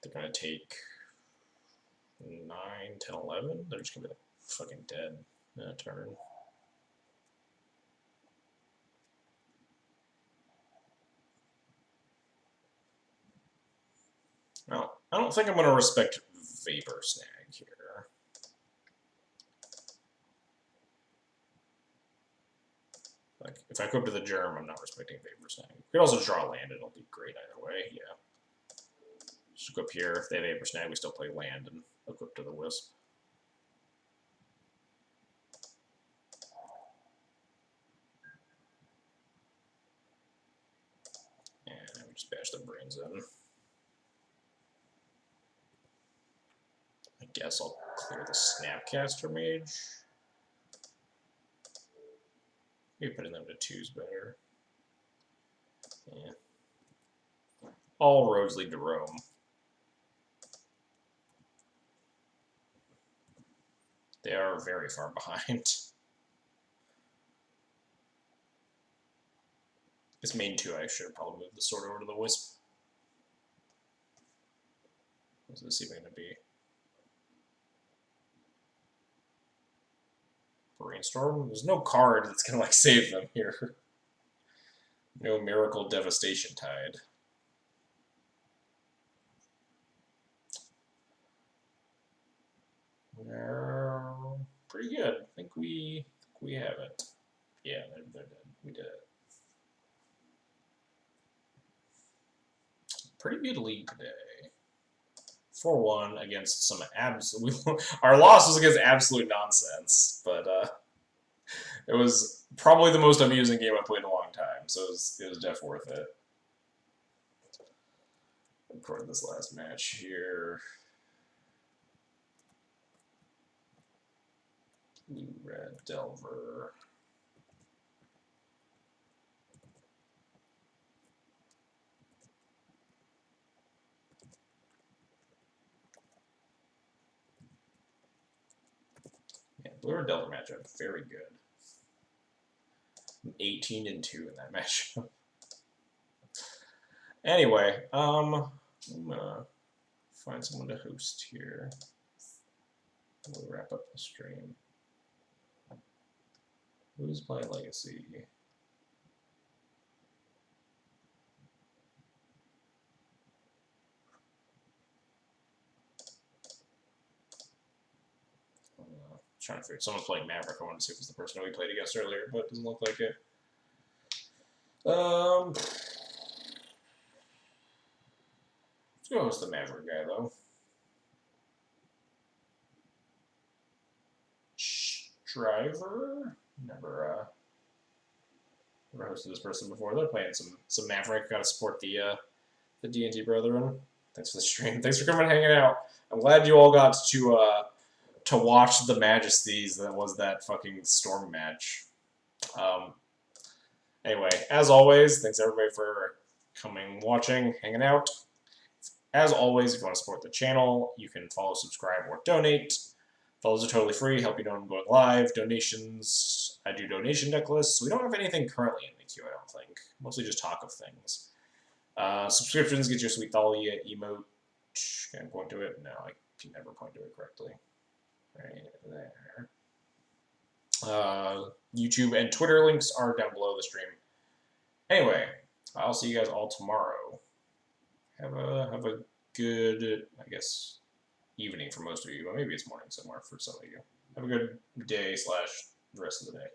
They're gonna take 9, 10, 11. They're just gonna be like fucking dead in a turn. Now, I don't think I'm gonna respect Vapor Snag here. Like, if I go up to the germ, I'm not respecting Vapor Snag. You could also draw land, it'll be great either way, yeah. Just go up here, if they have Vapor Snag, we still play land and equip to the Wisp. And we just bash the brains in. I guess I'll clear the Snapcaster Mage. Maybe putting them to 2's better. Yeah. All roads lead to Rome. They are very far behind. This main 2, I should have probably moved the sword over to the Wisp. What's this even going to be? Brainstorm? There's no card that's going to like save them here. No Miracle Devastation Tide. Pretty good. I think we have it. Yeah, they're dead. We did it. Pretty good league today. 4-1 against some absolute. Our loss was against absolute nonsense, but it was probably the most amusing game I played in a long time, so it was definitely worth it. Record this last match here. Blue Red Delver. Yeah, Blue Red Delver matchup, very good. 18-2 in that matchup. Anyway, I'm gonna find someone to host here. We'll wrap up the stream. Who's playing Legacy? Trying to figure. Someone's playing Maverick. I wanted to see if it's the person we played against earlier, but it doesn't look like it. Let's go with the Maverick guy though. Driver. Never hosted this person before. They're playing some Maverick. Got to support the D&T brethren. Thanks for the stream. Thanks for coming and hanging out. I'm glad you all got to watch the Majesties. That was that fucking Storm match. Anyway, as always, thanks everybody for coming, watching, hanging out. As always, if you want to support the channel, you can follow, subscribe, or donate. Follows are totally free, help you know when I'm going live. Donations, I do donation deck lists. We don't have anything currently in the queue, I don't think. Mostly just talk of things. Subscriptions get your sweet Thalia emote. Can I point to it? No, I can never point to it correctly. Right there. YouTube and Twitter links are down below the stream. Anyway, I'll see you guys all tomorrow. Have a good, I guess, evening for most of you, but maybe it's morning somewhere for some of you. Have a good day / the rest of the day.